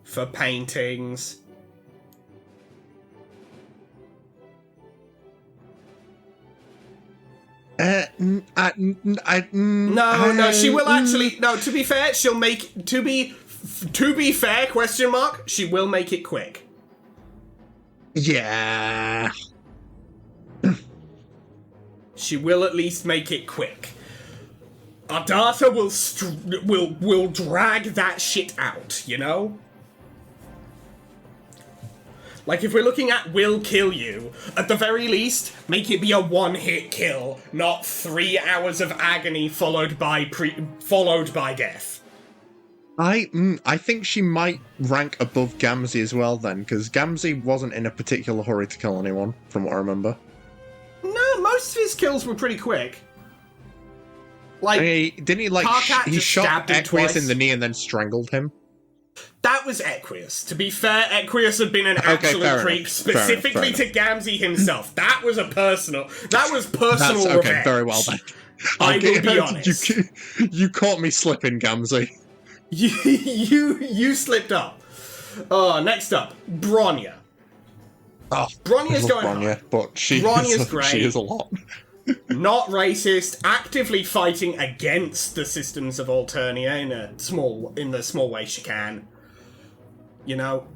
for paintings. No, she will actually. No, to be fair, she'll make to be fair. Question mark. She will make it quick. Yeah. She will at least make it quick. Ardata will drag that shit out. You know. Like, if we're looking at will kill you, at the very least, make it be a one-hit kill, not 3 hours of agony followed by death. I think she might rank above Gamzee as well then, because Gamzee wasn't in a particular hurry to kill anyone, from what I remember. No, most of his kills were pretty quick. Like, didn't he, like, Karkat he just shot stabbed him Equius twice. in the knee and then strangled him? That was Equius. To be fair, Equius had been an absolute fair creep enough, specifically fair to Gamzee himself. That was personal That's revenge. okay, very well then. I will be honest. You caught me slipping, Gamzee. You slipped up. Next up, Bronya. Oh, Bronya's I love going Bronya, but Bronya's great. She is a lot. Not racist, actively fighting against the systems of Alternia in the small way she can. You know,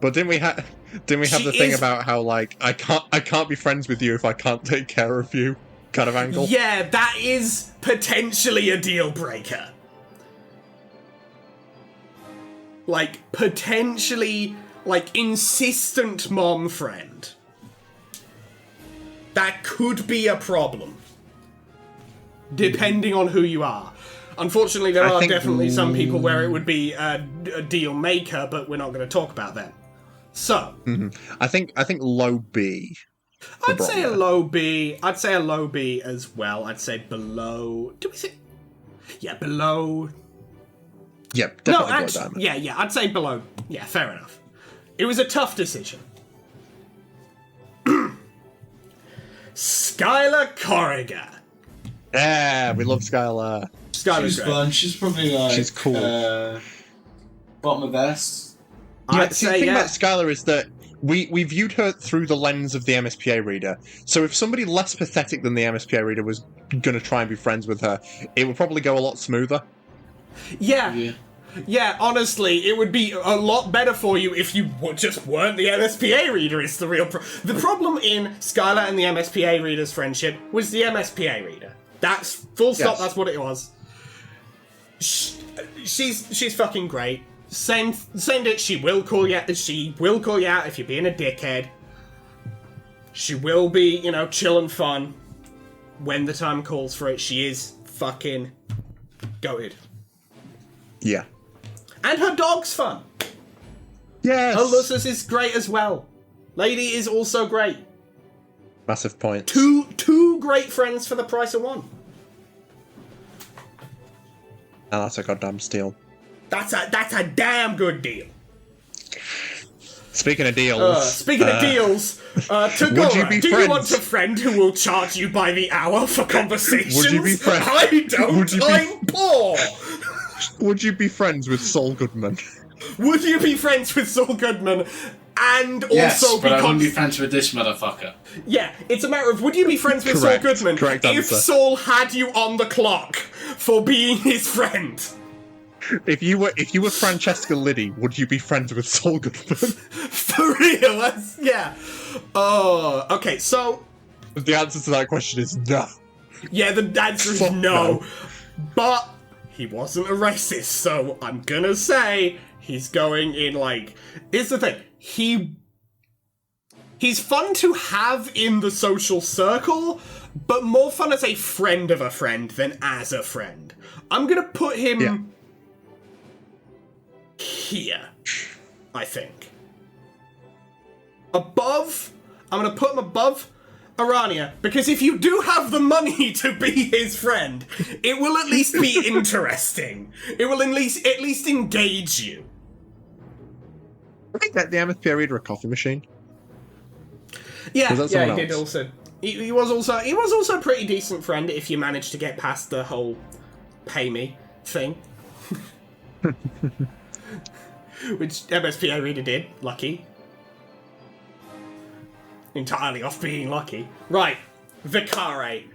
But didn't we have the thing about how, like, I can't be friends with you if I can't take care of you kind of angle? Yeah, that is potentially a deal breaker. Like, potentially, like, insistent mom friend. That could be a problem. Depending on who you are. Unfortunately, there are definitely some people where it would be a deal maker, but we're not going to talk about them. So, I think low B. I'd say a low B. I'd say a low B as well. I'd say below. Do we say? Yeah, below. Yep, definitely below actually, Diamond. yeah. I'd say below. Yeah, fair enough. It was a tough decision. Skylar Corrigan. Yeah, we love Skylar. Skylar's She's great. fun. She's probably like She's cool. bottom of best. Yeah, I'd see, the say, thing yeah. about Skylar is that we viewed her through the lens of the MSPA reader. So if somebody less pathetic than the MSPA reader was going to try and be friends with her, it would probably go a lot smoother. Yeah, honestly, it would be a lot better for you if you just weren't the MSPA reader. It's the real the problem in Skylar and the MSPA reader's friendship was the MSPA reader. That's full stop. Yes. That's what it was. She's fucking great. Same it. She will call you out. She will call you out if you're being a dickhead. She will be, chill and fun when the time calls for it. She is fucking goated. Yeah. And her dog's fun. Yes. Her Lusus is great as well. Lady is also great. Massive point. Two great friends for the price of one. And that's a goddamn steal. That's a damn good deal. Speaking of deals. Tagora, be do friends? you want a friend who will charge you by the hour for conversations? Would you be friends? I don't. I'm poor. Would you be friends with Saul Goodman? Would you be friends with Saul Goodman? And Yes, also but I because wouldn't be friends with this motherfucker. yeah, it's a matter of would you be friends with Correct. Saul Goodman Correct if answer. Saul had you on the clock for being his friend? If you were Francesca Liddy, would you be friends with Saul Goodman? For real? Yeah. Oh, okay. So The answer to that question is no. yeah, the answer is Fuck no. no. But he wasn't a racist, so I'm gonna say he's going in like. Here's the thing. He's fun to have in the social circle, but more fun as a friend of a friend than as a friend. I'm gonna put him here, I think. I'm gonna put him above Arania, because if you do have the money to be his friend, it will at least be interesting. It will at least engage you. I think that the MSPA reader a coffee machine. Yeah, Was that yeah, someone he did else? also. He was also a pretty decent friend if you managed to get past the whole pay me thing. Which MSPA reader did. Lucky. Entirely off being lucky. Right. Vicare.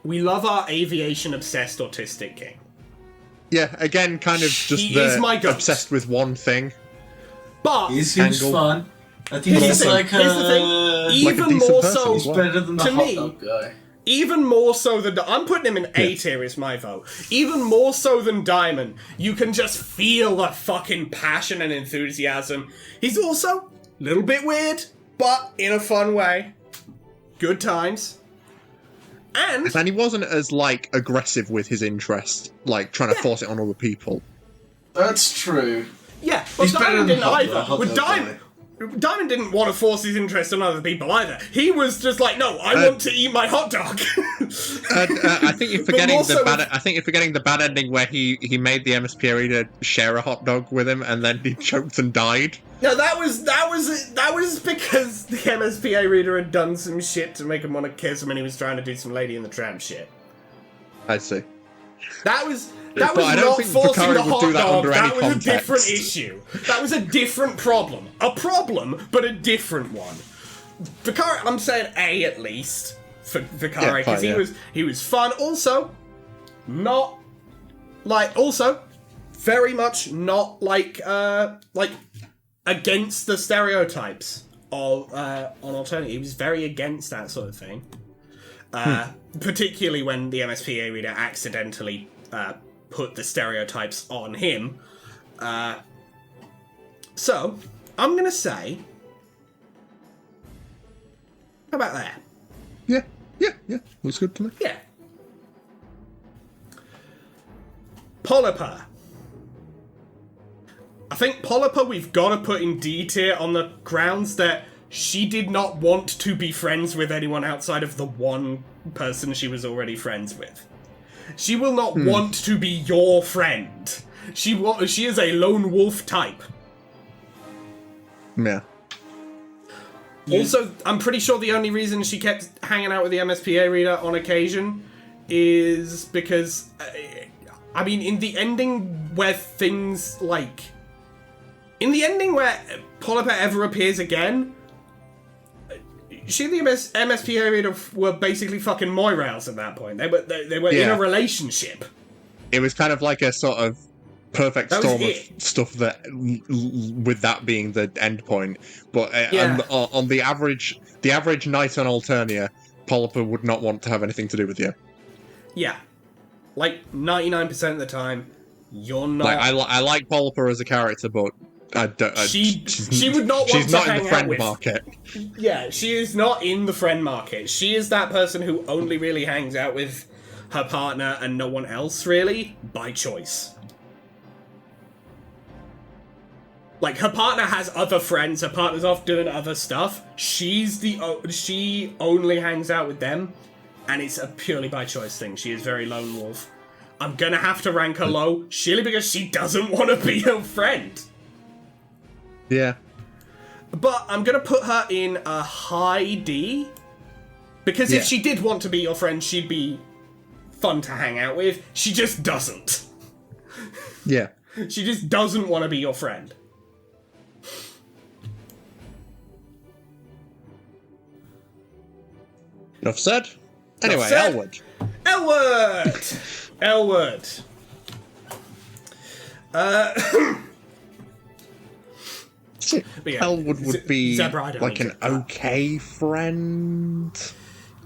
We love our aviation-obsessed autistic king. Yeah, again, kind of just He is my goat. obsessed with one thing. But He seems Angle. fun. I think here's he's the like thing. Here's the thing. Like a Even decent more person so, as well. better than the To hot me- dog guy. even more so than I'm putting him in A tier is my vote. Even more so than Diamond, you can just feel the fucking passion and enthusiasm. He's also a little bit weird, but in a fun way. Good times. And And he wasn't as, like, aggressive with his interest, like, trying to force it on other people. That's true. yeah, but He's better Diamond than didn't hot either. dog With guy. Diamond didn't want to force his interest on other people either. He was just like, no, I want to eat my hot dog. I think you're forgetting more so I think you're forgetting the bad ending where he made the MSPA reader share a hot dog with him, and then he choked and died. No, that was because the MSPA reader had done some shit to make him want to kiss him, and he was trying to do some Lady in the Tramp shit. I see. That was But I don't not think forcing Vicari the would hot do that dog. under any That was a context. different issue. That was a different problem. A problem, but a different one. Vicari, I'm saying A at least for Vicari Yeah, because fine, he was fun. Also, very much not like against the stereotypes of on alternative. He was very against that sort of thing. Particularly when the MSPA reader accidentally put the stereotypes on him. So, I'm gonna say... How about that? Yeah. Looks good to me. Yeah. Polyper. I think Polyper we've got to put in D tier on the grounds that she did not want to be friends with anyone outside of the one person she was already friends with. She will not want to be your friend. She is a lone wolf type. Yeah. Also, I'm pretty sure the only reason she kept hanging out with the MSPA reader on occasion is because, I mean, in the ending where Polyper ever appears again, she and the MSPA reader were basically fucking Moirails at that point. They were in Yeah. a relationship. It was kind of like a sort of perfect That was storm of it. stuff that, with that being the end point. But Yeah. on the average knight on Alternia, Polyper would not want to have anything to do with you. Yeah. Like, 99% of the time, you're not... Like I like Polyper as a character, but I don't. She would not want She's to not in hang the out friend with- market. Yeah, she is not in the friend market. She is that person who only really hangs out with her partner and no one else, really, by choice. Like, her partner has other friends, her partner's off doing other stuff. She only hangs out with them, and it's a purely by choice thing. She is very lone wolf. I'm gonna have to rank her low, surely because she doesn't want to be your friend. Yeah. But I'm gonna put her in a high D, because Yeah. if she did want to be your friend, she'd be fun to hang out with. She just doesn't. Yeah. She just doesn't want to be your friend. Enough said. Anyway, said. Elwood. Elwood! But yeah, Elwood would be Zebra, I don't like need an to- okay friend.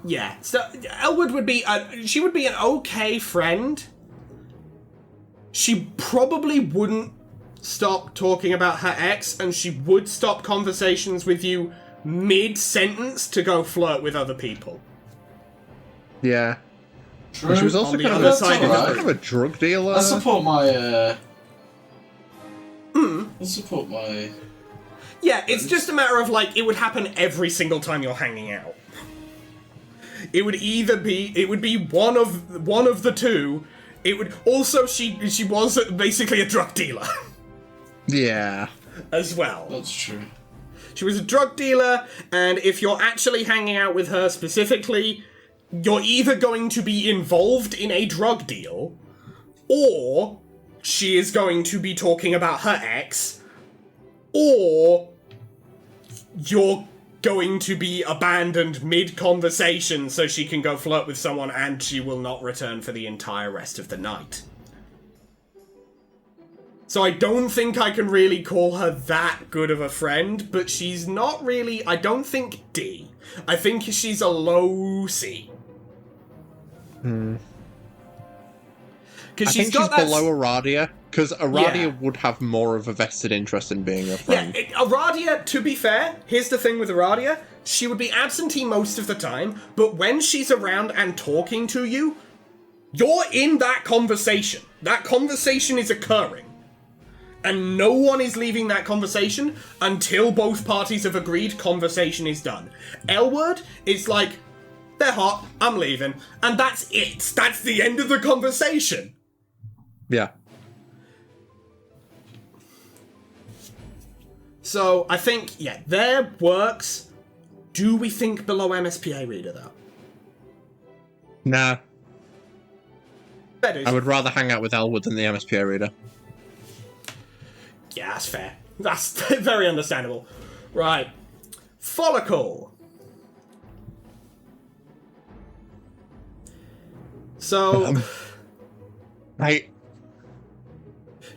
Yeah, so Elwood would be... she would be an okay friend. She probably wouldn't stop talking about her ex, and she would stop conversations with you mid-sentence to go flirt with other people. Yeah. True. She was also On the kind of, other a, side kind of of, it. kind of a drug dealer. I support my. I support my. Yeah, it's just a matter of, like, it would happen every single time you're hanging out. It would be one of the two. It would also she was basically a drug dealer Yeah. as well. That's true. She was a drug dealer, and if you're actually hanging out with her specifically, you're either going to be involved in a drug deal, or she is going to be talking about her ex, or you're going to be abandoned mid-conversation so she can go flirt with someone and she will not return for the entire rest of the night. So I don't think I can really call her that good of a friend, but she's not really... I don't think D. I think she's a low C. I think she's below Aradia, because Aradia would have more of a vested interest in being a friend. Yeah, Aradia, to be fair, here's the thing with Aradia, she would be absentee most of the time, but when she's around and talking to you, you're in that conversation. That conversation is occurring. And no one is leaving that conversation until both parties have agreed conversation is done. L-word is like, they're hot, I'm leaving. And that's it. That's the end of the conversation. Yeah. So, I think, yeah, there works. Do we think below MSPA reader, though? Nah. That is. I would rather hang out with Elwood than the MSPA reader. Yeah, that's fair. That's very understandable. Right. Follicle. So...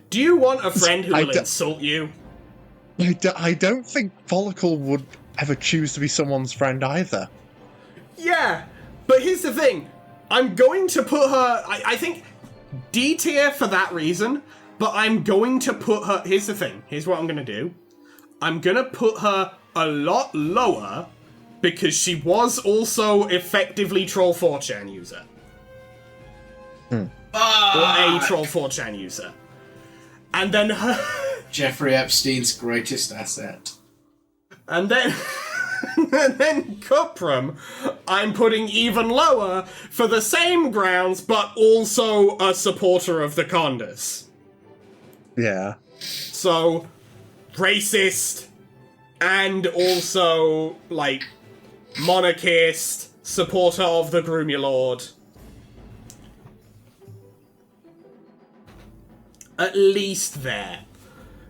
do you want a friend who will insult you? I don't think Follicle would ever choose to be someone's friend either. Yeah, but here's the thing. I'm going to put her... I think D tier for that reason, but I'm going to put her... Here's the thing. Here's what I'm going to do. I'm going to put her a lot lower because she was also effectively Troll 4chan user. Or a Troll 4chan user. And then her... Jeffrey Epstein's greatest asset. And then... and then Cuprum, I'm putting even lower for the same grounds, but also a supporter of the Condors. Yeah. So, racist, and also, like, monarchist, supporter of the Groomulord. At least there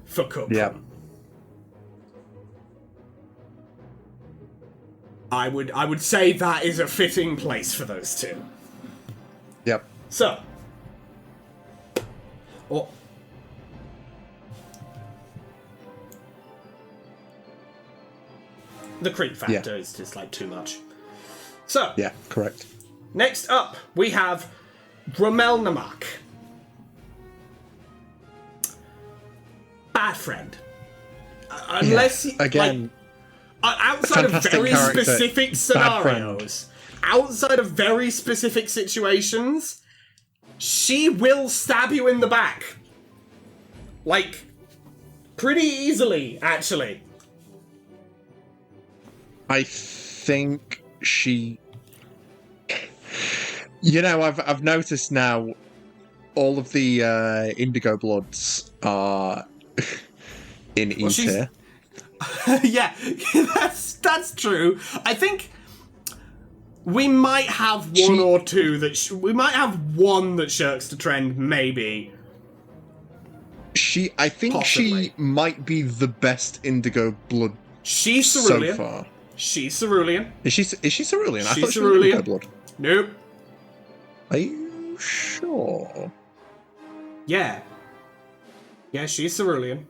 for Cuprum. Yeah. I would say that is a fitting place for those two. Yep. So, the creep factor is just like too much. So, yeah, correct. Next up, we have Rommel Namak. Bad friend. Unless again. Outside of very specific scenarios, outside of very specific situations, she will stab you in the back. Like, pretty easily, actually. I think she... You know, I've noticed now all of the Indigo Bloods are in E tier. Yeah, that's true. I think we might have one or two that we might have one that shirks the trend, maybe. I think possibly. She might be the best Indigo Blood. She's Cerulean. So far. She's Cerulean. Is she Cerulean? I thought she was Indigo Blood. Nope. Are you sure? Yeah. Yeah, she's Cerulean.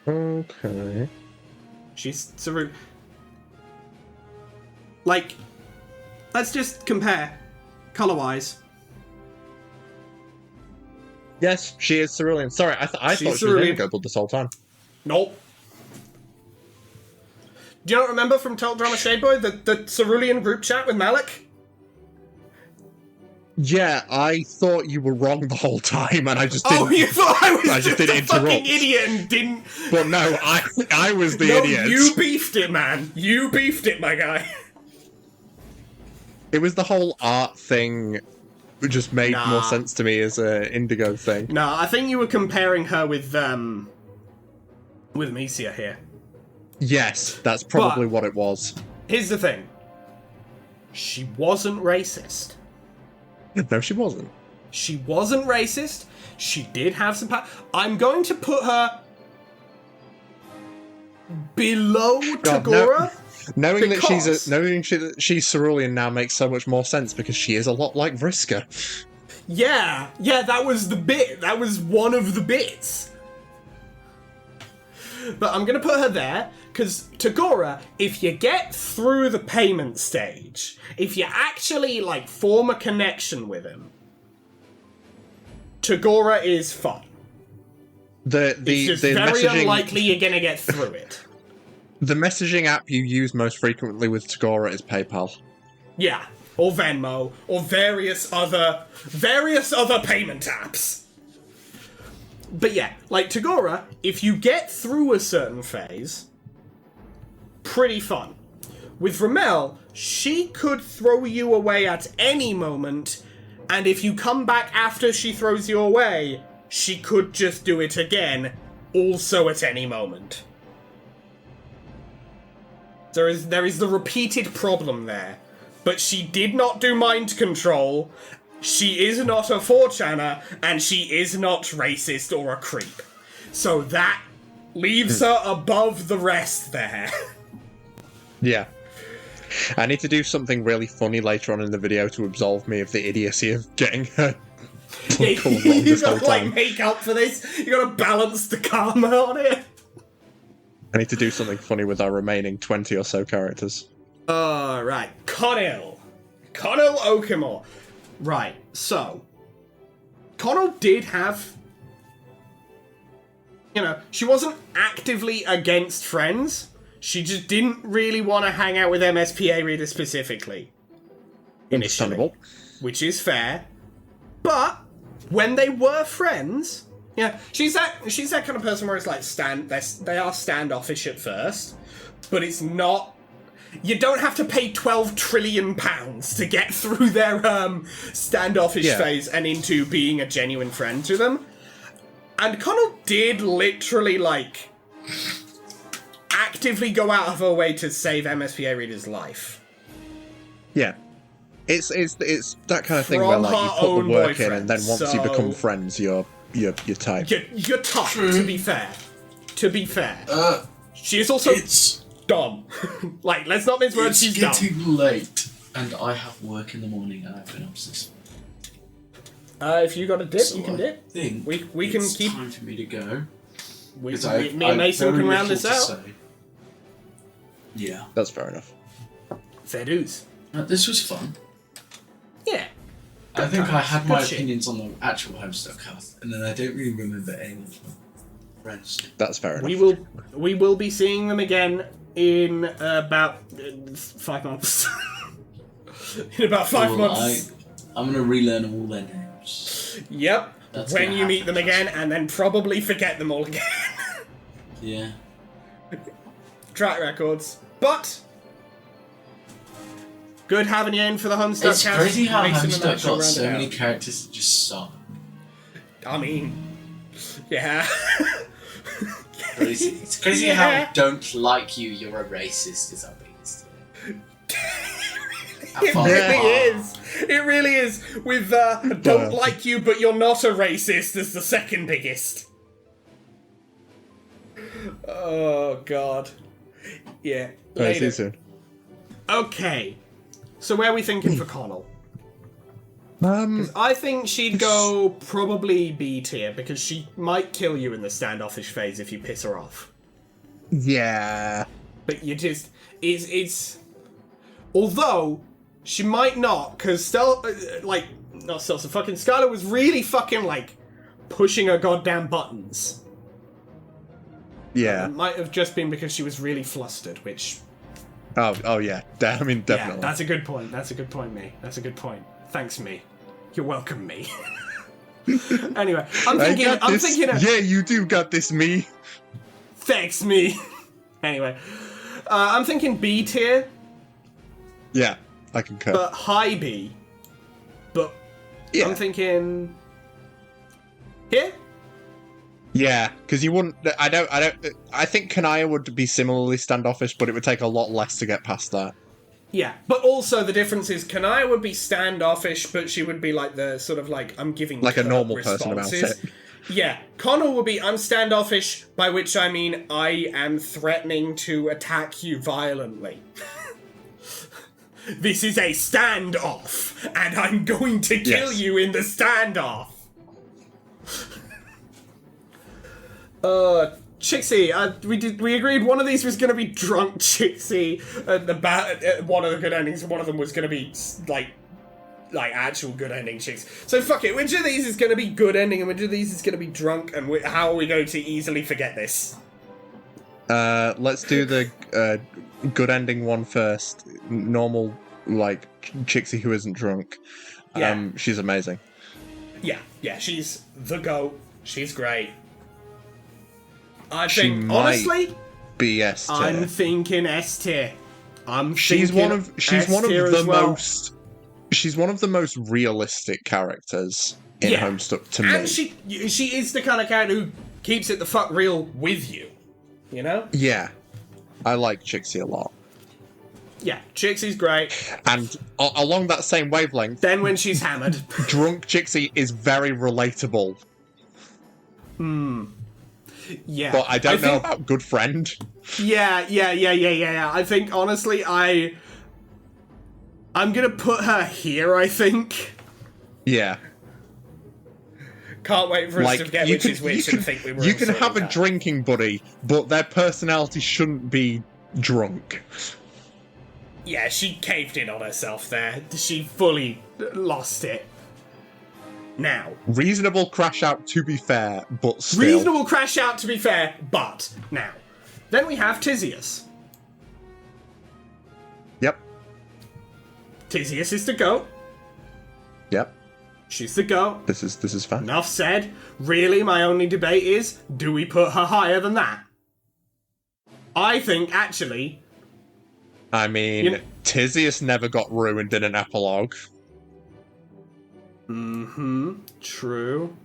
Okay. She's Cerulean. Like, let's just compare, color-wise. Yes, she is Cerulean. Sorry, I thought she was Indigo Blood this whole time. Nope. Do you not remember from Total Drama Shade Boy, the Cerulean group chat with Malik? Yeah, I thought you were wrong the whole time, and I just didn't... Oh, you thought I was just didn't a interrupt. Fucking idiot and didn't... But no, I was the idiot. You beefed it, man. You beefed it, my guy. It was the whole art thing that just made more sense to me as an Indigo thing. No, I think you were comparing her with Misia here. Yes, that's probably what it was. Here's the thing. She wasn't racist. No, she wasn't. She wasn't racist. She did have some power. I'm going to put her... below God, Tagora. Knowing Because- that she's cerulean now makes so much more sense because she is a lot like Vriska. Yeah, that was the bit. That was one of the bits. But I'm gonna put her there, because Tagora, if you get through the payment stage, if you actually, like, form a connection with him, Tagora is fun. It's just The very messaging, unlikely you're gonna get through it. the messaging app you use most frequently with Tagora is PayPal. Yeah, or Venmo, or various other payment apps. But yeah, like Tagora, if you get through a certain phase, pretty fun. With Ramel, she could throw you away at any moment, and if you come back after she throws you away, she could just do it again, also at any moment. There is the repeated problem there. But she did not do mind control, she is not a 4chaner, and she is not racist or a creep. So that leaves her above the rest there. Yeah. I need to do something really funny later on in the video to absolve me of the idiocy of getting her pulled wrong You this whole gotta, like, time. make up for this. You gotta balance the karma on it. I need to do something funny with our remaining 20 or so characters. Right. Connell Okimore. Right, so Connell did have, she wasn't actively against friends. She just didn't really want to hang out with MSPA readers specifically. Initially. Understandable. Which is fair. But when they were friends, she's that kind of person where it's like they are standoffish at first, but it's not. You don't have to pay £12 trillion to get through their standoffish phase and into being a genuine friend to them. And Connell did literally, like, actively go out of her way to save MSPA readers' life. Yeah. It's that kind of thing From where, like, you her put the own work in boyfriend, and then once you so- become friends, you're tight. You're tough, to be fair. She is also It's dumb. Like, let's not mince words, she's dumb. getting late, and I have work in the morning, and I've been up since. If you got a dip, So you can I dip. think We can it's keep. time for me to go. Me 'cause and Mason very can round little this to out. say. Yeah. That's fair enough. Fair dues. This was fun. Yeah. I think I had my Good shit. opinions on the actual Homestuck cast, and then I don't really remember anyone from friends. That's fair enough. We will be seeing them again in about 5 months. In about 5 Well, months. I'm gonna relearn all their names. Yep. That's when gonna you meet them happen. again, and then probably forget them all again. Yeah. Track records. But good having you in for the Homestuck It's cast. crazy how Mason and I Homestuck shall got round so it many out. characters that just suck. I mean, yeah. Crazy. It's crazy Yeah. how I don't like you, you're a racist is our biggest. It really is. It really is. With don't like you, but you're not a racist as the second biggest. Oh God. Yeah. Right, see you Later. soon. Okay. So where are we thinking for Connell? I think she'd go probably B tier because she might kill you in the standoffish phase if you piss her off. Yeah. But you just it's although she might not because fucking Skylar was really fucking like pushing her goddamn buttons. Yeah. It might have just been because she was really flustered, which Oh yeah. I mean, definitely. yeah, that's a good point. That's a good point, me. That's a good point. Thanks, me. You're welcome, me. Anyway, I'm thinking. Yeah, you do got this, me. Thanks, me. Anyway, I'm thinking B tier, Yeah, I concur. but high B. But yeah. I'm thinking here. Yeah, because you wouldn't. I think Kanaya would be similarly standoffish, but it would take a lot less to get past that. Yeah, but also the difference is Kanaya would be standoffish, but she would be like the sort of like I'm giving Like a curt normal person about responses. it. Yeah, Connor will be, I'm standoffish, by which I mean I am threatening to attack you violently. This is a standoff, and I'm going to kill you in the standoff. Chixie, we agreed one of these was going to be drunk Chixie, and one of the good endings, and one of them was going to be, like actual good ending chicks. So fuck it, which of these is going to be good ending, and which of these is going to be drunk, and how are we going to easily forget this? Let's do the good ending one first. Normal, like, Chixie who isn't drunk. Yeah. She's amazing. Yeah, she's the GOAT. She's great. I She think, might honestly, be S tier. I'm thinking S tier. She's one of the She's one of the most realistic characters in Homestuck to me. And she is the kind of character who keeps it the fuck real with you. You know? Yeah. I like Chixie a lot. Yeah, Chixie's great. And along that same wavelength... Then when she's hammered... drunk Chixie is very relatable. Yeah. But I don't know about good friend. Yeah. I think, honestly, I'm gonna put her here, I think. Yeah. Can't wait for us to forget which is which and think we were You can have a drinking buddy, but their personality shouldn't be drunk. Yeah, she caved in on herself there. She fully lost it. Now. Reasonable crash out, to be fair, but still. Reasonable crash out, to be fair, but now. Then we have Tizius. Yep. Tizius is the GOAT. Yep. She's the GOAT. This is fun. Enough said. Really, my only debate is, do we put her higher than that? I think, actually... I mean, Tizius never got ruined in an epilogue. True.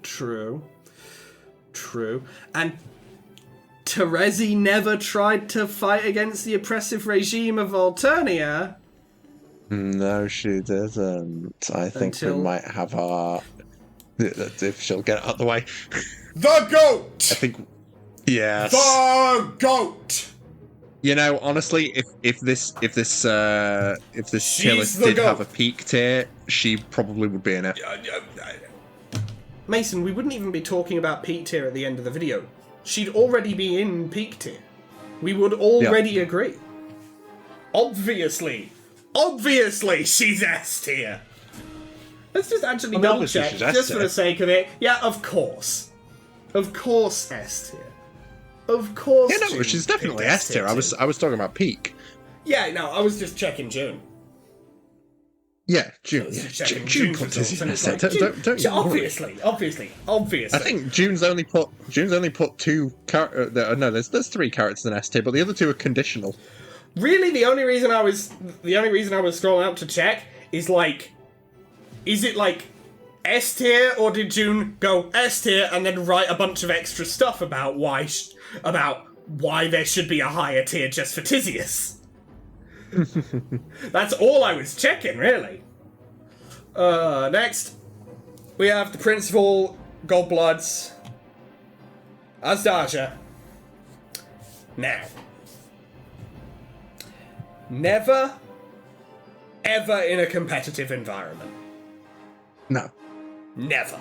And Terezi never tried to fight against the oppressive regime of Alternia. No, she didn't. I think we might have our... If she'll get it out of the way. The GOAT! I think... Yes. The GOAT! You know, honestly, if this tier list the did GOAT. have a peak tier, she probably would be in it. Mason, we wouldn't even be talking about peak tier at the end of the video. She'd already be in peak tier. We would already agree. Obviously, she's S tier. Let's just actually double check, just for the sake of it. Yeah, of course. Of course S tier. Of course. Yeah, no, she's definitely S tier. I was talking about peak. Yeah, no, I was just checking June. Yeah, June. June put Tizius in S tier. Don't you worry. Obviously. I think June's only put two characters. No, there's three characters in S tier, but the other two are conditional. Really, the only reason I was scrolling up to check is like, is it like S tier, or did June go S tier and then write a bunch of extra stuff about why there should be a higher tier just for Tizius? That's all I was checking, really. Next, we have the Prince of all Goldbloods, Azdaja. Now, never, ever in a competitive environment. No. Never,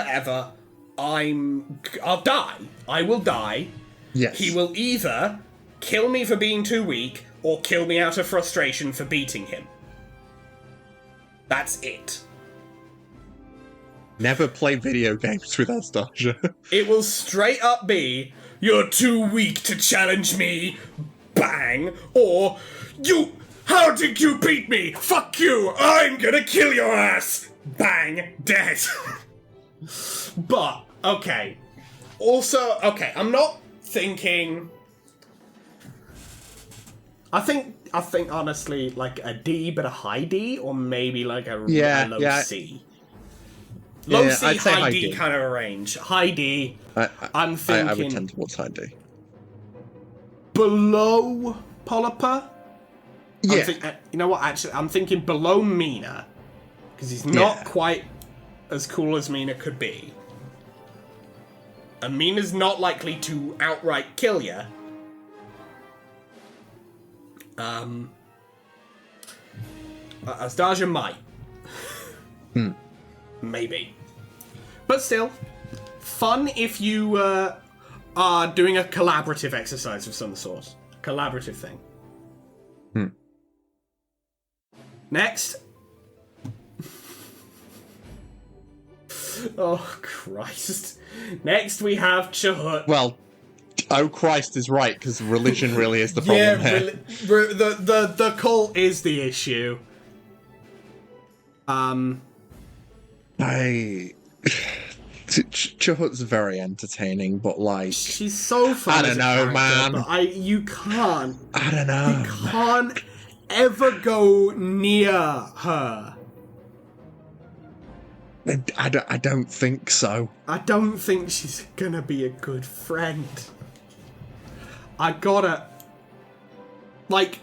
ever. I'll die. I will die. Yes. He will either kill me for being too weak, or kill me out of frustration for beating him. That's it. Never play video games with Azdaja. It will straight up be, you're too weak to challenge me, bang, or, how did you beat me? Fuck you, I'm gonna kill your ass, bang, dead. But, okay. Also, okay, I'm not thinking... I think honestly, like a D, but a high D, or maybe like a low C. Low C, I'd say high D kind of a range. High D, I'm thinking... I would tend towards high D. Below Polypa? Yeah. You know what, actually, I'm thinking below Mina. Because he's not quite as cool as Mina could be. Amina's not likely to outright kill you. Astarja might. Maybe. But still, fun if you are doing a collaborative exercise of some sort. Collaborative thing. Next. Oh, Christ. Next we have Chahut. Well, oh Christ is right, because religion really is the problem here. The cult is the issue. Chahut's very entertaining, but like... She's so fun. I don't know, man. But you can't. I don't know. You can't ever go near her. I don't think so. I don't think she's gonna be a good friend. I gotta... Like...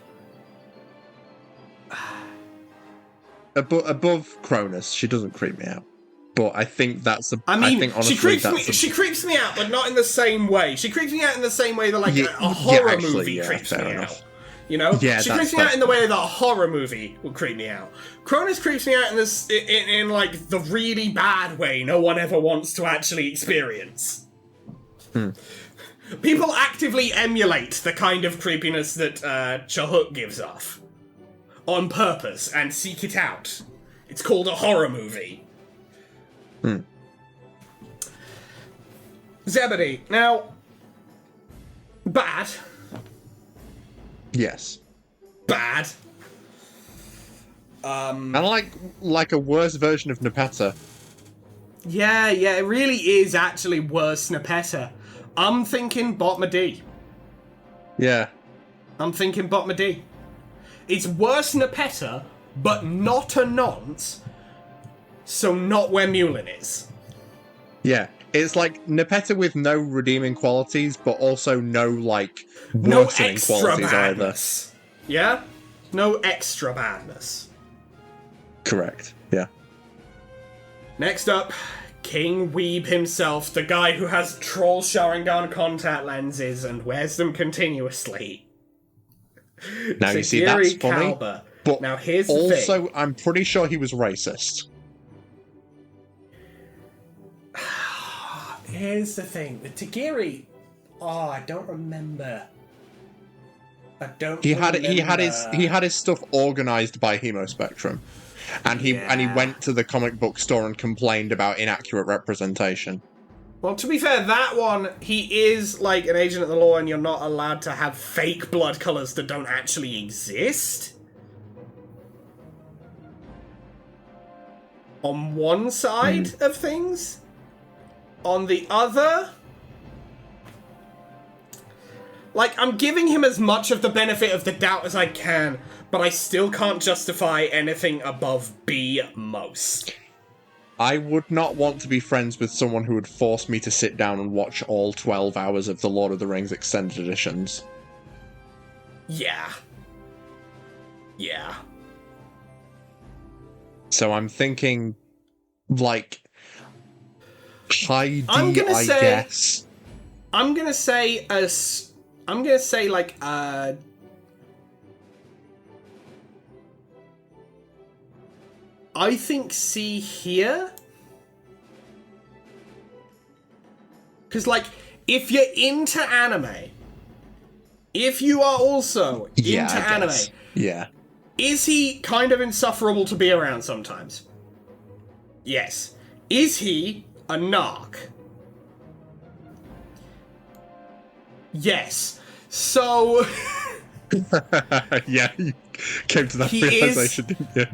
Above Cronus, she doesn't creep me out. But I think that's a... I mean, honestly, she creeps me out, but not in the same way. She creeps me out in the same way that, like, a horror movie creeps me out. You know? Yeah, she creeps me out in the way that a horror movie would creep me out. Cronus creeps me out in this, in like, the really bad way no one ever wants to actually experience. People actively emulate the kind of creepiness that Chahut gives off. On purpose, and seek it out. It's called a horror movie. Zebedee. Now, bad. Yes. Bad. And like a worse version of Nepeta. Yeah, it really is actually worse Nepeta. I'm thinking Botma D. Yeah. I'm thinking Botma D. It's worse Nepeta, but not a nonce, so not where Mulin is. Yeah. It's like Nepeta with no redeeming qualities, but also no, like, No worsening extra qualities badness. Yeah? No extra badness. Correct. Yeah. Next up, King Weeb himself, the guy who has troll Sharingan contact lenses and wears them continuously. Now you see, that's Sagiri funny. Kalba. But now here's the also, thing. I'm pretty sure he was racist. Here's the thing. With Tagiri, I don't remember. He had his stuff organized by Hemospectrum. And he went to the comic book store and complained about inaccurate representation. Well, to be fair, that one, he is, like, an agent of the law and you're not allowed to have fake blood colours that don't actually exist. On one side of things. On the other... Like, I'm giving him as much of the benefit of the doubt as I can, but I still can't justify anything above B most. I would not want to be friends with someone who would force me to sit down and watch all 12 hours of the Lord of the Rings extended editions. Yeah. Yeah. So I'm thinking, like, high D, I guess. I'm gonna say like I think C here. Because, like, if you're into anime, if you are also into anime, yeah, is he kind of insufferable to be around sometimes? Yes. Is he a narc? Yes. So... yeah, you came to that realization, didn't you?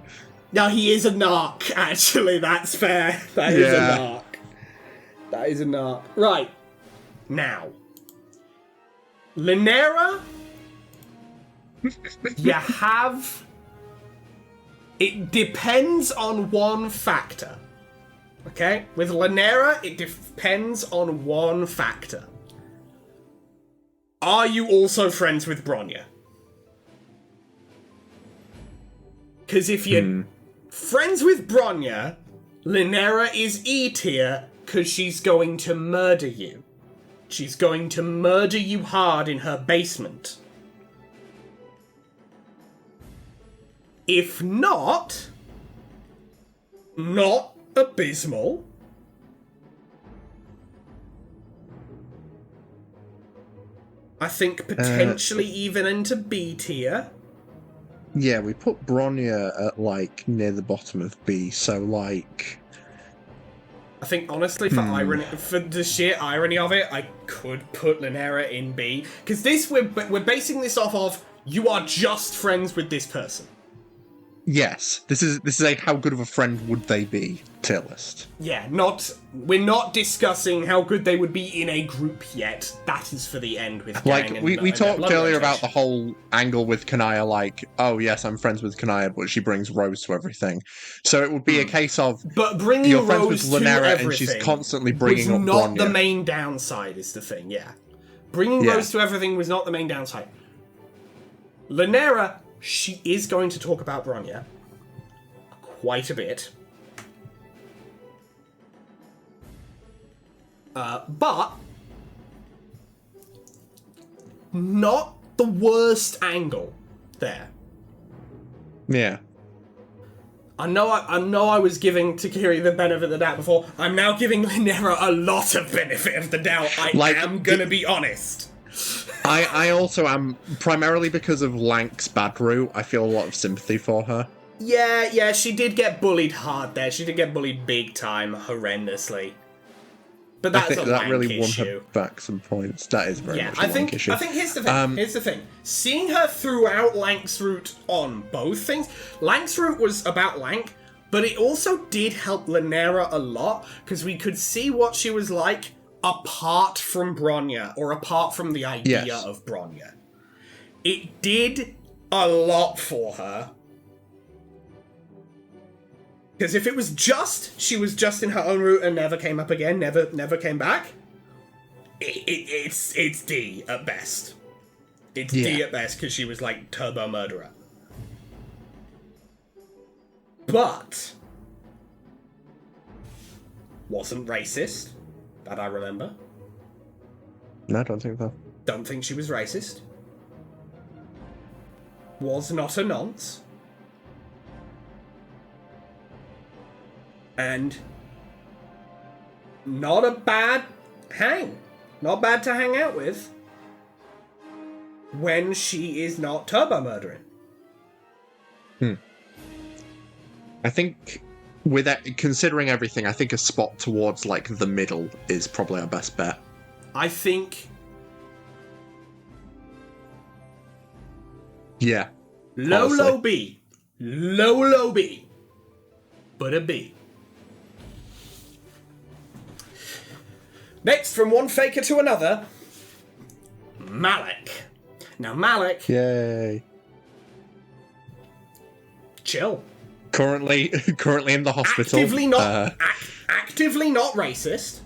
No, he is a narc, actually. That's fair. That is a narc. That is a narc. Right. Now. Linera. You have... It depends on one factor. Okay? With Linera, it depends on one factor. Are you also friends with Bronya? Because if you're friends with Bronya, Linera is E tier because she's going to murder you. she's going to murder you hard in her basement. If not abysmal. I think potentially even into B tier. Yeah, we put Bronya at, like, near the bottom of B, so, like... I think, honestly, for the sheer irony of it, I could put Lynera in B. Because we're basing this off of, you are just friends with this person. Yes, this is a how good of a friend would they be tier list. Yeah, we're not discussing how good they would be in a group yet. That is for the end with Gang. Like, we talked earlier about the whole angle with Kanaya, like, oh yes, I'm friends with Kanaya, but she brings Rose to everything. So it would be a case of, but bringing you're friends Rose with Lynera to and she's everything constantly bringing up was not Bronya. the main downside, is the thing, yeah. Bringing Rose to everything was not the main downside. Lynera, she is going to talk about Bronya quite a bit. But not the worst angle there. Yeah. I know I was giving Takiri the benefit of the doubt before. I'm now giving Lynera a lot of benefit of the doubt. I am gonna be honest. I also am, primarily because of Lank's bad route, I feel a lot of sympathy for her. Yeah, she did get bullied hard there. She did get bullied big time, horrendously. But that's a that Lank really issue. won her back some points. That is very much a Lank issue. I think here's the thing. Seeing her throughout Lank's route on both things, Lank's route was about Lank, but it also did help Lynera a lot, because we could see what she was like apart from Bronya, or apart from the idea of Bronya. It did a lot for her. Because if it was she was just in her own route and never came up again, never came back, it's D at best. It's D at best, because she was like turbo murderer. But wasn't racist, that I remember. No, I don't think so. Don't think she was racist. Was not a nonce. And not a bad hang. Not bad to hang out with when she is not turbo murdering. I think, with that, considering everything, I think a spot towards, like, the middle is probably our best bet. I think... Yeah. Low B. Low B. But a B. Next, from one faker to another, Malik. Now, Malik... Yay. Chill. Currently in the hospital. Actively not racist.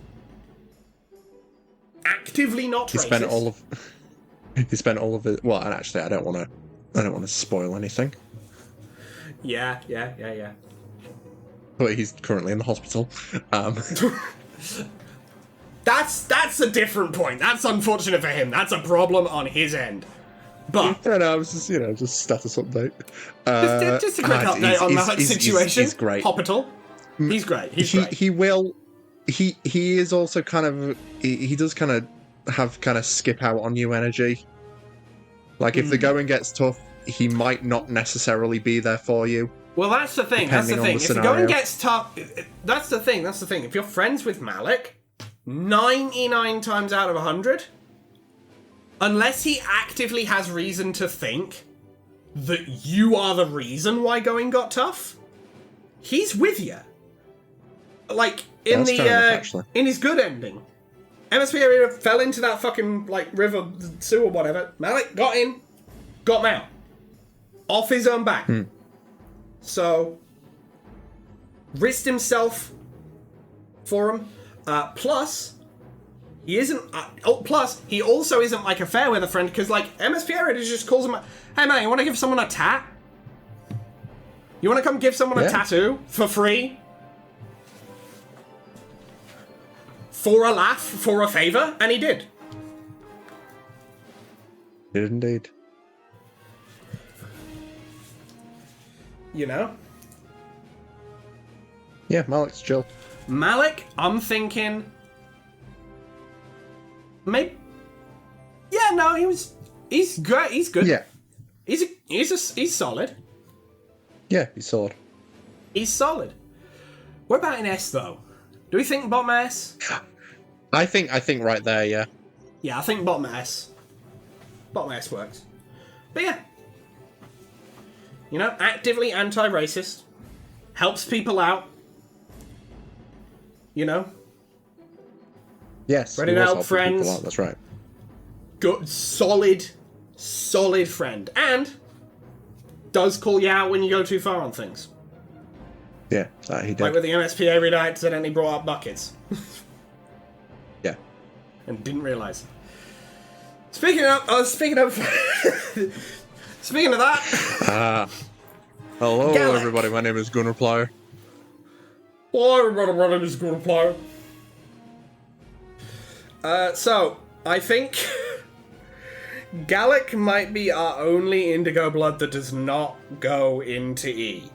Actively not He racist. spent all of it. Well, and actually, I don't want to spoil anything. Yeah. But he's currently in the hospital. That's a different point. That's unfortunate for him. That's a problem on his end. But no, I was just status update. just a quick update on the situation. He's great. Hospital. He's great. He's great. He is also kind of he does kind of have kind of skip out on you energy. Like if the going gets tough, he might not necessarily be there for you. Well, that's the thing. If the going gets tough, that's the thing. If you're friends with Malik, 99 times out of 100, unless he actively has reason to think that you are the reason why going got tough, he's with you. Like in in his good ending, MSP fell into that fucking like river, sewer, whatever. Malik got in, got him out, off his own back. So risked himself for him. Plus, he isn't. Plus, he also isn't like a fair weather friend, because like MSP just calls him. Hey man, you want to give someone a tat? You want to come give someone a tattoo for free? For a laugh, for a favor, and he did. Did indeed. You know? Yeah, Malik's chill. Malik, I'm thinking... Maybe... Yeah, no, he's great. He's good. Yeah. He's solid. Yeah, he's solid. He's solid. What about an S, though? Do we think bottom S? I think right there, yeah. Yeah, I think bottom S. Bottom S works. But yeah. You know, actively anti-racist. Helps people out. You know? Yes. Ready he to was help helping friends. people out, that's right. Good, solid friend. And does call you out when you go too far on things. Yeah, that he did. Like with the MSP every night, accidentally brought up buckets. Yeah. And didn't realise. Speaking of that. Hello, Gallic. everybody. My name is Gunnar Plyer. Hello, everybody. My name is Gunnar Plyer. So I think Gallic might be our only indigo blood that does not go into E.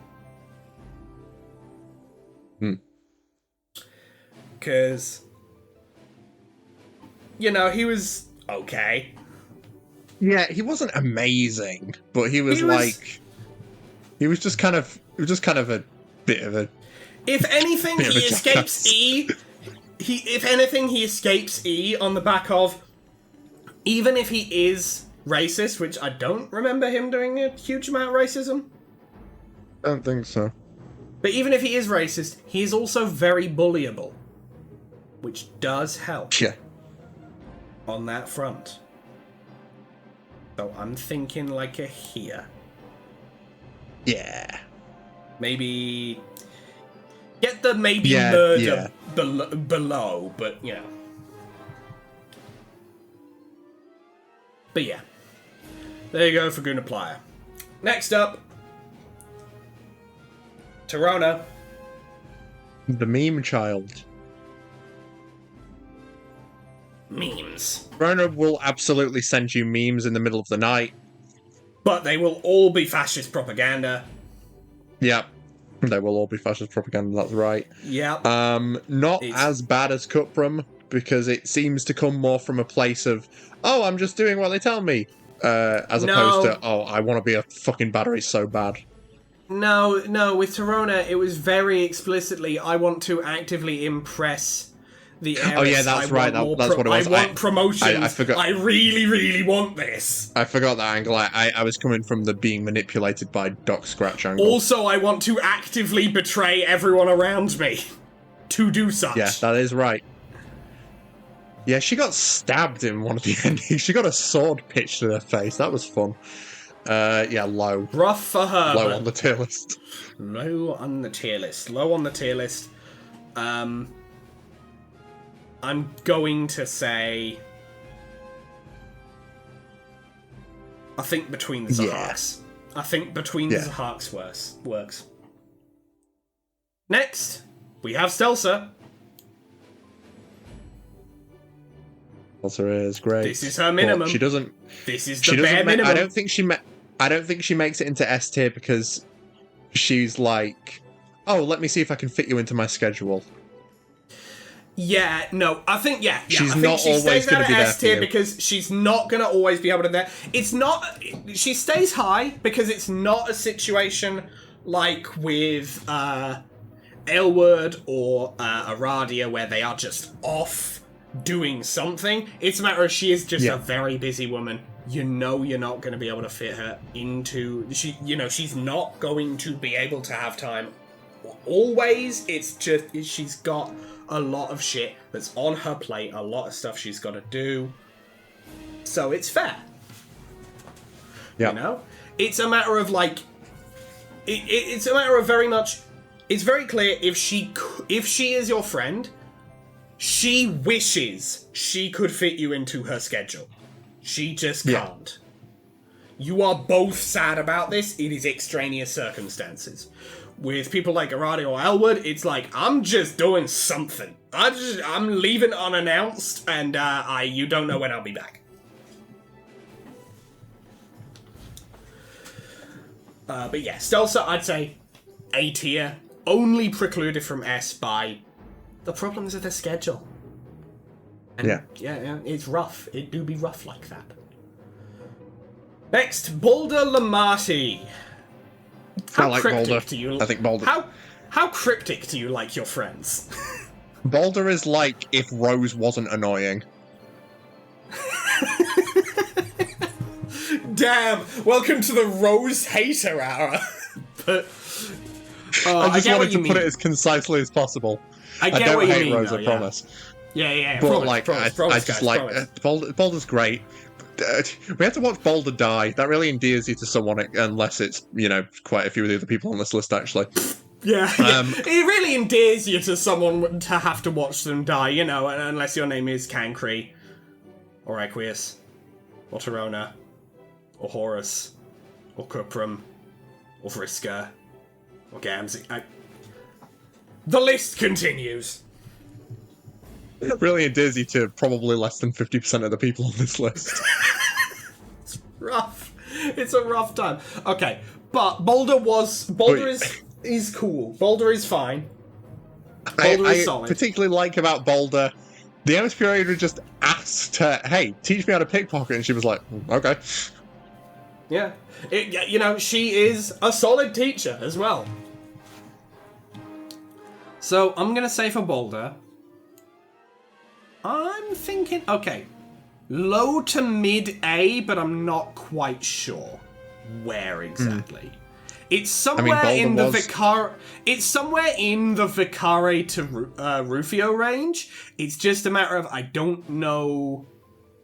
Because, you know, he was okay. Yeah, he wasn't amazing, but he was just kind of a bit of a. If anything, Bit of he a escapes jackass. E. If anything, he escapes E on the back of, even if he is racist, which I don't remember him doing a huge amount of racism. I don't think so. But even if he is racist, he is also very bullyable, which does help Yeah. on that front. So I'm thinking like a here. Yeah. Maybe get the maybe Yeah, murder yeah. below, but you know. But yeah. There you go for Gunnar Plyer. Next up, Torona. The meme child. Memes. Rona will absolutely send you memes in the middle of the night. But they will all be fascist propaganda. Yep. They will all be fascist propaganda, that's right. Yep. Not It's- as bad as Cutbrum, because it seems to come more from a place of, oh, I'm just doing what they tell me. As opposed to, oh, I want to be a fucking battery so bad. No, with Torona, it was very explicitly, I want to actively impress the heiress. Oh, yeah, that's right. That's what it was. I want promotions. I forgot. I really, really want this. I forgot that angle. I was coming from the being manipulated by Doc Scratch angle. Also, I want to actively betray everyone around me to do such. Yeah, that is right. Yeah, she got stabbed in one of the endings. She got a sword pitched in her face. That was fun. Yeah, low. Rough for her. Low but on the tier list. Low on the tier list. Low on the tier list. I'm going to say, I think Between the Zaharks. I think Between the Zaharks works. Next, we have Stelsa. Also is great. This is her minimum. But she doesn't. This is She the bare doesn't. minimum. I don't think she makes it into S tier because she's like, oh, let me see if I can fit you into my schedule. Yeah, no, I think, yeah. She's I think not she always stays gonna out be of there S for tier you. because she's not going to always be able to there. It's not, she stays high because it's not a situation like with Aylward or Aradia where they are just off doing something. It's a matter of she is just a very busy woman. You know you're not going to be able to fit her into, she's not going to be able to have time always. It's just, she's got a lot of shit that's on her plate, a lot of stuff she's got to do. So it's fair. Yeah. You know? It's a matter of like, it's a matter of very much, it's very clear if she is your friend, she wishes she could fit you into her schedule. She just can't. You are both sad about this. It is extraneous circumstances. With people like Aradi or Elwood, it's like, I'm just doing something. I'm leaving unannounced, and you don't know when I'll be back. But yeah, Stelsa, I'd say A tier, only precluded from S by the problems of the schedule. And yeah, it's rough. It do be rough like that. Next, Balder Lamati. I like Balder. I think Balder. How cryptic do you like your friends? Balder is like if Rose wasn't annoying. Damn! Welcome to the Rose hater hour. But I just wanted to put it as concisely as possible. I don't hate Rose, I promise. Yeah. But I just like Balder's great. We have to watch Balder die. That really endears you to someone, unless it's quite a few of the other people on this list actually. Yeah, it really endears you to someone to have to watch them die. Unless your name is Cancri, or Equius, or Torona, or Horus, or Cuprum, or Vriska, or Gamzee. The list continues. It really endears you to probably less than 50% of the people on this list. It's rough. It's a rough time. Okay, but Balder is cool. Balder is fine. Balder is solid. I particularly like about Balder, the Emissary just asked her, hey, teach me how to pickpocket, and she was like, okay. Yeah. She is a solid teacher as well. So, I'm going to say for Balder, I'm thinking, okay, low to mid A, but I'm not quite sure where exactly. It's somewhere in the It's somewhere in the Vicare to Rufio range. It's just a matter of I don't know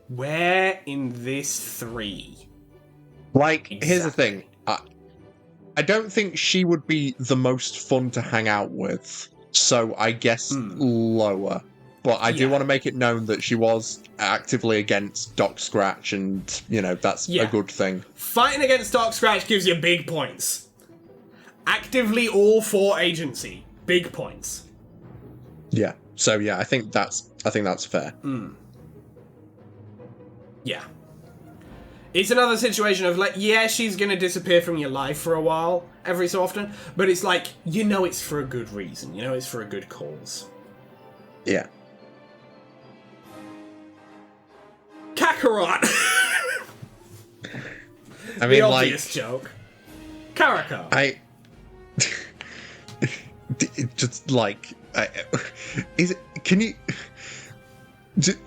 where in this 3. Here's the thing. I don't think she would be the most fun to hang out with, so I guess lower. But I do want to make it known that she was actively against Doc Scratch, and, that's a good thing. Fighting against Doc Scratch gives you big points. Actively all for agency. Big points. Yeah. So, yeah, I think that's fair. Yeah. It's another situation of, she's going to disappear from your life for a while, every so often, but it's it's for a good reason. It's for a good cause. Yeah. Kakarot! I mean, the obvious joke. Karako.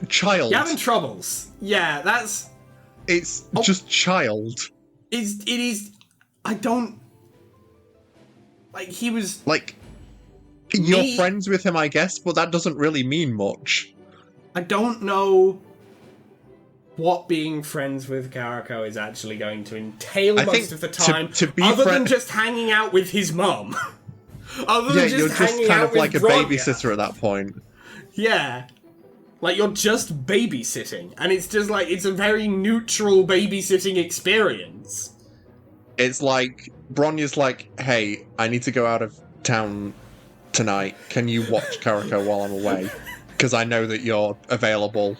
Child. You're having troubles. Yeah, that's... It's just child. It is... I don't... he was... You're friends with him, I guess, but that doesn't really mean much. I don't know what being friends with Karako is actually going to entail most of the time, to be other than just hanging out with his mum. Other than you're just kind of like a babysitter at that point. Yeah. You're just babysitting, and it's just it's a very neutral babysitting experience. It's Bronya's hey, I need to go out of town tonight. Can you watch Karako while I'm away? Because I know that you're available.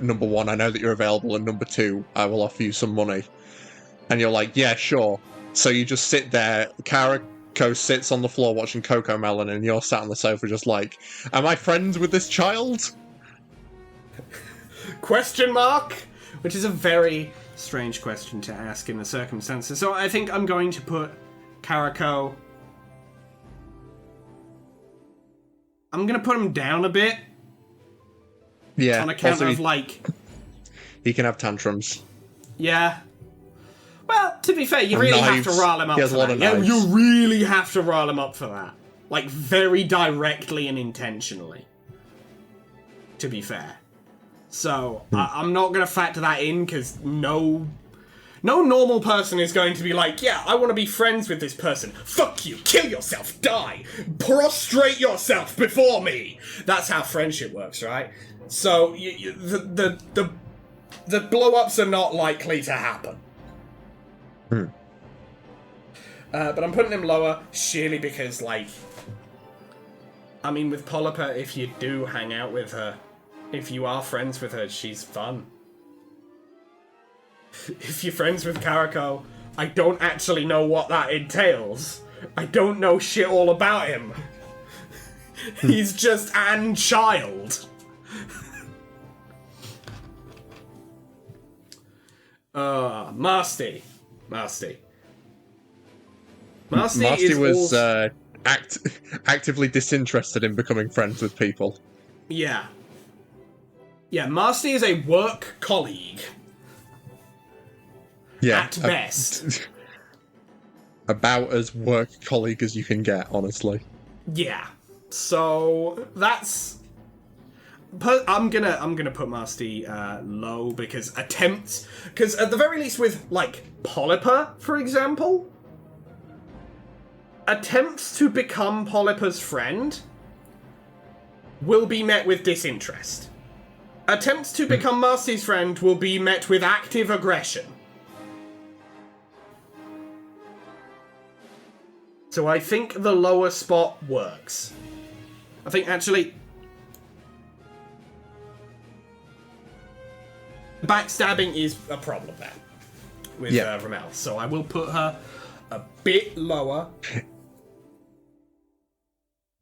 Number 1, I know that you're available, and number 2, I will offer you some money. And you're yeah, sure. So you just sit there, Karako sits on the floor watching Coco Melon, and you're sat on the sofa just am I friends with this child? Question mark? Which is a very strange question to ask in the circumstances. So I think I'm going to put Karako... I'm going to put him down a bit. Yeah. On account of, He can have tantrums. Yeah. Well, to be fair, you really have to rile him up for that. Yeah, you really have to rile him up for that. Very directly and intentionally. To be fair. So, I'm not going to factor that in, because no normal person is going to be yeah, I want to be friends with this person. Fuck you, kill yourself, die, prostrate yourself before me. That's how friendship works, right? So, the blow-ups are not likely to happen. But I'm putting him lower, sheerly because, with Polypa, if you do hang out with her, if you are friends with her, she's fun. If you're friends with Karako, I don't actually know what that entails. I don't know shit all about him. He's just an child. Marsty. Marsty was actively disinterested in becoming friends with people. Yeah. Yeah, Marsty is a work colleague. Yeah. At best. About as work colleague as you can get, honestly. Yeah. So that's. I'm gonna put Marsty low because at the very least with like Polyper, for example, attempts to become Polyper's friend will be met with disinterest. Attempts to become Marsty's friend will be met with active aggression. So I think the lower spot works. I think actually backstabbing is a problem there with Ramel. So I will put her a bit lower.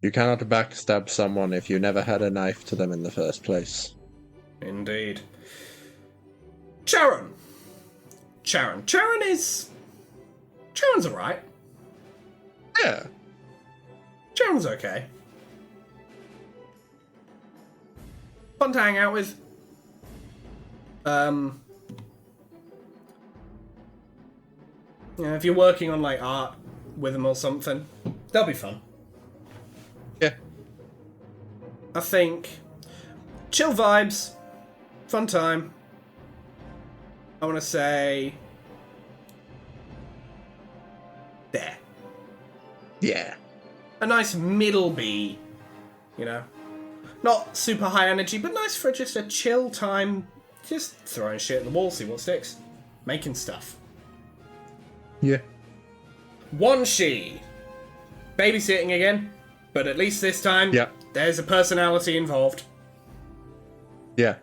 You cannot backstab someone if you never had a knife to them in the first place. Indeed. Charon. Charon's alright. Yeah. Charon's okay. Fun to hang out with. Yeah, if you're working on like art with them or something, that'll be fun. Yeah. I think chill vibes, fun time. I want to say there. Yeah. A nice middle B, you know. Not super high energy, but nice for just a chill time. Just throwing shit at the wall, see what sticks. Making stuff. Yeah. One she. Babysitting again, but at least this time, there's a personality involved. Yeah.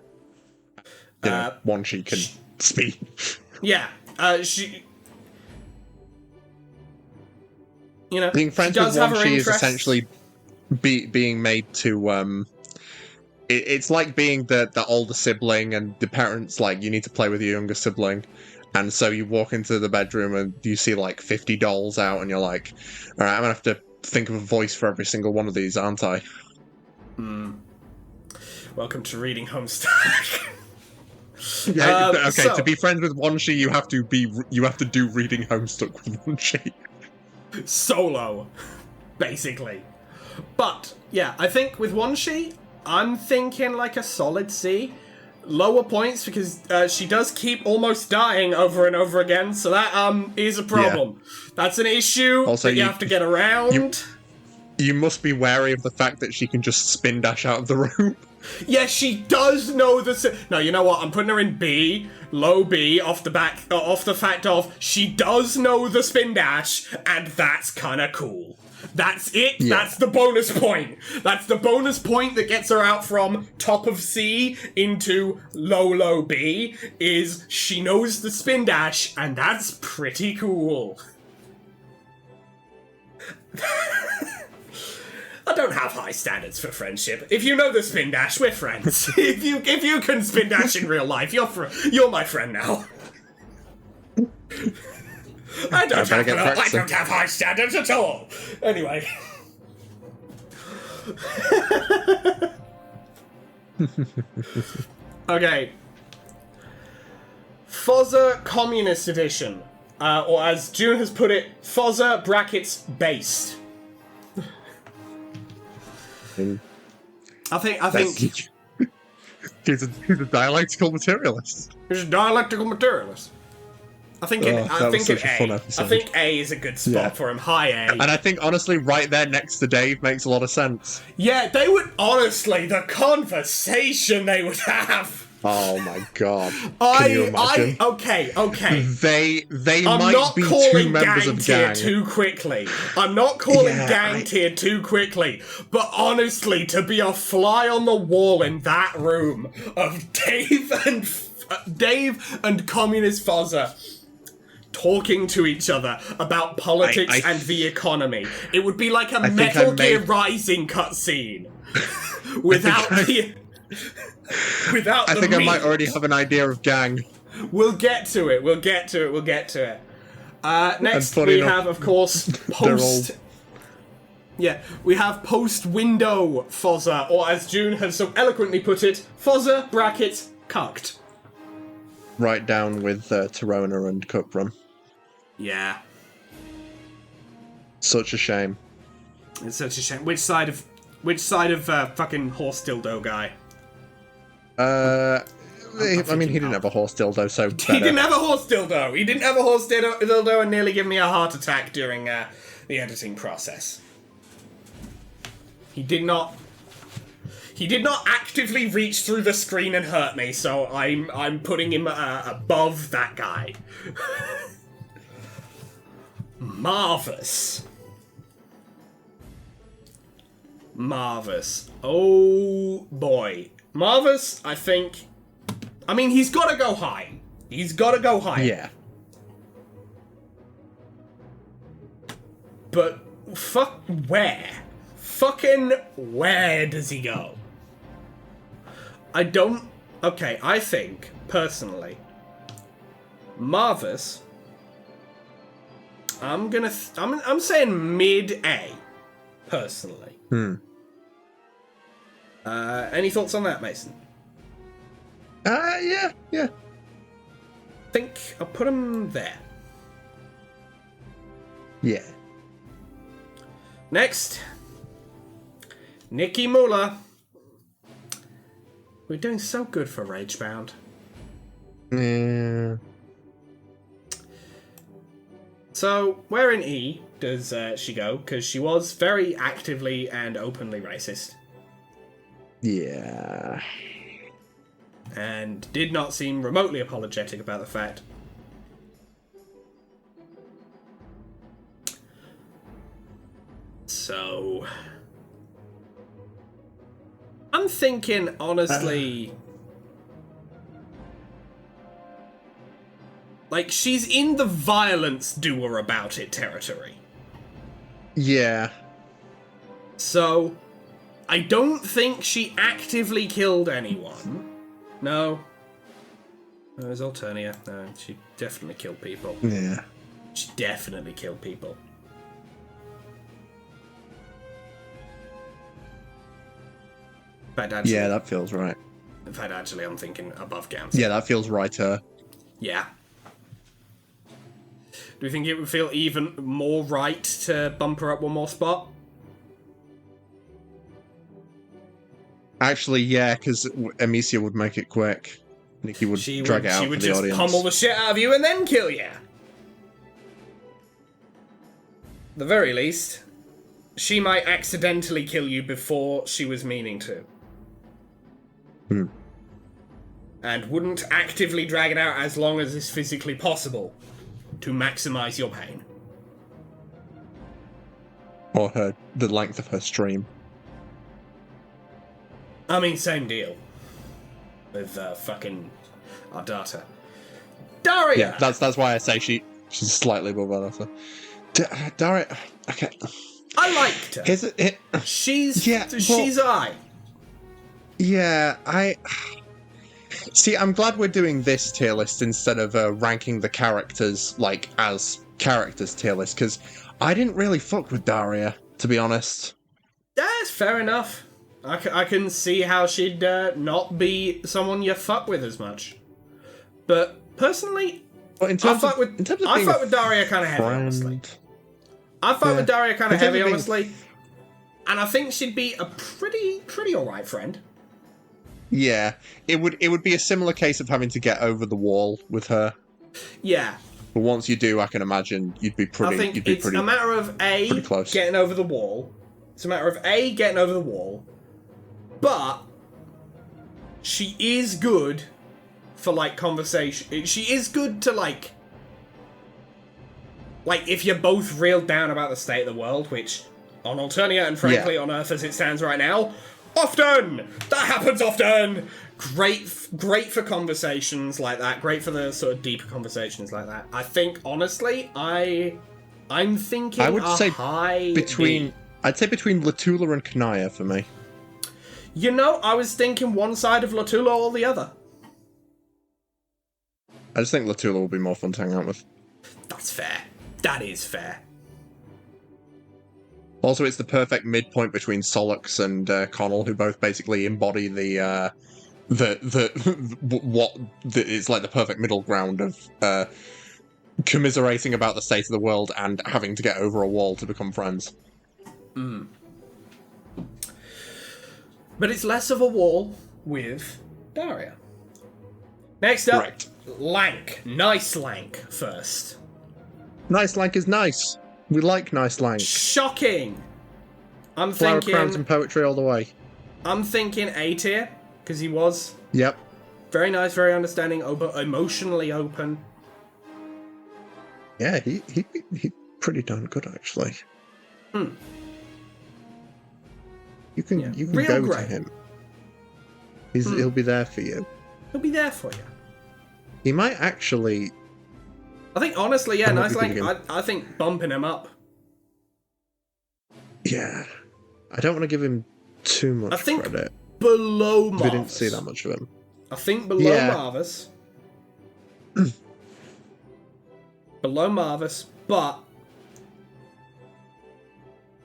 One she can speak. Yeah. She... You know, being friends with one she is essentially being made to it's like being the older sibling and the parents like you need to play with your younger sibling, and so you walk into the bedroom and you see like 50 dolls out and you're like, all right, I'm gonna have to think of a voice for every single one of these, aren't I? Welcome to reading Homestuck. Okay, so, to be friends with one she you have to do reading Homestuck with one she. Solo, basically. But yeah, I think with one she, I'm thinking like a solid C. Lower points because she does keep almost dying over and over again, so that is a problem. Yeah. That's an issue also, that you have to get around. You must be wary of the fact that she can just spin dash out of the room. Yeah, she does know the. No, you know what? I'm putting her in B, low B, off the fact of she does know the spin dash, and that's kind of cool. That's it. Yeah. That's the bonus point. That's the bonus point that gets her out from top of C into low B. Is she knows the spin dash, and that's pretty cool. I don't have high standards for friendship. If you know the spin dash, we're friends. if you can spin dash in real life, you're my friend now. I don't have high standards at all. Anyway. Okay. Fozza Communist Edition. Or as June has put it, Fozza brackets based. I think he's a dialectical materialist. He's a dialectical materialist. I think A is a good spot for him. High A. And I think honestly, right there next to Dave makes a lot of sense. Yeah, they would honestly the conversation they would have. Oh my god! Can you imagine? Okay. They might be two members of gang. Too quickly. I'm not calling gang tier too quickly, but honestly, to be a fly on the wall in that room of Dave and Communist Fozza talking to each other about politics and the economy. It would be like a Metal Gear Rising cutscene. Without the I think I might already have an idea of gang. We'll get to it. Next, we have, of course, post... Yeah, we have post-window Fozza, or as June has so eloquently put it, Fozza brackets cucked. Right down with Torona and Cuprum. Yeah. Such a shame. It's such a shame. Which side of fucking horse dildo guy? I mean, he didn't have a horse dildo, so better. He didn't have a horse dildo. He didn't have a horse dildo and nearly gave me a heart attack during the editing process. He did not actively reach through the screen and hurt me, so I'm putting him above that guy. Marvus. Oh boy. Marvus, I mean, he's got to go high. Yeah. But where? Fucking where does he go? I think, personally, Marvus, I'm saying mid-A, personally. Any thoughts on that, Mason? Yeah. I think I'll put him there. Yeah. Next, Nikki Muller. We're doing so good for Ragebound. Yeah. So, where in E does she go? Because she was very actively and openly racist. Yeah. And did not seem remotely apologetic about the fact. So... I'm thinking, honestly... like, she's in the violence doer about it territory. Yeah. So, I don't think she actively killed anyone. No. No, it was Alternia. No, she definitely killed people. Yeah. She definitely killed people. In fact, actually, Yeah, that feels right. In fact, actually, I'm thinking above Gams. Yeah, that feels righter. Yeah. Do you think it would feel even more right to bump her up one more spot? Actually, yeah, because Amicia would make it quick. Nikki would drag it out for the audience. She would just pummel the shit out of you and then kill you. The very least, she might accidentally kill you before she was meaning to. And wouldn't actively drag it out as long as is physically possible to maximize your pain. Or the length of her stream. I mean, same deal. With fucking Ardata. Daria! Yeah, that's why I say she's slightly above Ardata. Daria, okay. I liked her. She's I. Yeah, see, I'm glad we're doing this tier list instead of ranking the characters, like, as characters tier list, because I didn't really fuck with Daria, to be honest. That's fair enough. I can see how she'd not be someone you fuck with as much. But, personally, I fuck with Daria kind of heavy, honestly. I fuck with Daria kind of heavy, honestly. And I think she'd be a pretty alright friend. Yeah, it would be a similar case of having to get over the wall with her. Yeah. But once you do, I can imagine you'd be pretty. I think it's a matter of getting over the wall. It's a matter of getting over the wall. But she is good for like conversation. She is good to like if you're both reeled down about the state of the world, which on Alternia and frankly on Earth as it stands right now, often. That happens often. Great for conversations like that. Great for the sort of deeper conversations like that. I think honestly, I'm thinking I would say high between. B. I'd say between Latula and Kanaya for me. You know, I was thinking one side of Latula or the other. I just think Latula will be more fun to hang out with. That's fair. That is fair. Also, it's the perfect midpoint between Solux and Connell, who both basically embody it's like the perfect middle ground of commiserating about the state of the world and having to get over a wall to become friends. But it's less of a wall with Daria. Next up, Correct. Lank. Nice Lank first. Nice Lank is nice. We like Nice Lank. Shocking. I'm Flower thinking. crowns and poetry all the way. I'm thinking A tier because he was Yep. very nice, very understanding, emotionally open. Yeah, he pretty darn good actually. You can Real go great. to him. He'll be there for you. He'll be there for you. He might actually. I think honestly, yeah, I might Nice be Lank. thinking- I think bumping him up. Yeah, I don't want to give him too much I think credit. below Marvis. We didn't see that much of him. I think below Yeah. Marvis. Below Marvis, but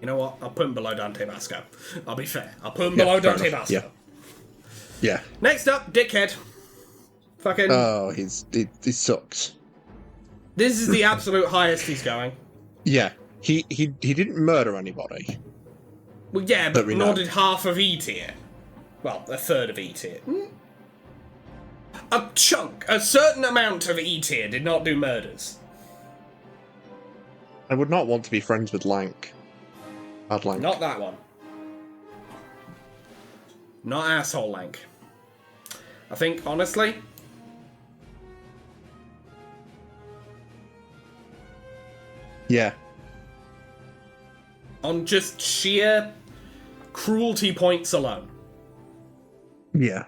you know what? I'll put him below Dante Basco. I'll be fair. I'll put him Yeah, below fair Dante enough. Basco. Yeah. Next up, Dickhead. Fucking. Oh, he sucks. This is the absolute highest he's going. Yeah, he didn't murder anybody. Well, yeah, That but we nor know. did half of E tier. Well, a third of E tier. A certain amount of E tier did not do murders. I would not want to be friends with Lank. Bad Lank. Not that one. Not asshole Lank. I think, honestly, Yeah. on just sheer cruelty points alone. Yeah.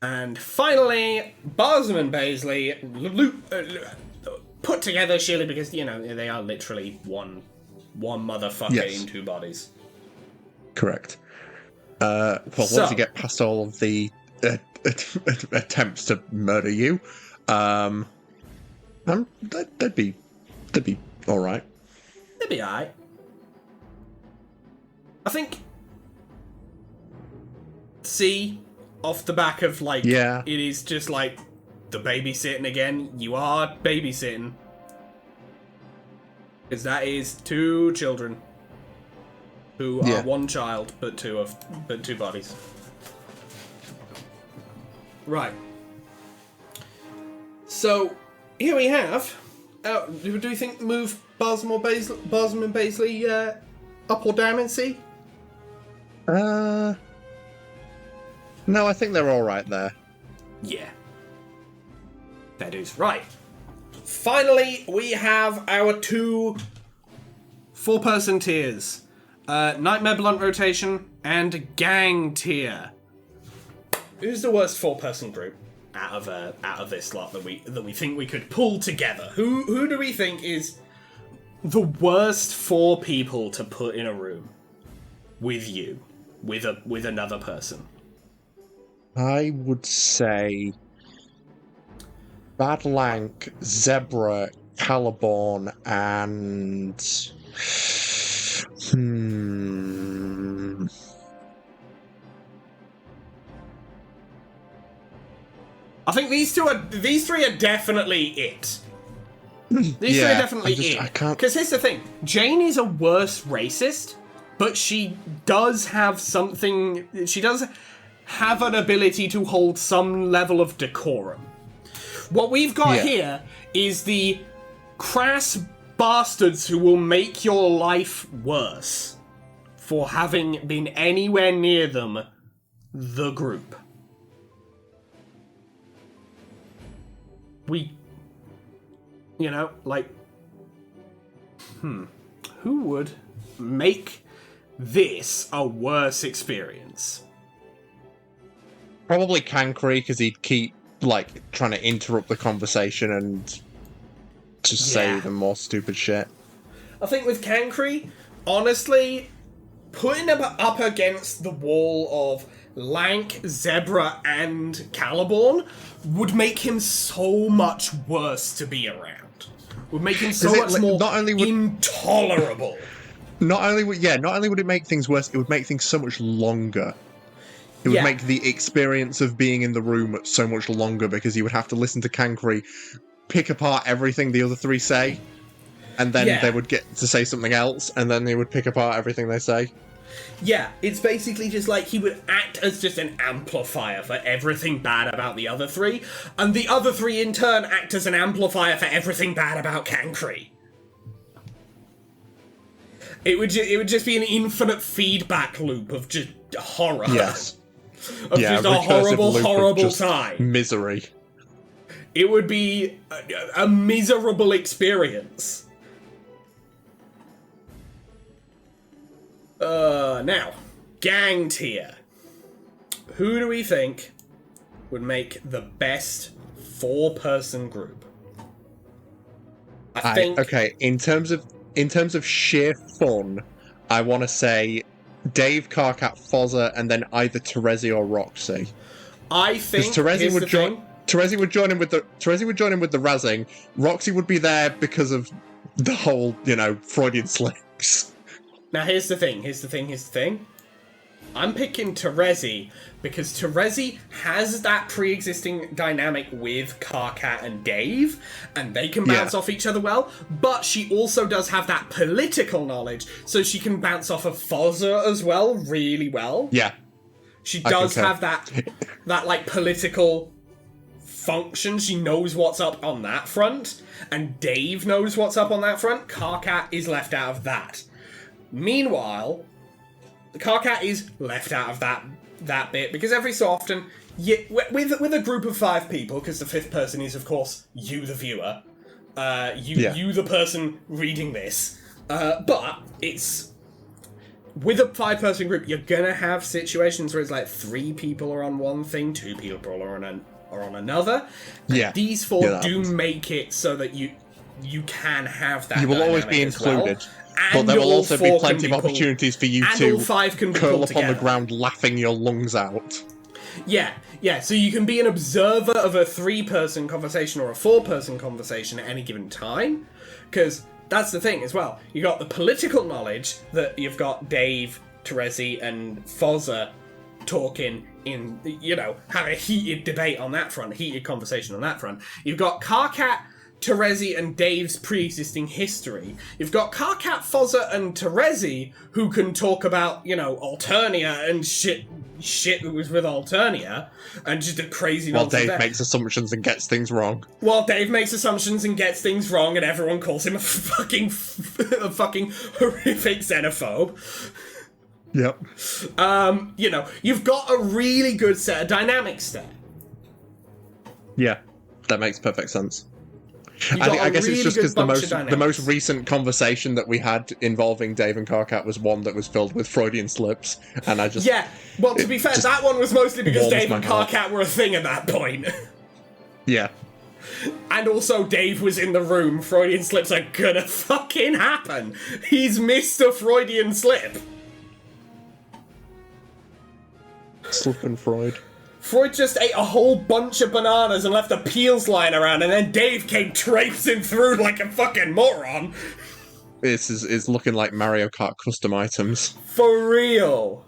And finally, Barsam and Baisley put together sheerly because, you know, they are literally one motherfucker Yes. in two bodies. Correct. Well, So- once you get past all of the attempts to murder you, that'd be all right. They'd be alright. I think C, off the back of, like, Yeah. it is just like the babysitting again. You are babysitting. Because that is two children who are Yeah. one child, but two bodies. Right. So, here we have. Do we think move Barsam and Baisley up or down in C? No, I think they're all right there. Yeah. That is right. Finally, we have our two 4-person tiers. Nightmare Blunt Rotation and Gang tier. Who's the worst 4-person group out of this lot that we think we could pull together? Who do we think is the worst 4 people to put in a room with you, with another person? I would say Bad Lank, Zebra, Caliborn, and I think these three are definitely it. These three are definitely I it. can't. Because here's the thing: Jane is a worse racist, but she does have something. She does have an ability to hold some level of decorum. What we've got Yeah. here is the crass bastards who will make your life worse for having been anywhere near them. The group. We, you know, like, who would make this a worse experience? Probably Cancri, because he'd keep like trying to interrupt the conversation and just say even more stupid shit. I think with Cancri, honestly, putting him up against the wall of Lank, Zebra, and Caliborn would make him so much worse to be around. Would make him so much more intolerable. Not only would it make things worse, it would make things so much longer. It would make the experience of being in the room so much longer because you would have to listen to Cancri pick apart everything the other three say, and then they would get to say something else, and then they would pick apart everything they say. Yeah, it's basically just like he would act as just an amplifier for everything bad about the other three, and the other three in turn act as an amplifier for everything bad about Cancri. It would just be an infinite feedback loop of just horror. Yes. Of just a horrible time. Misery. It would be a miserable experience. Now, gang tier. Who do we think would make the best 4-person group? I think. Okay, in terms of sheer fun, I want to say Dave, Karkat, Fozza, and then either Terezi or Roxy. I think Terezi would join in with the razzing. Roxy would be there because of the whole, Freudian slips. Now here's the thing. I'm picking Terezi because Terezi has that pre-existing dynamic with Karkat and Dave, and they can bounce off each other well, but she also does have that political knowledge, so she can bounce off of Fozza as well, really well. Yeah. She does have that like political function. She knows what's up on that front, and Dave knows what's up on that front. Karkat is left out of that. Meanwhile, Karkat is left out of that bit because every so often, with a group of 5 people, because the 5th person is of course you, the viewer, you the person reading this, but it's with a 5-person group, you're gonna have situations where it's like 3 people are on one thing, 2 people are on another. Yeah, these 4 do make it so that you can have that. You will always be included. But there will also be plenty of opportunities for you to curl up on the ground laughing your lungs out. Yeah, so you can be an observer of a 3-person conversation or a 4-person conversation at any given time. Because that's the thing as well. You got the political knowledge that you've got Dave, Terezi, and Fozza talking in, have a heated debate on that front, heated conversation on that front. You've got Karkat, Terezi, and Dave's pre-existing history. You've got Karkat, Fozza, and Terezi who can talk about, Alternia and shit that was with Alternia, and just a crazy nonsense. While Dave makes assumptions and gets things wrong. And everyone calls him a fucking horrific xenophobe. Yep. You've got a really good set of dynamics there. Yeah, that makes perfect sense. I guess it's just because the most recent conversation that we had involving Dave and Karkat was one that was filled with Freudian slips, and I just... Yeah, well, to be fair, that one was mostly because Dave and Karkat were a thing at that point. Yeah. And also, Dave was in the room. Freudian slips are gonna fucking happen. He's Mr. Freudian slip. Slip and Freud. Freud just ate a whole bunch of bananas and left the peels lying around, and then Dave came traipsing through like a fucking moron. This is looking like Mario Kart custom items. For real.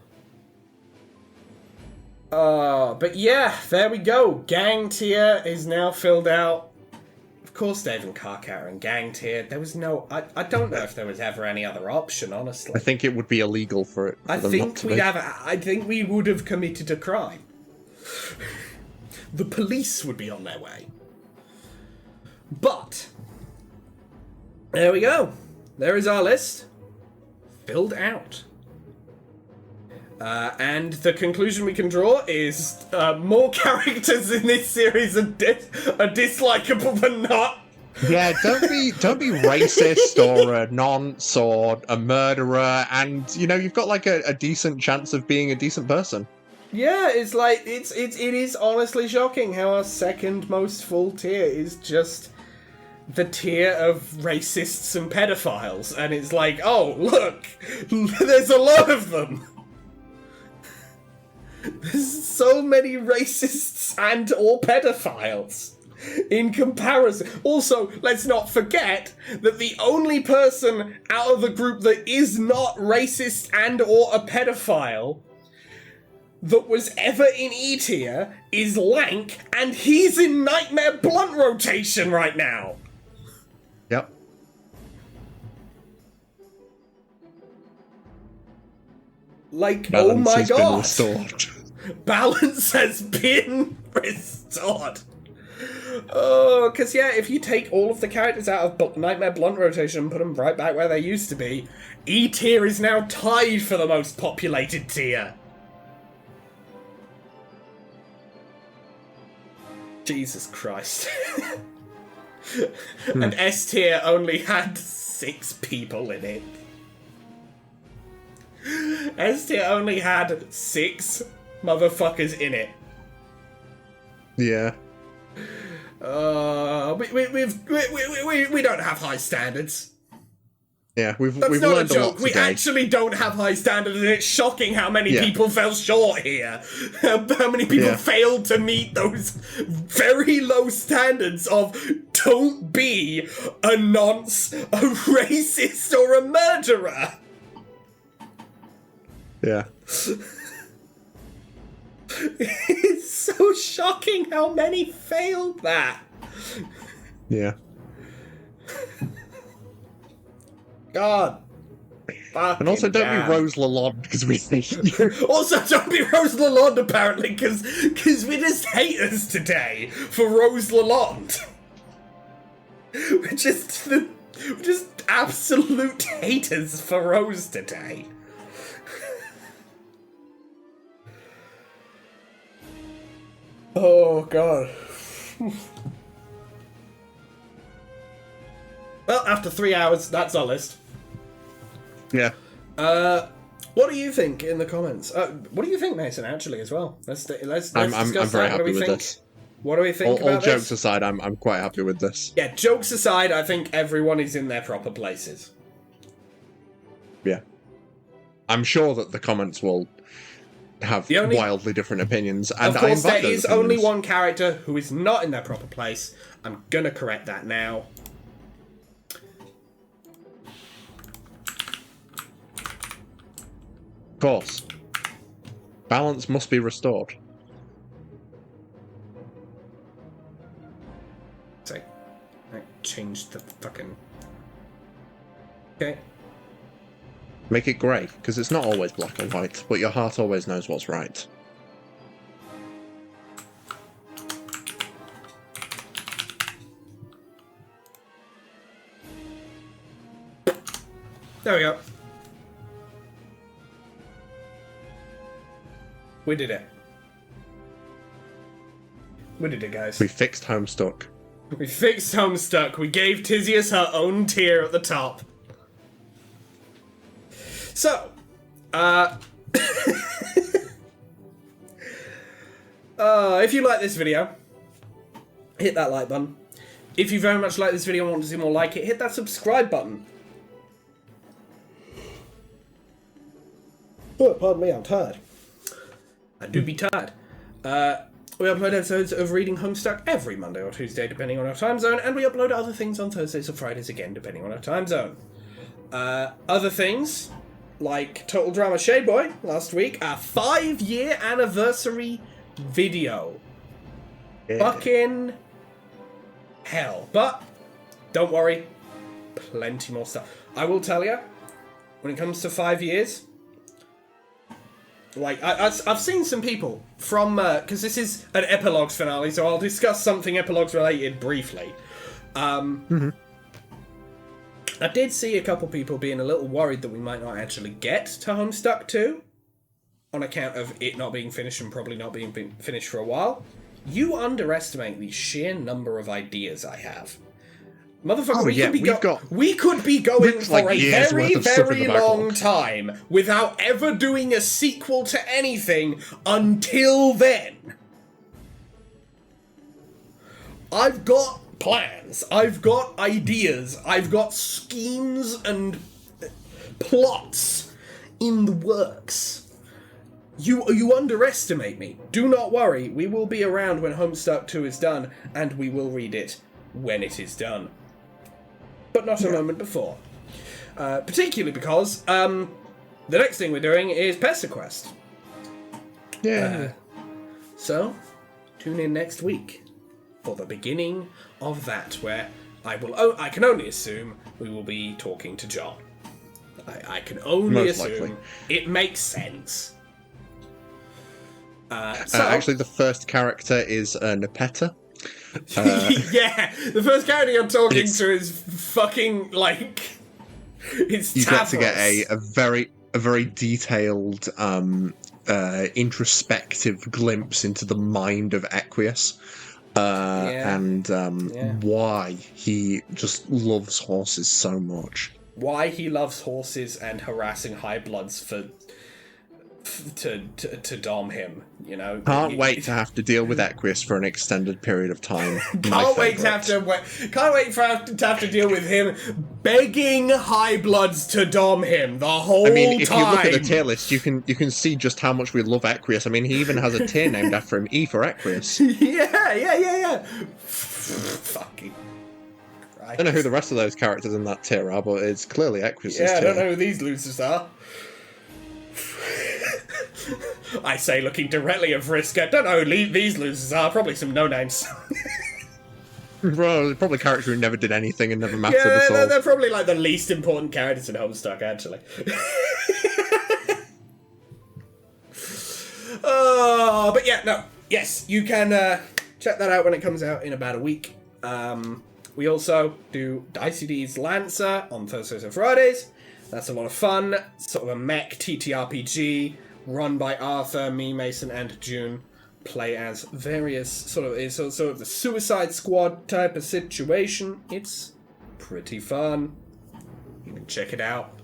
But yeah, there we go. Gang tier is now filled out. Of course, Dave and Karkat are in gang tier. There was no... I don't know if there was ever any other option, honestly. I think it would be illegal for it. I think we would have committed a crime. The police would be on their way. But there we go. There is our list filled out. And the conclusion we can draw is more characters in this series are dislikable than not. Yeah, don't be racist or a nonce or a murderer, and you've got like a decent chance of being a decent person. Yeah, it's like it is honestly shocking how our second most full tier is just the tier of racists and pedophiles, and it's like, oh look, there's a lot of them. There's so many racists and or pedophiles in comparison. Also, let's not forget that the only person out of the group that is not racist and or a pedophile that was ever in E tier is Lank, and he's in Nightmare Blunt rotation right now. Yep. Like, Balance oh my has been god. restored. Balance has been restored. Oh, because yeah, if you take all of the characters out of Nightmare Blunt rotation and put them right back where they used to be, E tier is now tied for the most populated tier. Jesus Christ. And S tier only had 6 people in it. S tier only had 6 motherfuckers in it. Yeah. We don't have high standards. Yeah, we've That's not a learned a lot joke. We today. actually don't have high standards, and it's shocking how many people fell short here. How many people failed to meet those very low standards of don't be a nonce, a racist, or a murderer. Yeah. It's so shocking how many failed that. Yeah. God. And also, don't be Rose Lalonde, because we think you. Also, don't be Rose Lalonde, apparently, because we're just haters today for Rose Lalonde. We're just absolute haters for Rose today. Oh, God. Well, after 3 hours, that's our list. Yeah. What do you think in the comments? What do you think, Mason? Actually, as well. Let's discuss I'm that. very What do we happy with think? this. What do we think All about jokes this? aside, I'm quite happy with this. Yeah, jokes aside, I think everyone is in their proper places. Yeah. I'm sure that the comments will have wildly different opinions, and Of course, I invite there those is only opinions. one character who is not in their proper place. I'm gonna correct that now. Of course. Balance must be restored. So, I changed the fucking... Okay. Make it grey, because it's not always black or white, but your heart always knows what's right. There we go. We did it. We did it, guys. We fixed Homestuck. We fixed Homestuck. We gave Tisius her own tier at the top. So, if you like this video, hit that like button. If you very much like this video and want to see more like it, hit that subscribe button. Oh, pardon me, I'm tired. I do be tired. We upload episodes of Reading Homestuck every Monday or Tuesday, depending on our time zone, and we upload other things on Thursdays or Fridays again, depending on our time zone. Other things, like Total Drama Shade Boy last week, our 5-year anniversary video. Yeah. Fucking hell. But, don't worry, plenty more stuff. I will tell you, when it comes to 5 years... Like, I've seen some people from, because this is an Epilogues finale, so I'll discuss something Epilogues related briefly. I did see a couple people being a little worried that we might not actually get to Homestuck 2, on account of it not being finished and probably not being finished for a while. You underestimate the sheer number of ideas I have. Motherfucker, Oh, yeah, we could be going We've, for like, a years very, worth of stuff in very the long backlog. time without ever doing a sequel to anything until then. I've got plans. I've got ideas. I've got schemes and plots in the works. You underestimate me. Do not worry. We will be around when Homestuck 2 is done, and we will read it when it is done. But not a moment before. Particularly because the next thing we're doing is PestaQuest. Yeah. So, tune in next week for the beginning of that, where I can only assume we will be talking to John. I can only Most assume likely. it makes sense. Actually, the first character is Nepeta. Yeah, the first character you're talking It's- to is fucking like it's You get to get Tavros. a very detailed, introspective glimpse into the mind of Equius. And why he just loves horses so much. Why he loves horses and harassing high bloods to dom him, you know. Can't wait to have to deal with Equius for an extended period of time. Can't wait to have to deal with him begging high bloods to dom him the whole time. I mean, if you look at the tier list, you can see just how much we love Equius. I mean, he even has a tier named after him, E for Equius. Yeah. Fucking Christ. I don't know who the rest of those characters in that tier are, but it's clearly Equius' Yeah, I tier. don't know who these losers are. I say, looking directly at Vriska, don't know who these losers are. Probably some no-names. Bro, probably characters who never did anything and never mattered Yeah, at all. they're probably like the least important characters in Homestuck, actually. But yeah, no. Yes, you can check that out when it comes out in about a week. We also do ICD's Lancer on Thursdays and Fridays. That's a lot of fun. Sort of a mech TTRPG run by Arthur, me, Mason, and June. Play as various sort of the Suicide Squad type of situation. It's pretty fun. You can check it out.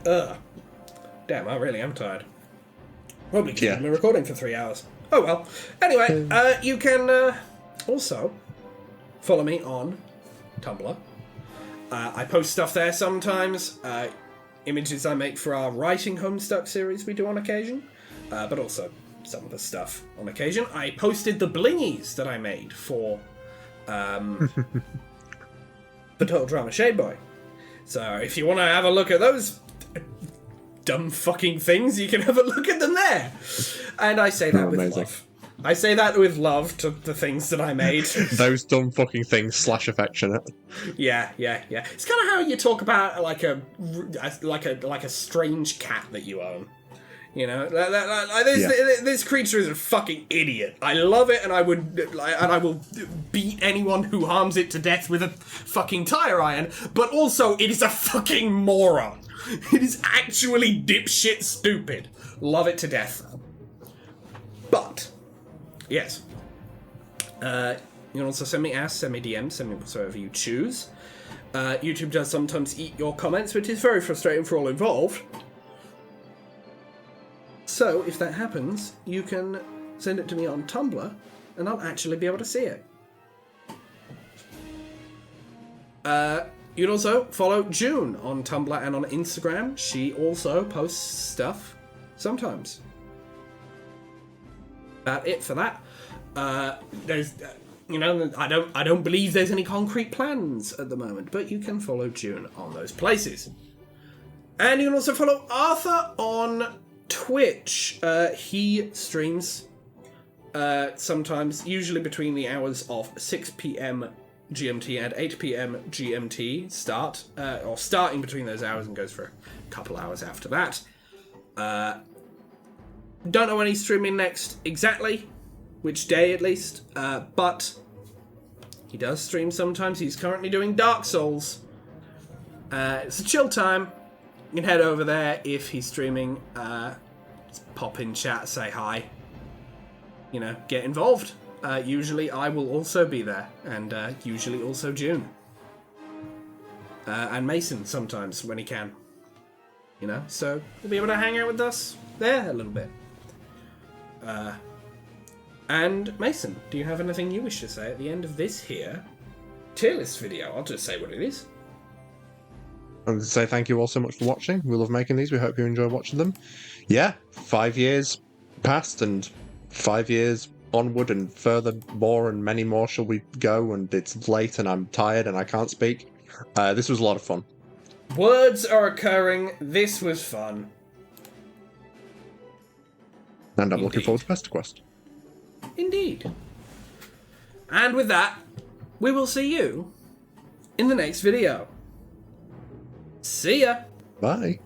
Damn, I really am tired. Probably keep me recording for 3 hours. Oh well. Anyway, you can also follow me on Tumblr. I post stuff there sometimes. Images I make for our Writing Homestuck series we do on occasion. But also some of the stuff on occasion. I posted the blingies that I made for the Total Drama Shade Boy. So if you want to have a look at those dumb fucking things, you can have a look at them there. And I say that with love. I say that with love to the things that I made. Those dumb fucking things / affectionate. Yeah. It's kind of how you talk about like a strange cat that you own. You know, this creature is a fucking idiot. I love it, and I will beat anyone who harms it to death with a fucking tire iron. But also, it is a fucking moron. It is actually dipshit stupid. Love it to death. But yes, you can also send me ask, send me DMs, send me whatsoever you choose. YouTube does sometimes eat your comments, which is very frustrating for all involved. So, if that happens, you can send it to me on Tumblr, and I'll actually be able to see it. You can also follow June on Tumblr and on Instagram. She also posts stuff sometimes. About it for that. There's, I don't believe there's any concrete plans at the moment, but you can follow June on those places. And you can also follow Arthur on Twitch. He streams sometimes, usually between the hours of 6 p.m. GMT and 8 p.m. GMT starting between those hours and goes for a couple hours after that. Don't know when he's streaming next exactly, which day at least, but he does stream sometimes. He's currently doing Dark Souls. It's a chill time. You can head over there if he's streaming. Just pop in chat, say hi. get involved. Usually I will also be there, and usually also June. And Mason sometimes when he can. So you'll be able to hang out with us there a little bit. And Mason, do you have anything you wish to say at the end of this here tier list video? I'll just say what it is. I would say thank you all so much for watching. We love making these. We hope you enjoy watching them. Yeah, 5 years passed and 5 years onward and further more and many more shall we go, and it's late and I'm tired and I can't speak. This was a lot of fun. Words are occurring. This was fun. And I'm looking forward to Pester Quest. Indeed. And with that, we will see you in the next video. See ya! Bye.